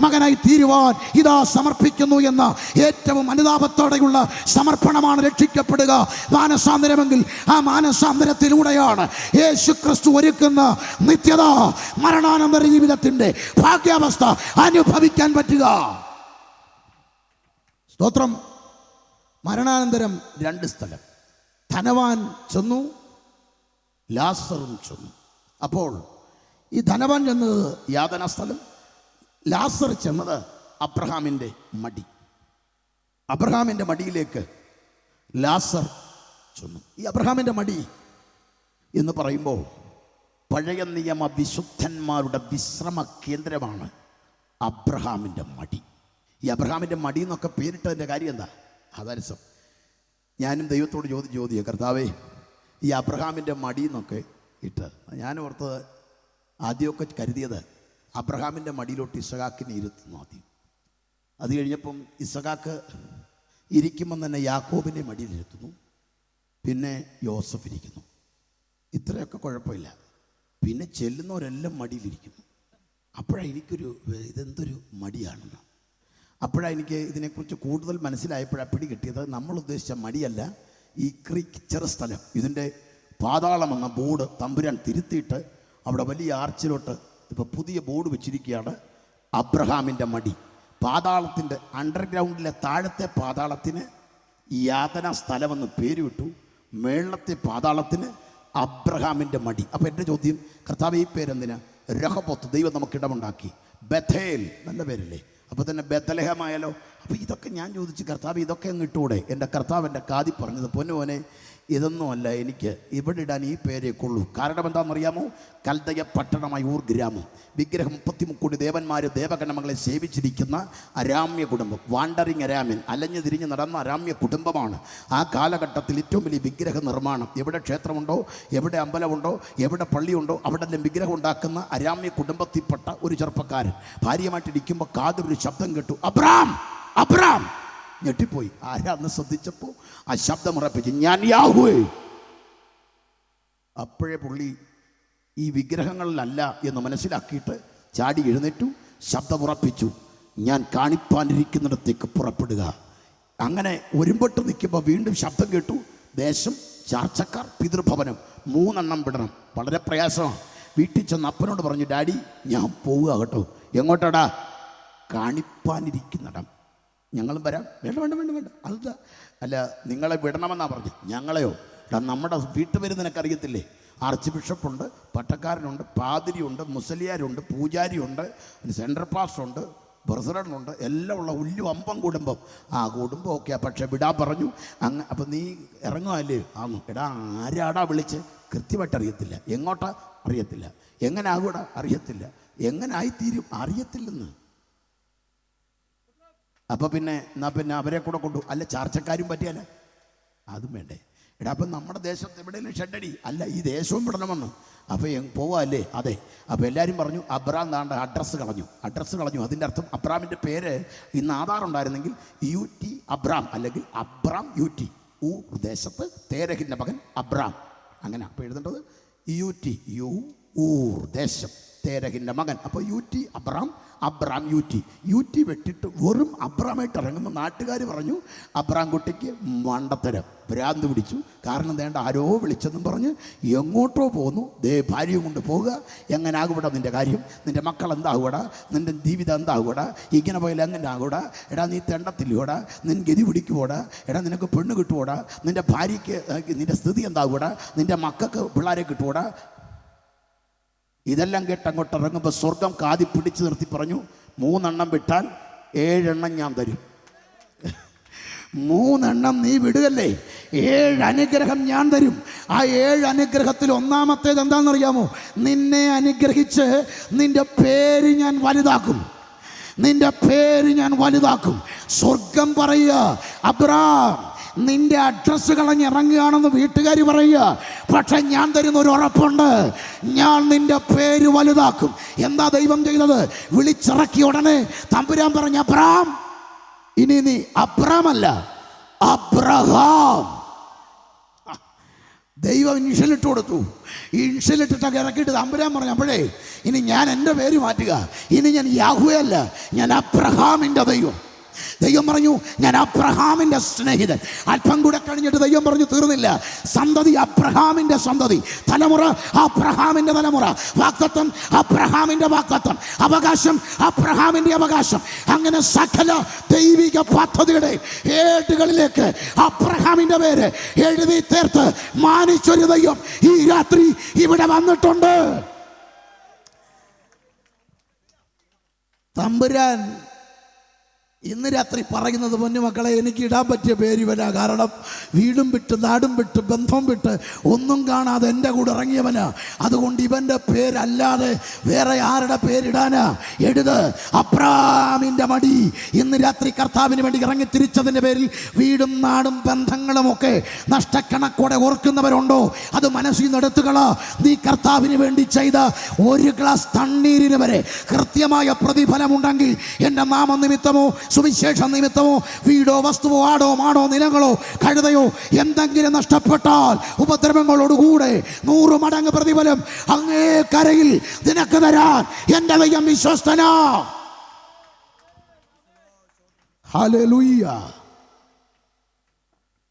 മകനായി തീരുവാൻ ഇതാ സമർപ്പിക്കുന്നു എന്ന ഏറ്റവും അനുതാപത്തോടെയുള്ള സമർപ്പണമാണ് രക്ഷിക്കപ്പെടുക. മാനസാന്തരമെങ്കിൽ ആ മാനസാന്തരത്തിലൂടെയാണ് യേശു ക്രിസ്തു ഒരുക്കുന്ന നിത്യത, മരണാനന്തര ജീവിതത്തിൻ്റെ ഭാഗ്യാവസ്ഥ അനുഭവിക്കാൻ പറ്റുക. സ്തോത്രം. മരണാനന്തരം 2 സ്ഥലം. ധനവാൻ ചെന്നു, ലാസറും ചെന്നു. അപ്പോൾ ഈ ധനവാൻ ചെന്നത് യാതനാ സ്ഥലം, ലാസർ ചെന്നത് അബ്രഹാമിൻ്റെ മടി. അബ്രഹാമിൻ്റെ മടിയിലേക്ക് ലാസർ ചെന്നു. ഈ അബ്രഹാമിൻ്റെ മടി എന്ന് പറയുമ്പോൾ പഴയ നിയമ വിശുദ്ധന്മാരുടെ വിശ്രമ കേന്ദ്രമാണ് അബ്രഹാമിൻ്റെ മടി. ഈ അബ്രഹാമിൻ്റെ മടി എന്നൊക്കെ പേരിട്ടതിൻ്റെ കാര്യം എന്താ? അതരസം. ഞാനും ദൈവത്തോട് ചോദിക്കുക, കർത്താവേ, ഈ അബ്രഹാമിൻ്റെ മടി എന്നൊക്കെ ഇട്ട്, ഞാൻ ഓർത്തത് ആദ്യമൊക്കെ കരുതിയത് അബ്രഹാമിൻ്റെ മടിയിലോട്ട് ഇസഹാക്കിനെ ഇരുത്തുന്നു ആദ്യം. അത് കഴിഞ്ഞപ്പം ഇസഹാക്ക് ഇരിക്കുമ്പം തന്നെ യാക്കോബിൻ്റെ മടിയിലിരുത്തുന്നു, പിന്നെ യോസഫ് ഇരിക്കുന്നു. ഇത്രയൊക്കെ കുഴപ്പമില്ല. പിന്നെ ചെല്ലുന്നവരെല്ലാം മടിയിലിരിക്കുന്നു. അപ്പോഴാണ് എനിക്കൊരു ഇതെന്തൊരു മടിയാണെന്ന്. അപ്പോഴാണ് എനിക്ക് ഇതിനെക്കുറിച്ച് കൂടുതൽ മനസ്സിലായപ്പോഴാണ് പിടി കിട്ടിയത്. നമ്മൾ ഉദ്ദേശിച്ച മടിയല്ല, ഈ ചെറു സ്ഥലം, ഇതിൻ്റെ പാതാളമെന്ന ബോർഡ് തമ്പുരാൻ തിരുത്തിയിട്ട് അവിടെ വലിയ ആർച്ചിലോട്ട് ഇപ്പോൾ പുതിയ ബോർഡ് വെച്ചിരിക്കുകയാണ്, അബ്രഹാമിൻ്റെ മടി. പാതാളത്തിൻ്റെ അണ്ടർഗ്രൗണ്ടിലെ താഴത്തെ പാതാളത്തിന് യാതനാ സ്ഥലമെന്ന് പേര് വിട്ടു, മേളത്തെ പാതാളത്തിന് അബ്രഹാമിൻ്റെ മടി. അപ്പോൾ എൻ്റെ ചോദ്യം, കർത്താവ് ഈ പേരെന്തിനാ? രഹബോത്ത്, ദൈവം നമുക്കിടമുണ്ടാക്കി. ബഥേൽ, നല്ല പേരല്ലേ? അപ്പോൾ തന്നെ ബethlehem. അപ്പോൾ ഇതൊക്കെ ഞാൻ ചോദിച്ചു, കർത്താവ് ഇതൊക്കെ അങ്ങ് ഇട്ടുകൂടെ? എൻ്റെ കർത്താവ് എൻ്റെ കാതി പറഞ്ഞത്, പൊന്നുമോനെ, ഇതൊന്നുമല്ല, എനിക്ക് ഇവിടെ ഇടാൻ ഈ പേരേ കൊള്ളൂ. കാരണം എന്താണെന്നറിയാമോ? കൽദയ പട്ടണമായ ഊർ ഗ്രാമം, വിഗ്രഹം 33 കോടി ദേവന്മാർ ദേവഗണമകളെ സേവിച്ചിരിക്കുന്ന അരാമ്യ കുടുംബം, വാണ്ടറിങ് അരാമ്യൻ, അലഞ്ഞു തിരിഞ്ഞ് നടന്ന അരാമ്യ കുടുംബമാണ്. ആ കാലഘട്ടത്തിൽ ഏറ്റവും വലിയ വിഗ്രഹ നിർമ്മാണം. എവിടെ ക്ഷേത്രമുണ്ടോ, എവിടെ അമ്പലമുണ്ടോ, എവിടെ പള്ളിയുണ്ടോ, അവിടെ എല്ലാം വിഗ്രഹം ഉണ്ടാക്കുന്ന അരാമ്യ കുടുംബത്തിൽപ്പെട്ട ഒരു ചെറുപ്പക്കാരൻ ഭാര്യയുമായിട്ടിരിക്കുമ്പോൾ കാതൊരു ശബ്ദം കേട്ടു, അബ്രാം അബ്രാം. ഞെട്ടിപ്പോയി. ആരാന്ന് ശ്രദ്ധിച്ചപ്പോൾ ആ ശബ്ദം ഉറപ്പിച്ചു, ഞാൻ യാഹ്വേ. അപ്പോഴേ പുള്ളി ഈ വിഗ്രഹങ്ങളിലല്ല എന്ന് മനസ്സിലാക്കിയിട്ട് ചാടി എഴുന്നേറ്റു, ശബ്ദമുറപ്പിച്ചു, ഞാൻ കാണിപ്പാനിരിക്കുന്നിടത്തേക്ക് പുറപ്പെടുക. അങ്ങനെ ഒരുമ്പെട്ട് നിൽക്കുമ്പോൾ വീണ്ടും ശബ്ദം കേട്ടു, ദേശം ചാർച്ചക്കാർ പിതൃഭവനം 3 വിടണം. വളരെ പ്രയാസമാണ്. വീട്ടിൽ ചെന്ന് അപ്പനോട് പറഞ്ഞു, ഡാഡി ഞാൻ പോവുക കേട്ടോ. എങ്ങോട്ടാടാ? കാണിപ്പാനിരിക്കുന്നിടം. ഞങ്ങളും വരാം. വേണ്ട വേണ്ട വേണ്ട വേണ്ട അത് അല്ല, നിങ്ങളെ വിടണമെന്നാണ് പറഞ്ഞു. ഞങ്ങളെയോ? നമ്മുടെ വീട്ടുപേര് നിനക്കറിയത്തില്ലേ? ആർച്ച് ബിഷപ്പുണ്ട്, പട്ടക്കാരനുണ്ട്, പാതിരിയുണ്ട്, മുസലിയാരുണ്ട്, പൂജാരിയുണ്ട്, സെൻട്രൽ പാസ്റ്ററുണ്ട്, പ്രസിഡൻ്റുണ്ട്, എല്ലാം ഉള്ള വലിയ വമ്പം കുടുംബം. ആ കുടുംബം ഓക്കെ, പക്ഷെ വിടാൻ പറഞ്ഞു. അപ്പം നീ ഇറങ്ങുമല്ലേ? ആന്നു. എടാ ആരാടാ വിളിച്ച്? കൃത്യമായിട്ട് അറിയത്തില്ല. എങ്ങോട്ടാ? അറിയത്തില്ല. എങ്ങനെ ആകൂടാ? അറിയത്തില്ല. എങ്ങനെ ആയിത്തീരും? അറിയത്തില്ലെന്ന്. അപ്പം പിന്നെ എന്നാൽ പിന്നെ അവരെ കൂടെ കൊണ്ടു. അല്ല ചാർച്ചക്കാരും പറ്റിയല്ല, അതും വേണ്ടേ? എടാ അപ്പം നമ്മുടെ ദേശത്ത് എവിടെയെങ്കിലും ഷെഡടി? അല്ല, ഈ ദേശവും വിടണമെന്ന്. അപ്പോൾ പോവാല്ലേ? അതെ. അപ്പോൾ എല്ലാവരും പറഞ്ഞു അബ്രാം താണ്ട അഡ്രസ്സ് കളഞ്ഞു. അതിൻ്റെ അർത്ഥം അബ്രാമിൻ്റെ പേര് ഇന്ന് ആധാറുണ്ടായിരുന്നെങ്കിൽ UT അബ്രാം, അല്ലെങ്കിൽ അബ്രാം UT. ദേശത്ത് തേരഹിൻ്റെ മകൻ അബ്രാം, അങ്ങനെ. അപ്പോൾ എഴുതേണ്ടത് UT ഊർ ദേശം തേരഹിൻ്റെ മകൻ. അപ്പോൾ UT അബ്രാം, അബ്രാം UT വെട്ടിട്ട് വെറും അബ്രാമായിട്ട് ഇറങ്ങുമ്പോൾ നാട്ടുകാർ പറഞ്ഞു അബ്രാം കുട്ടിക്ക് മണ്ടത്തരം, ഭ്രാന്ത് പിടിച്ചു. കാരണം വേണ്ട ആരോ വിളിച്ചെന്നും പറഞ്ഞ് എങ്ങോട്ടോ പോന്നു. ദേ ഭാര്യയും കൊണ്ട് പോവുക. എങ്ങനെ ആകൂടാ നിൻ്റെ കാര്യം? നിൻ്റെ മക്കൾ എന്താകൂടാ? നിൻ്റെ ജീവിതം എന്താകൂടാ? ഇങ്ങനെ പോയാൽ എങ്ങനെ ആകൂടാ? എടാ നീ തെണ്ടത്തില്ലോടാ? നിൻ ഗതി പിടിക്കുവോടാ? എടാ നിനക്ക് പെണ്ണ് കിട്ടുവോടാ? നിൻ്റെ ഭാര്യയ്ക്ക് നിൻ്റെ സ്ഥിതി എന്താകൂടാ? നിൻ്റെ മക്കൾക്ക് പിള്ളേരെ കിട്ടുവോടാ? ഇതെല്ലാം കേട്ട് അങ്ങോട്ട് ഇറങ്ങുമ്പോൾ സ്വർഗം കാതി പിടിച്ചു നിർത്തി പറഞ്ഞു, 3 വിട്ടാൽ 7 ഞാൻ തരും. 3 നീ വിടുകല്ലേ, 7 അനുഗ്രഹം ഞാൻ തരും. ആ 7 അനുഗ്രഹത്തിൽ ഒന്നാമത്തേത് എന്താണെന്നറിയാമോ? നിന്നെ അനുഗ്രഹിച്ച് നിന്റെ പേര് ഞാൻ വലുതാക്കും. സ്വർഗം പറയുക, അബ്രാം നിന്റെ അഡ്രസ്സ് കളഞ്ഞിറങ്ങുകയാണെന്ന് വീട്ടുകാർ പറയുക. പക്ഷെ ഞാൻ തരുന്ന ഒരു ഉറപ്പുണ്ട്, ഞാൻ നിന്റെ പേര് വലുതാക്കും. എന്താ ദൈവം ചെയ്തത്? വിളിച്ചിറക്കിയ ഉടനെ തമ്പുരാൻ പറഞ്ഞ അബ്രാം, ഇനി നീ അബ്രാമല്ല അബ്രഹാം. ദൈവം ഇൻഷലിട്ട് കൊടുത്തു. ഈ ഇൻഷലിട്ടിട്ടൊക്കെ ഇറക്കിയിട്ട് തമ്പുരാൻ പറഞ്ഞു, അപ്പോഴേ ഇനി ഞാൻ എൻ്റെ പേര് മാറ്റുക. ഇനി ഞാൻ യാഹ്വയല്ല, ഞാൻ അബ്രഹാമിൻ്റെ ദൈവം. ദൈവം പറഞ്ഞു ഞാൻ അബ്രഹാമിൻ്റെ സ്നേഹിതൻ. അല്പം കൂടെ കഴിഞ്ഞിട്ട് ദൈവം പറഞ്ഞു തീർന്നില്ല. സന്തതി അബ്രഹാമിൻ്റെ സന്തതി, തലമുറ അബ്രഹാമിൻ്റെ തലമുറ, വാഗ്ദത്തം അബ്രഹാമിൻ്റെ വാഗ്ദത്തം, അവകാശം അബ്രഹാമിൻ്റെ അവകാശം. അങ്ങനെ സകല ദൈവിക പദ്ധതിയുടെ ഏടുകളിലേക്ക് അബ്രഹാമിൻ്റെ പേര് എഴുതി ചേർത്ത് മാനിച്ചൊരു ദൈവം ഈ രാത്രി ഇവിടെ വന്നിട്ടുണ്ട്. തമ്പുരാൻ ഇന്ന് രാത്രി പറയുന്നത്, പൊന്നുമക്കളെ, എനിക്ക് ഇടാൻ പറ്റിയ പേര് ഇവനാ. കാരണം വീടും വിട്ട് നാടും വിട്ട് ബന്ധം വിട്ട് ഒന്നും കാണാതെ എൻ്റെ കൂടെ ഇറങ്ങിയവനാ. അതുകൊണ്ട് ഇവൻ്റെ പേരല്ലാതെ വേറെ ആരുടെ പേരിടാനാ? എഴുത് അബ്രാമിൻ്റെ മടി. ഇന്ന് രാത്രി കർത്താവിന് വേണ്ടി ഇറങ്ങി തിരിച്ചതിൻ്റെ പേരിൽ വീടും നാടും ബന്ധങ്ങളുമൊക്കെ നഷ്ടക്കണക്കോടെ ഓർക്കുന്നവരുണ്ടോ? അത് മനസ്സിൽ നിന്ന് എടുത്തുകള. നീ കർത്താവിന് വേണ്ടി ചെയ്ത ഒരു ഗ്ലാസ് തണ്ണീരിന് വരെ കൃത്യമായ പ്രതിഫലമുണ്ടെങ്കിൽ എൻ്റെ നാമനിമിത്തമോ സുവിശേഷ നിമിത്തമോ വീടോ വസ്തുവോ ആടോ മാടോ നിലങ്ങളോ കഴുതയോ എന്തെങ്കിലും നഷ്ടപ്പെട്ടാൽ ഉപദ്രവങ്ങളോടുകൂടെ 100 മടങ്ങ് പ്രതിഫലം അങ്ങേ കരയിൽ നിനക്ക് തരാൻ എൻ്റെ ദൈവം വിശ്വസ്തനാ. ഹല്ലേലൂയ.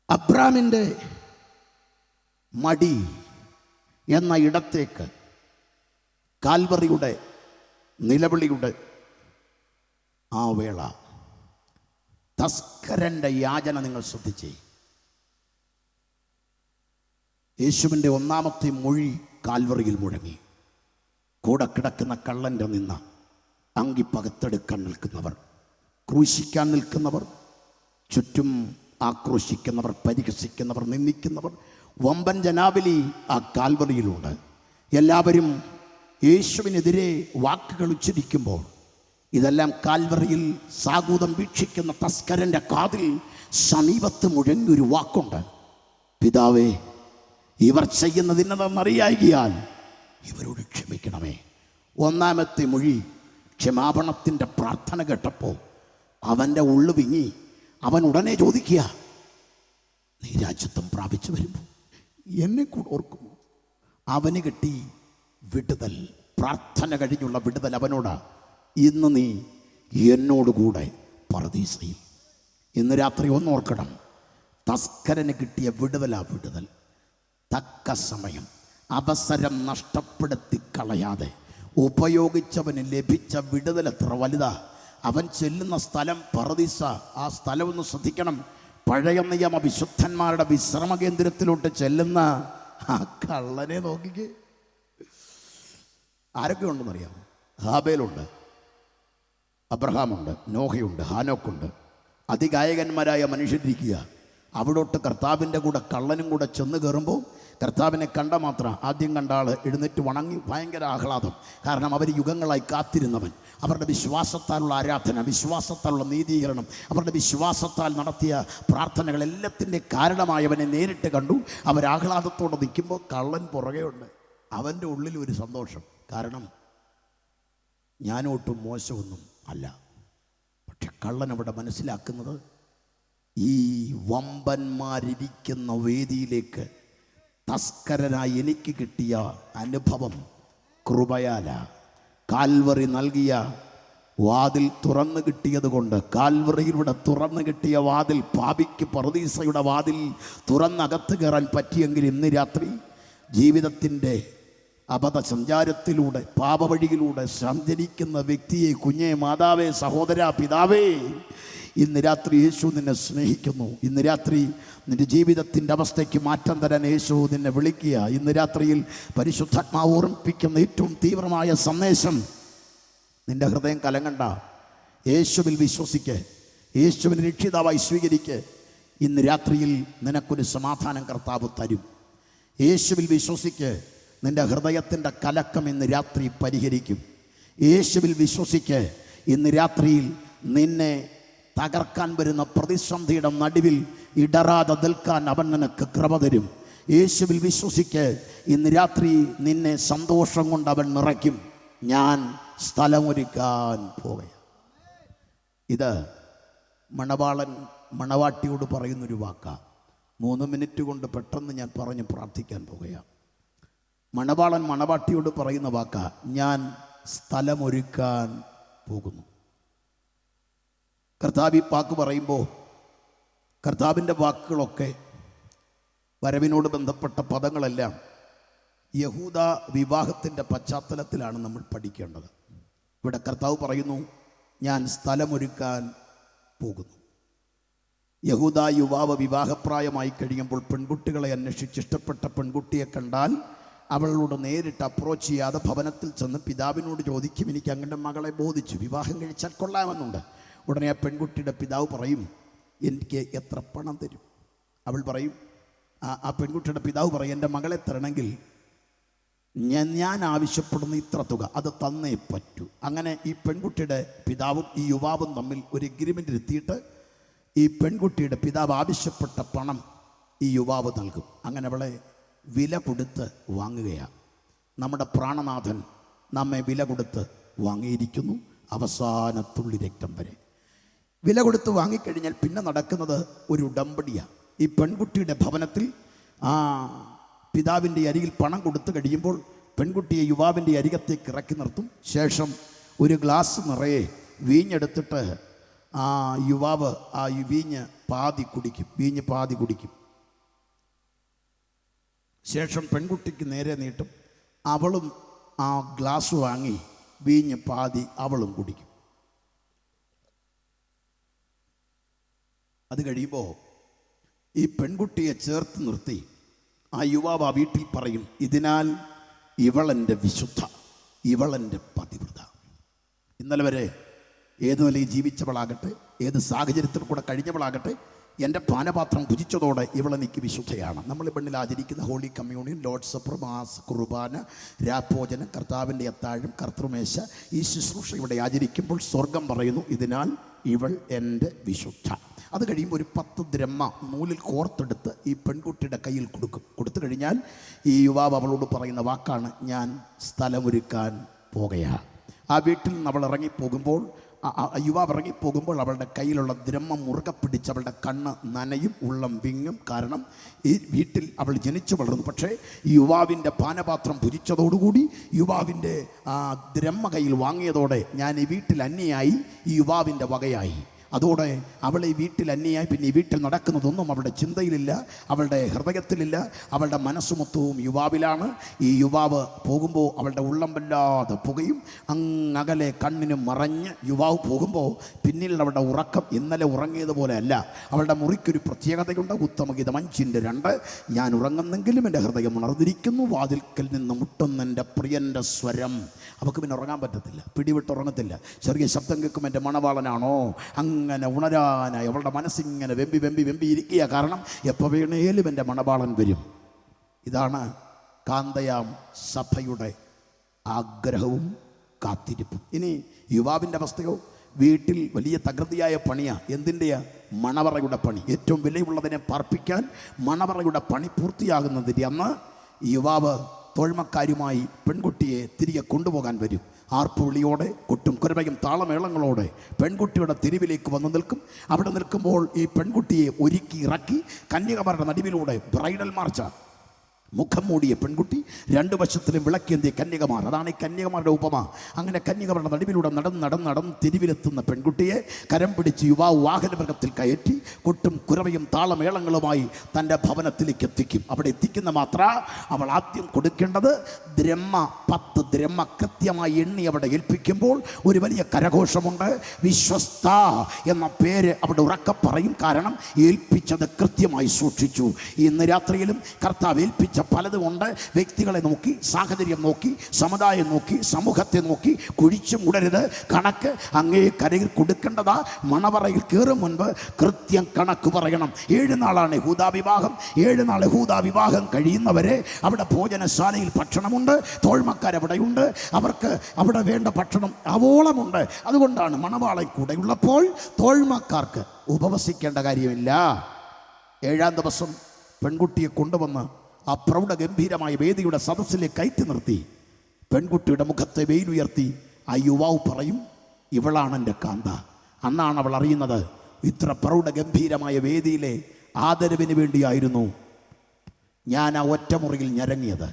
അബ്രാമിൻ്റെ മടി എന്ന ഇടത്തേക്ക് കാൽവറിയുടെ നിലവിളിയുടെ ആ വേള, തസ്കരൻ്റെ യാചന നിങ്ങൾ ശ്രദ്ധിച്ചേ. യേശുവിൻ്റെ ഒന്നാമത്തെ മൊഴി കാൽവറിയിൽ മുഴങ്ങി. കൂടെ കിടക്കുന്ന കള്ളൻ്റെ നിന്ന അങ്കി പകത്തെടുക്കാൻ നിൽക്കുന്നവർ, ക്രൂശിക്കാൻ നിൽക്കുന്നവർ, ചുറ്റും ആക്രോശിക്കുന്നവർ, പരിഹസിക്കുന്നവർ, നിന്ദിക്കുന്നവർ, വമ്പൻ ജനാവലി ആ കാൽവറിയിലുണ്ട്. എല്ലാവരും യേശുവിനെതിരെ വാക്കുകൾ ഉച്ചരിക്കുമ്പോൾ ഇതെല്ലാം കാൽവറിയിൽ സാഗൂതം വീക്ഷിക്കുന്ന തസ്കരൻ്റെ കാതിൽ സമീപത്ത് മുഴങ്ങിയൊരു വാക്കുണ്ട്, പിതാവേ, ഇവർ ചെയ്യുന്നതിനെന്നറിയായികയാൽ ഇവരോട് ക്ഷമിക്കണമേ. ഒന്നാമത്തെ മൊഴി ക്ഷമാപണത്തിൻ്റെ പ്രാർത്ഥന കേട്ടപ്പോൾ അവൻ്റെ ഉള്ളു വിങ്ങി. അവൻ ഉടനെ ചോദിക്കുക, നീ രാജ്യത്വം പ്രാപിച്ചു വരുമ്പോൾ എന്നെ കൂടെ ഓർക്കുമോ? അവന് കിട്ടി വിടുതൽ. പ്രാർത്ഥന കഴിഞ്ഞുള്ള വിടുതൽ അവനോടാ. ഇന്ന് നീ എന്നോടുകൂടെ പറുദീസയിൽ. ഇന്ന് രാത്രി ഒന്നോർക്കണം, തസ്കരന് കിട്ടിയ വിടുതലാ വിടുതൽ. തക്ക സമയം അവസരം നഷ്ടപ്പെടുത്തി കളയാതെ ഉപയോഗിച്ചവന് ലഭിച്ച വിടുതൽ എത്ര വലുതാ. അവൻ ചെല്ലുന്ന സ്ഥലം പറുദീസ. ആ സ്ഥലം ഒന്ന് ശ്രദ്ധിക്കണം. പഴയ നിയമ വിശുദ്ധന്മാരുടെ വിശ്രമ കേന്ദ്രത്തിലോട്ട് ചെല്ലുന്ന ആ കള്ളനെ നോക്കിക്ക്. ആരൊക്കെ ഉണ്ടെന്നറിയാമോ? ഹാബേലുണ്ട്, അബ്രഹാമുണ്ട്, നോഹയുണ്ട്, ഹാനോക്കുണ്ട്. അതിഗായകന്മാരായ മനുഷ്യരിരിക്കുക. അവിടോട്ട് കർത്താവിൻ്റെ കൂടെ കള്ളനും കൂടെ ചെന്ന് കയറുമ്പോൾ കർത്താവിനെ കണ്ട മാത്രം ആദ്യം കണ്ട ആൾ എഴുന്നേറ്റ് വണങ്ങി ഭയങ്കര ആഹ്ലാദം. കാരണം അവർ യുഗങ്ങളായി കാത്തിരുന്നവൻ, അവരുടെ വിശ്വാസത്താലുള്ള ആരാധന, വിശ്വാസത്താലുള്ള നീതീകരണം, അവരുടെ വിശ്വാസത്താൽ നടത്തിയ പ്രാർത്ഥനകൾ എല്ലാത്തിൻ്റെ കാരണമായവനെ നേരിട്ട് കണ്ടു. അവരാഹ്ലാദത്തോടെ നിൽക്കുമ്പോൾ കള്ളൻ പുറകെ ഉണ്ട്. അവൻ്റെ ഉള്ളിൽ ഒരു സന്തോഷം. കാരണം ഞാനൊട്ടും മോശമൊന്നും അല്ല. പക്ഷെ കള്ളൻ അവിടെ മനസ്സിലാക്കുന്നത് ഈ വമ്പന്മാരിരിക്കുന്ന വേദിയിലേക്ക് തസ്കരനായി എനിക്ക് കിട്ടിയ അനുഭവം കൃപയാല. കാൽവറി നൽകിയ വാതിൽ തുറന്നു കിട്ടിയത് കൊണ്ട്, കാൽവറിയിലൂടെ തുറന്നു കിട്ടിയ വാതിൽ, പാപിക്ക് പറുദീസയുടെ വാതിൽ തുറന്നകത്ത് കയറാൻ പറ്റിയെങ്കിൽ ഇന്ന് രാത്രി ജീവിതത്തിൻ്റെ അബദ്ധസഞ്ചാരത്തിലൂടെ പാപവഴിയിലൂടെ സഞ്ചരിക്കുന്ന വ്യക്തിയെ, കുഞ്ഞെ, മാതാവേ, സഹോദര, പിതാവേ, ഇന്ന് രാത്രി യേശു നിന്നെ സ്നേഹിക്കുന്നു. ഇന്ന് രാത്രി നിൻ്റെ ജീവിതത്തിൻ്റെ അവസ്ഥയ്ക്ക് മാറ്റം തരാൻ യേശു നിന്നെ വിളിക്കുക. ഇന്ന് രാത്രിയിൽ പരിശുദ്ധാത്മാവ് ഓർമ്മിപ്പിക്കുന്ന ഏറ്റവും തീവ്രമായ സന്ദേശം, നിൻ്റെ ഹൃദയം കലങ്ങണ്ട. യേശുവിൽ വിശ്വസിക്ക്, യേശുവിനെ രക്ഷിതാവായി സ്വീകരിക്ക്. ഇന്ന് രാത്രിയിൽ നിനക്കൊരു സമാധാനം കർത്താവ് തരും. യേശുവിൽ വിശ്വസിക്ക്, നിൻ്റെ ഹൃദയത്തിൻ്റെ കലക്കം ഇന്ന് രാത്രി പരിഹരിക്കും. യേശുവിൽ വിശ്വസിക്ക്, ഇന്ന് രാത്രിയിൽ നിന്നെ തകർക്കാൻ വരുന്ന പ്രതിസന്ധിയുടെ നടുവിൽ ഇടറാതെ നിൽക്കാൻ അവൻ നിനക്ക് കൃപ തരും. യേശുവിൽ വിശ്വസിക്ക്, ഇന്ന് രാത്രി നിന്നെ സന്തോഷം കൊണ്ട് അവൻ നിറയ്ക്കും. ഞാൻ സ്ഥലമൊരുക്കാൻ പോകുകയാണ്. ഇത് മണവാളൻ മണവാട്ടിയോട് പറയുന്നൊരു വാക്കാണ്. 3 മിനിറ്റ് കൊണ്ട് പെട്ടെന്ന് ഞാൻ പറഞ്ഞ് പ്രാർത്ഥിക്കാൻ പോകുകയാണ്. മണവാളൻ മണവാട്ടിയോട് പറയുന്ന വാക്കാ, ഞാൻ സ്ഥലമൊരുക്കാൻ പോകുന്നു. കർത്താവ് ഈ വാക്ക് പറയുമ്പോൾ കർത്താവിൻ്റെ വാക്കുകളൊക്കെ, വരവിനോട് ബന്ധപ്പെട്ട പദങ്ങളെല്ലാം യഹൂദ വിവാഹത്തിൻ്റെ പശ്ചാത്തലത്തിലാണ് നമ്മൾ പഠിക്കേണ്ടത്. ഇവിടെ കർത്താവ് പറയുന്നു, ഞാൻ സ്ഥലമൊരുക്കാൻ പോകുന്നു. യഹൂദ യുവാവ് വിവാഹപ്രായമായി കഴിയുമ്പോൾ പെൺകുട്ടികളെ അന്വേഷിച്ച് ഇഷ്ടപ്പെട്ട പെൺകുട്ടിയെ കണ്ടാൽ അവളോട് നേരിട്ട് അപ്രോച്ച് ചെയ്യാതെ ഭവനത്തിൽ ചെന്ന് പിതാവിനോട് ചോദിക്കും, എനിക്ക് അങ്ങനെ മകളെ ബോധിച്ചു, വിവാഹം കഴിച്ചാൽ കൊള്ളാമെന്നുണ്ട്. ഉടനെ ആ പെൺകുട്ടിയുടെ പിതാവ് പറയും, എനിക്ക് എത്ര പണം തരും? അവൾ പറയും, ആ പെൺകുട്ടിയുടെ പിതാവ് പറയും, എൻ്റെ മകളെ തരണമെങ്കിൽ ഞാൻ ആവശ്യപ്പെടുന്ന ഇത്ര തുക, അത് തന്നേ പറ്റൂ. അങ്ങനെ ഈ പെൺകുട്ടിയുടെ പിതാവും ഈ യുവാവും തമ്മിൽ ഒരു എഗ്രിമെൻ്റ് എത്തിയിട്ട് ഈ പെൺകുട്ടിയുടെ പിതാവ് ആവശ്യപ്പെട്ട പണം ഈ യുവാവ് നൽകും. അങ്ങനെ അവളെ വില കൊടുത്ത് വാങ്ങുകയാണ്. നമ്മുടെ പ്രാണനാഥൻ നമ്മെ വില കൊടുത്ത് വാങ്ങിയിരിക്കുന്നു, അവസാനത്തുള്ളി രക്തം വരെ. വില കൊടുത്ത് വാങ്ങിക്കഴിഞ്ഞാൽ പിന്നെ നടക്കുന്നത് ഒരു ഉടമ്പടിയാണ്. ഈ പെൺകുട്ടിയുടെ ഭവനത്തിൽ ആ പിതാവിൻ്റെ അരികിൽ പണം കൊടുത്തു കഴിയുമ്പോൾ പെൺകുട്ടിയെ യുവാവിൻ്റെ അരികത്തേക്ക് ഇറക്കി നിർത്തും. ശേഷം ഒരു ഗ്ലാസ് നിറയെ വീഞ്ഞെടുത്തിട്ട് ആ യുവാവ് ആ വീഞ്ഞ് പാതി കുടിക്കും. ശേഷം പെൺകുട്ടിക്ക് നേരെ നീട്ടും. അവളും ആ ഗ്ലാസ് വാങ്ങി വീഞ്ഞ് പാതി അവളും കുടിക്കും. അത് കഴിയുമ്പോൾ ഈ പെൺകുട്ടിയെ ചേർത്ത് നിർത്തി ആ യുവാവ് ആ വീട്ടിൽ പറയും, ഇതിനാൽ ഇവളെൻ്റെ വിശുദ്ധ, ഇവളെൻ്റെ പതിവ്രത. ഇന്നലെ വരെ ഏതു നിലയിൽ ജീവിച്ചവളാകട്ടെ, ഏത് സാഹചര്യത്തിൽ കൂടെ കഴിഞ്ഞവളാകട്ടെ, എൻ്റെ പാനപാത്രം ഭുജിച്ചതോടെ ഇവളെനിക്ക് വിശുദ്ധയാണ്. നമ്മൾ പെണ്ണിൽ ആചരിക്കുന്ന holy communion, Lord supper, mass, കുർബാന, രാഭോജനം, കർത്താവിൻ്റെ അത്താഴം, കർത്തൃമേശ, ഈ ശുശ്രൂഷ ഇവിടെ ആചരിക്കുമ്പോൾ സ്വർഗം പറയുന്നു, ഇതിനാൽ ഇവൾ എൻ്റെ വിശുദ്ധ. അത് കഴിയുമ്പോൾ ഒരു 10 ദ്രഹ്മ നൂലിൽ കോർത്തെടുത്ത് ഈ പെൺകുട്ടിയുടെ കയ്യിൽ കൊടുത്തു കഴിഞ്ഞാൽ ഈ യുവാവ് അവളോട് പറയുന്ന വാക്കാണ്, ഞാൻ സ്ഥലമൊരുക്കാൻ പോകുകയാണ്. ആ വീട്ടിൽ നിന്ന് അവൾ ഇറങ്ങിപ്പോകുമ്പോൾ, യുവാവ് ഇറങ്ങിപ്പോകുമ്പോൾ അവളുടെ കയ്യിലുള്ള ദ്രഹ്മം മുറുകെ പിടിച്ച് അവളുടെ കണ്ണ് നനയും, ഉള്ളം വിങ്ങും. കാരണം ഈ വീട്ടിൽ അവൾ ജനിച്ചു വളർന്നു. പക്ഷേ ഈ യുവാവിൻ്റെ പാനപാത്രം ഭുജിച്ചതോടുകൂടി, യുവാവിൻ്റെ ദ്രഹ്മ കയ്യിൽ വാങ്ങിയതോടെ ഞാൻ ഈ വീട്ടിൽ അന്യയായി, ഈ യുവാവിൻ്റെ വകയായി. അതോടെ അവൾ ഈ വീട്ടിൽ അന്യായി, പിന്നെ ഈ വീട്ടിൽ നടക്കുന്നതൊന്നും അവളുടെ ചിന്തയിലില്ല, അവളുടെ ഹൃദയത്തിലില്ല. അവളുടെ മനസ്സുമൊത്തവും യുവാവിലാണ്. ഈ യുവാവ് പോകുമ്പോൾ അവളുടെ ഉള്ളം വല്ലാതെ പുകയും. അങ്ങകലെ കണ്ണിന് മറഞ്ഞ് യുവാവ് പോകുമ്പോൾ പിന്നിൽ അവളുടെ ഉറക്കം ഇന്നലെ ഉറങ്ങിയതുപോലെ അല്ല. അവളുടെ മുറിക്കൊരു പ്രത്യേകതയുണ്ട്. ഉത്തമഗീതം 5:2, ഞാൻ ഉറങ്ങുന്നെങ്കിലും എൻ്റെ ഹൃദയം ഉണർന്നിരിക്കുന്നു, വാതിൽക്കൽ നിന്ന് മുട്ടുന്നെൻ്റെ പ്രിയൻ്റെ സ്വരം. അവൾക്ക് പിന്നെ ഉറങ്ങാൻ പറ്റത്തില്ല, പിടിവിട്ട് ഉറങ്ങത്തില്ല. ചെറിയ ശബ്ദം കേൾക്കും, എൻ്റെ മണവാളനാണോ? അങ്ങനെ ഉണരാനായി അവളുടെ മനസ്സിങ്ങനെ വെമ്പി ഇരിക്കുക. കാരണം എപ്പോൾ വേണേലും എൻ്റെ മണവാളൻ വരും. ഇതാണ് കാന്തയാം സഭയുടെ ആഗ്രഹവും കാത്തിരിപ്പും. ഇനി യുവാവിൻ്റെ അവസ്ഥയോ? വീട്ടിൽ വലിയ തകൃതിയായ പണിയാണ്. എന്തിൻ്റെയാ? മണവറയുടെ പണി. ഏറ്റവും വിലയുള്ളതിനെ പാർപ്പിക്കാൻ മണവറയുടെ പണി പൂർത്തിയാകുന്നതിൻ്റെ അന്ന് യുവാവ് തോഴ്മക്കാരുമായി പെൺകുട്ടിയെ തിരികെ കൊണ്ടുപോകാൻ വരും. ആർപ്പുവിളിയോടെ, കൊട്ടും കുരവയും താളമേളങ്ങളോടെ പെൺകുട്ടിയുടെ തെരുവിലേക്ക് വന്നു നിൽക്കും. അവിടെ നിൽക്കുമ്പോൾ ഈ പെൺകുട്ടിയെ ഒരുക്കി ഇറക്കി കന്യകമാരുടെ നടുവിലൂടെ ബ്രൈഡൽ മാർച്ച, മുഖം മൂടിയ പെൺകുട്ടി, രണ്ടു വശത്തിലും വിളക്കേന്തിയ കന്യകമാർ. അതാണ് ഈ കന്യകമാരുടെ ഉപമ. അങ്ങനെ കന്യകമാരുടെ നടുവിലൂടെ നടന്ന് തെരുവിലെത്തുന്ന പെൺകുട്ടിയെ കരം പിടിച്ച് യുവാവ് വാഹനമൃഗത്തിൽ കയറ്റി കൊട്ടും കുരവയും താളമേളങ്ങളുമായി തൻ്റെ ഭവനത്തിലേക്ക് എത്തിക്കും. അവിടെ എത്തിക്കുന്ന മാത്ര അവൾ ആദ്യം കൊടുക്കേണ്ടത് 10 ദ്രഹ്മ കൃത്യമായി എണ്ണി അവിടെ ഏൽപ്പിക്കുമ്പോൾ ഒരു വലിയ കരഘോഷമുണ്ട്. വിശ്വസ്ത എന്ന പേര് അവിടെ ഉറക്കെ പറയും. കാരണം ഏൽപ്പിച്ചത് കൃത്യമായി സൂക്ഷിച്ചു. ഇന്ന് രാത്രിയിലും കർത്താവ് ഏൽപ്പിച്ച പലതുമുണ്ട്. വ്യക്തികളെ നോക്കി, സാഹചര്യം നോക്കി, സമുദായം നോക്കി, സമൂഹത്തെ നോക്കി കുഴിച്ചു മൂടരുത്. കണക്ക് അങ്ങേ കരയിൽ കൊടുക്കേണ്ടതാ. മണവറയിൽ കയറും മുൻപ് കൃത്യം കണക്ക് പറയണം. 7 നാളാണ് യഹൂദാ വിവാഹം. 7 നാൾ യഹൂദാ വിവാഹം കഴിയുന്നവരെ അവിടെ ഭോജനശാലയിൽ ഭക്ഷണമുണ്ട്, തോഴ്മക്കാരവിടെയുണ്ട്, അവർക്ക് അവിടെ വേണ്ട ഭക്ഷണം അവോളമുണ്ട്. അതുകൊണ്ടാണ് മണവാളൻ കൂടെയുള്ളപ്പോൾ തോഴ്മക്കാർക്ക് ഉപവസിക്കേണ്ട കാര്യമില്ല. 7-ാം ദിവസം പെൺകുട്ടിയെ കൊണ്ടുവന്ന് ആ പ്രൗഢഗംഭീരമായ വേദിയുടെ സദസ്സിലേക്ക് കയറ്റി നിർത്തി പെൺകുട്ടിയുടെ മുഖത്തെ വെയിലുയർത്തി ആ യുവാവ് പറയും, ഇവളാണ് എൻ്റെ കാന്ത. അന്നാണ് അവൾ അറിയുന്നത് ഇത്ര പ്രൗഢഗംഭീരമായ വേദിയിലെ ആദരവിന് വേണ്ടിയായിരുന്നു ഞാൻ ആ ഒറ്റമുറിയിൽ ഞരങ്ങിയത്.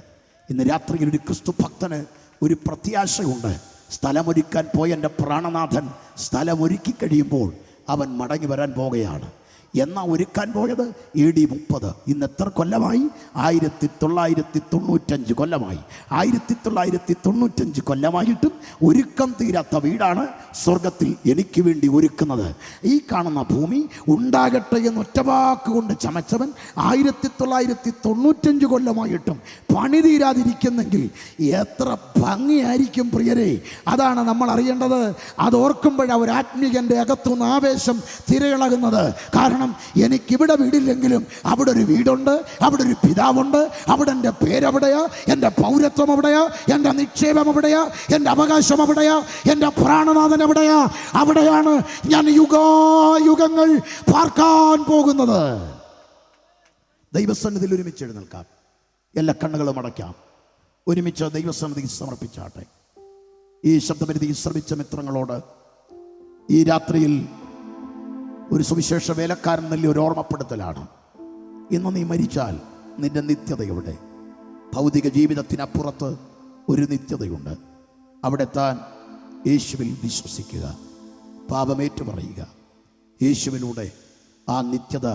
ഇന്ന് രാത്രിയിൽ ഒരു ക്രിസ്തു ഭക്തന് ഒരു പ്രത്യാശയുണ്ട്. സ്ഥലമൊരുക്കാൻ പോയ എൻ്റെ പ്രാണനാഥൻ സ്ഥലമൊരുക്കി കഴിയുമ്പോൾ അവൻ മടങ്ങി വരാൻ പോകുകയാണ്. എന്നാ ഒരുക്കാൻ പോയത് AD 30. ഇന്ന് എത്ര കൊല്ലമായി? 1995 കൊല്ലമായി. 1995 കൊല്ലമായിട്ടും ഒരുക്കം തീരാത്ത വീടാണ് സ്വർഗത്തിൽ എനിക്ക് വേണ്ടി ഒരുക്കുന്നത്. ഈ കാണുന്ന ഭൂമി ഉണ്ടാകട്ടെ എന്ന് ഒറ്റവാക്ക് കൊണ്ട് ചമച്ചവൻ 1995 കൊല്ലമായിട്ടും പണി തീരാതിരിക്കുന്നെങ്കിൽ എത്ര ഭംഗിയായിരിക്കും പ്രിയരെ. അതാണ് നമ്മൾ അറിയേണ്ടത്. അതോർക്കുമ്പോഴാണ് ഒരു ആത്മീകൻ്റെ അകത്തുനിന്ന് ആവേശം തിരയിളകുന്നത്. കാരണം എനിക്കിവിടെ വീടില്ലെങ്കിലും അവിടെ ഒരു വീടുണ്ട്, അവിടെ ഒരു പിതാവുണ്ട്, അവിടെ എൻ്റെ പേരവിടെയാ, എൻ്റെ പൗരത്വം അവിടെയാ, എൻ്റെ നിക്ഷേപം അവിടെയാ, എൻ്റെ അവകാശം അവിടെയാ, എൻ്റെ പ്രാണനാഥൻ അവിടെയാ. അവിടെയാണ് ഞാൻ യുഗായുഗങ്ങൾ പാർക്കാൻ പോകുന്നത്. ദൈവസന്നിധിയിൽ ഒരുമിച്ച് എഴുന്നേൽക്കാം, എല്ലാ കണ്ണുകളും അടയ്ക്കാം, ഒരുമിച്ച് ദൈവസന്നിധിയിൽ സമർപ്പിച്ചാട്ടെ. ഈ ശബ്ദപരിധിയിൽ ശ്രമിച്ച മിത്രങ്ങളോട് ഈ രാത്രിയിൽ ഒരു സുവിശേഷ വേലക്കാരൻ നല്ല ഒരു ഓർമ്മപ്പെടുത്തലാണ്. ഇന്ന് നീ മരിച്ചാൽ നിന്റെ നിത്യത എവിടെ? ഭൗതിക ജീവിതത്തിനപ്പുറത്ത് ഒരു നിത്യതയുണ്ട്. അവിടെ താൻ യേശുവിൽ വിശ്വസിക്കുക, പാപമേറ്റു പറയുക. യേശുവിലൂടെ ആ നിത്യത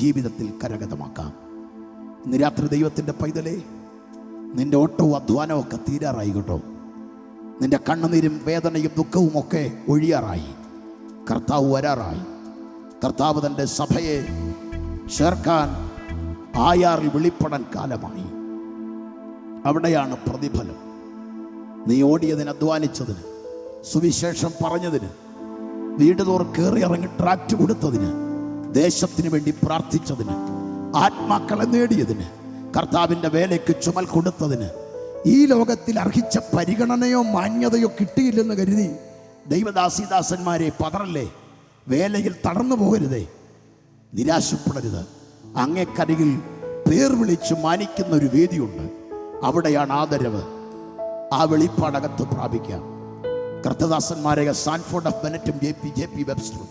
ജീവിതത്തിൽ കരഗതമാക്കാം. ഇന്ന് രാത്രി ദൈവത്തിൻ്റെ പൈതലേ, നിന്റെ ഓട്ടവും അധ്വാനവും ഒക്കെ തീരാറായി കേട്ടോ. നിന്റെ കണ്ണുനീരും വേദനയും ദുഃഖവും ഒക്കെ ഒഴിയാറായി. കർത്താവ് വരാറായി. കർത്താവ് തൻ്റെ സഭയെ ചേർക്കാൻ ആയാറിൽ വെളിപ്പെടാൻ കാലമായി. അവിടെയാണ് പ്രതിഫലം. നീ ഓടിയതിന്, അധ്വാനിച്ചതിന്, സുവിശേഷം പറഞ്ഞതിന്, വീട് തോറും കയറി ഇറങ്ങി ട്രാക്റ്റ് കൊടുത്തതിന്, ദേശത്തിന് വേണ്ടി പ്രാർത്ഥിച്ചതിന്, ആത്മാക്കളെ നേടിയതിന്, കർത്താവിൻ്റെ വേലയ്ക്ക് ചുമൽ കൊടുത്തതിന്, ഈ ലോകത്തിൽ അർഹിച്ച പരിഗണനയോ മാന്യതയോ കിട്ടിയില്ലെന്ന് കരുതി ദൈവദാസിദാസന്മാരെ പതറല്ലേ. വേലയിൽ തളർന്നു പോകരുതേ, നിരാശപ്പെടരുത്. അങ്ങേക്കരികിൽ പേർ വിളിച്ച് മാനിക്കുന്ന ഒരു വേദിയുണ്ട്. അവിടെയാണ് ആദരവ്. ആ വെളിപ്പാടകത്ത് പ്രാപിക്കാം. കർത്തദാസന്മാരെ സാൻഫോർഡ് ഓഫ് ബെനറ്റും JP വെബ്സ്റ്ററും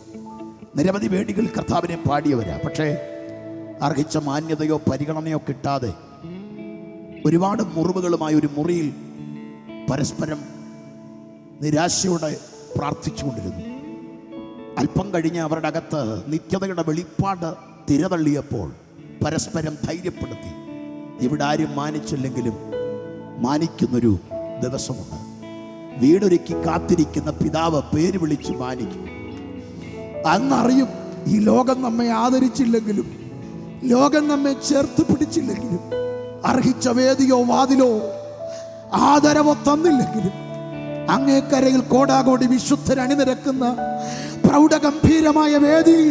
നിരവധി വേദികളിൽ കർത്താവിനെ പാടിയവരാ. പക്ഷേ അർഹിച്ച മാന്യതയോ പരിഗണനയോ കിട്ടാതെ ഒരുപാട് മുറിവുകളുമായി ഒരു മുറിയിൽ പരസ്പരം നിരാശയോടെ പ്രാർത്ഥിച്ചുകൊണ്ടിരുന്നു. അല്പം കഴിഞ്ഞ് അവരുടെ അകത്ത് നിത്യതയുടെ വെളിപ്പാട് തിരതള്ളിയപ്പോൾ പരസ്പരം ധൈര്യപ്പെടുത്തി. ഇവിടെ ആരും മാനിച്ചില്ലെങ്കിലും മാനിക്കുന്നൊരു ദിവസമുണ്ട്. വീടൊരുക്കി കാത്തിരിക്കുന്ന പിതാവ് പേര് വിളിച്ച് മാനിക്കും. അന്നറിയും ഈ ലോകം നമ്മെ ആദരിച്ചില്ലെങ്കിലും, ലോകം നമ്മെ ചേർത്ത് പിടിച്ചില്ലെങ്കിലും, അർഹിച്ച വേദിയോ വാതിലോ ആദരവോ തന്നില്ലെങ്കിലും, അങ്ങേക്കരയിൽ കോടാകോടി വിശുദ്ധർ അണിനിരക്കുന്ന പ്രൗഢഗംഭീരമായ വേദിയിൽ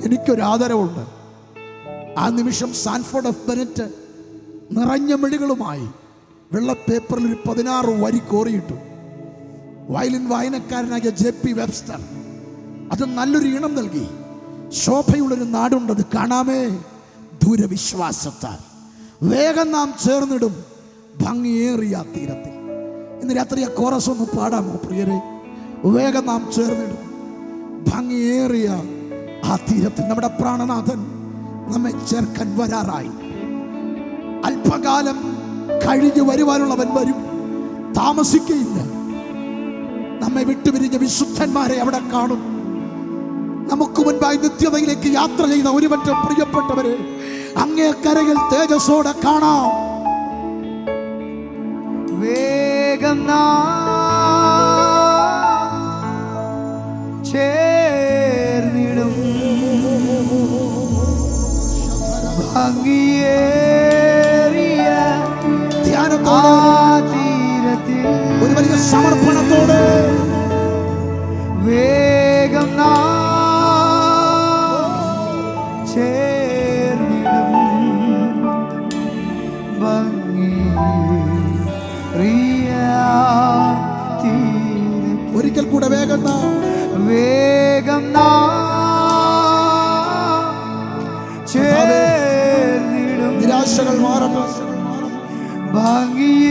എനിക്കൊരു ആദരവുണ്ട്. ആ നിമിഷം സാൻഫോർഡ് ഓഫ് ബെനറ്റ് നിറഞ്ഞ മിഴികളുമായി വെള്ള പേപ്പറിൽ ഒരു 16 വരി കോറിയിട്ടു. വയലിൻ വായനക്കാരനായ JP വെബ്സ്റ്റർ അത് നല്ലൊരു ഈണം നൽകി. ശോഭയുള്ളൊരു നാടുണ്ടത് കാണാമേ ദൂരവിശ്വാസത്താൽ, വേഗം നാം ചേർന്നിടും ഭംഗിയേറിയ തീരത്തിൽ. ഇന്ന് രാത്രി ആ കോറസ് ഒന്ന് പാടാമോ പ്രിയരെ? വേഗം നാം ചേർന്നിടും ഭംഗിയേറിയ ആ തീരത്തിൽ. നമ്മുടെ പ്രാണനാഥൻ നമ്മെ ചേർക്കാൻ വരാറായി. അല്പകാലം കഴിഞ്ഞു വരുവാനുള്ളവൻ വരും, താമസിക്കയില്ല. നമ്മെ വിട്ടുപിരിഞ്ഞ വിശുദ്ധന്മാരെ അവിടെ കാണും. നമുക്ക് മുൻപായി നിത്യതയിലേക്ക് യാത്ര ചെയ്ത ഒരുപറ്റം പ്രിയപ്പെട്ടവരെ അങ്ങേ കരയിൽ തേജസ്സോടെ കാണാം. വേഗം ചേർന്നിടും ഭംഗിയേറിയ തീരത്തിൽ. ഒരു വലിയ സമർപ്പണത്തോടെ വേഗം ചേർന്നിടും ഭംഗിയേറിയ തീരത്തിൽ. ഒരിക്കൽ കൂടെ വേഗം ചേർന്നിടും നിരാശകൾ മാറട്ടെ. ഭംഗിയ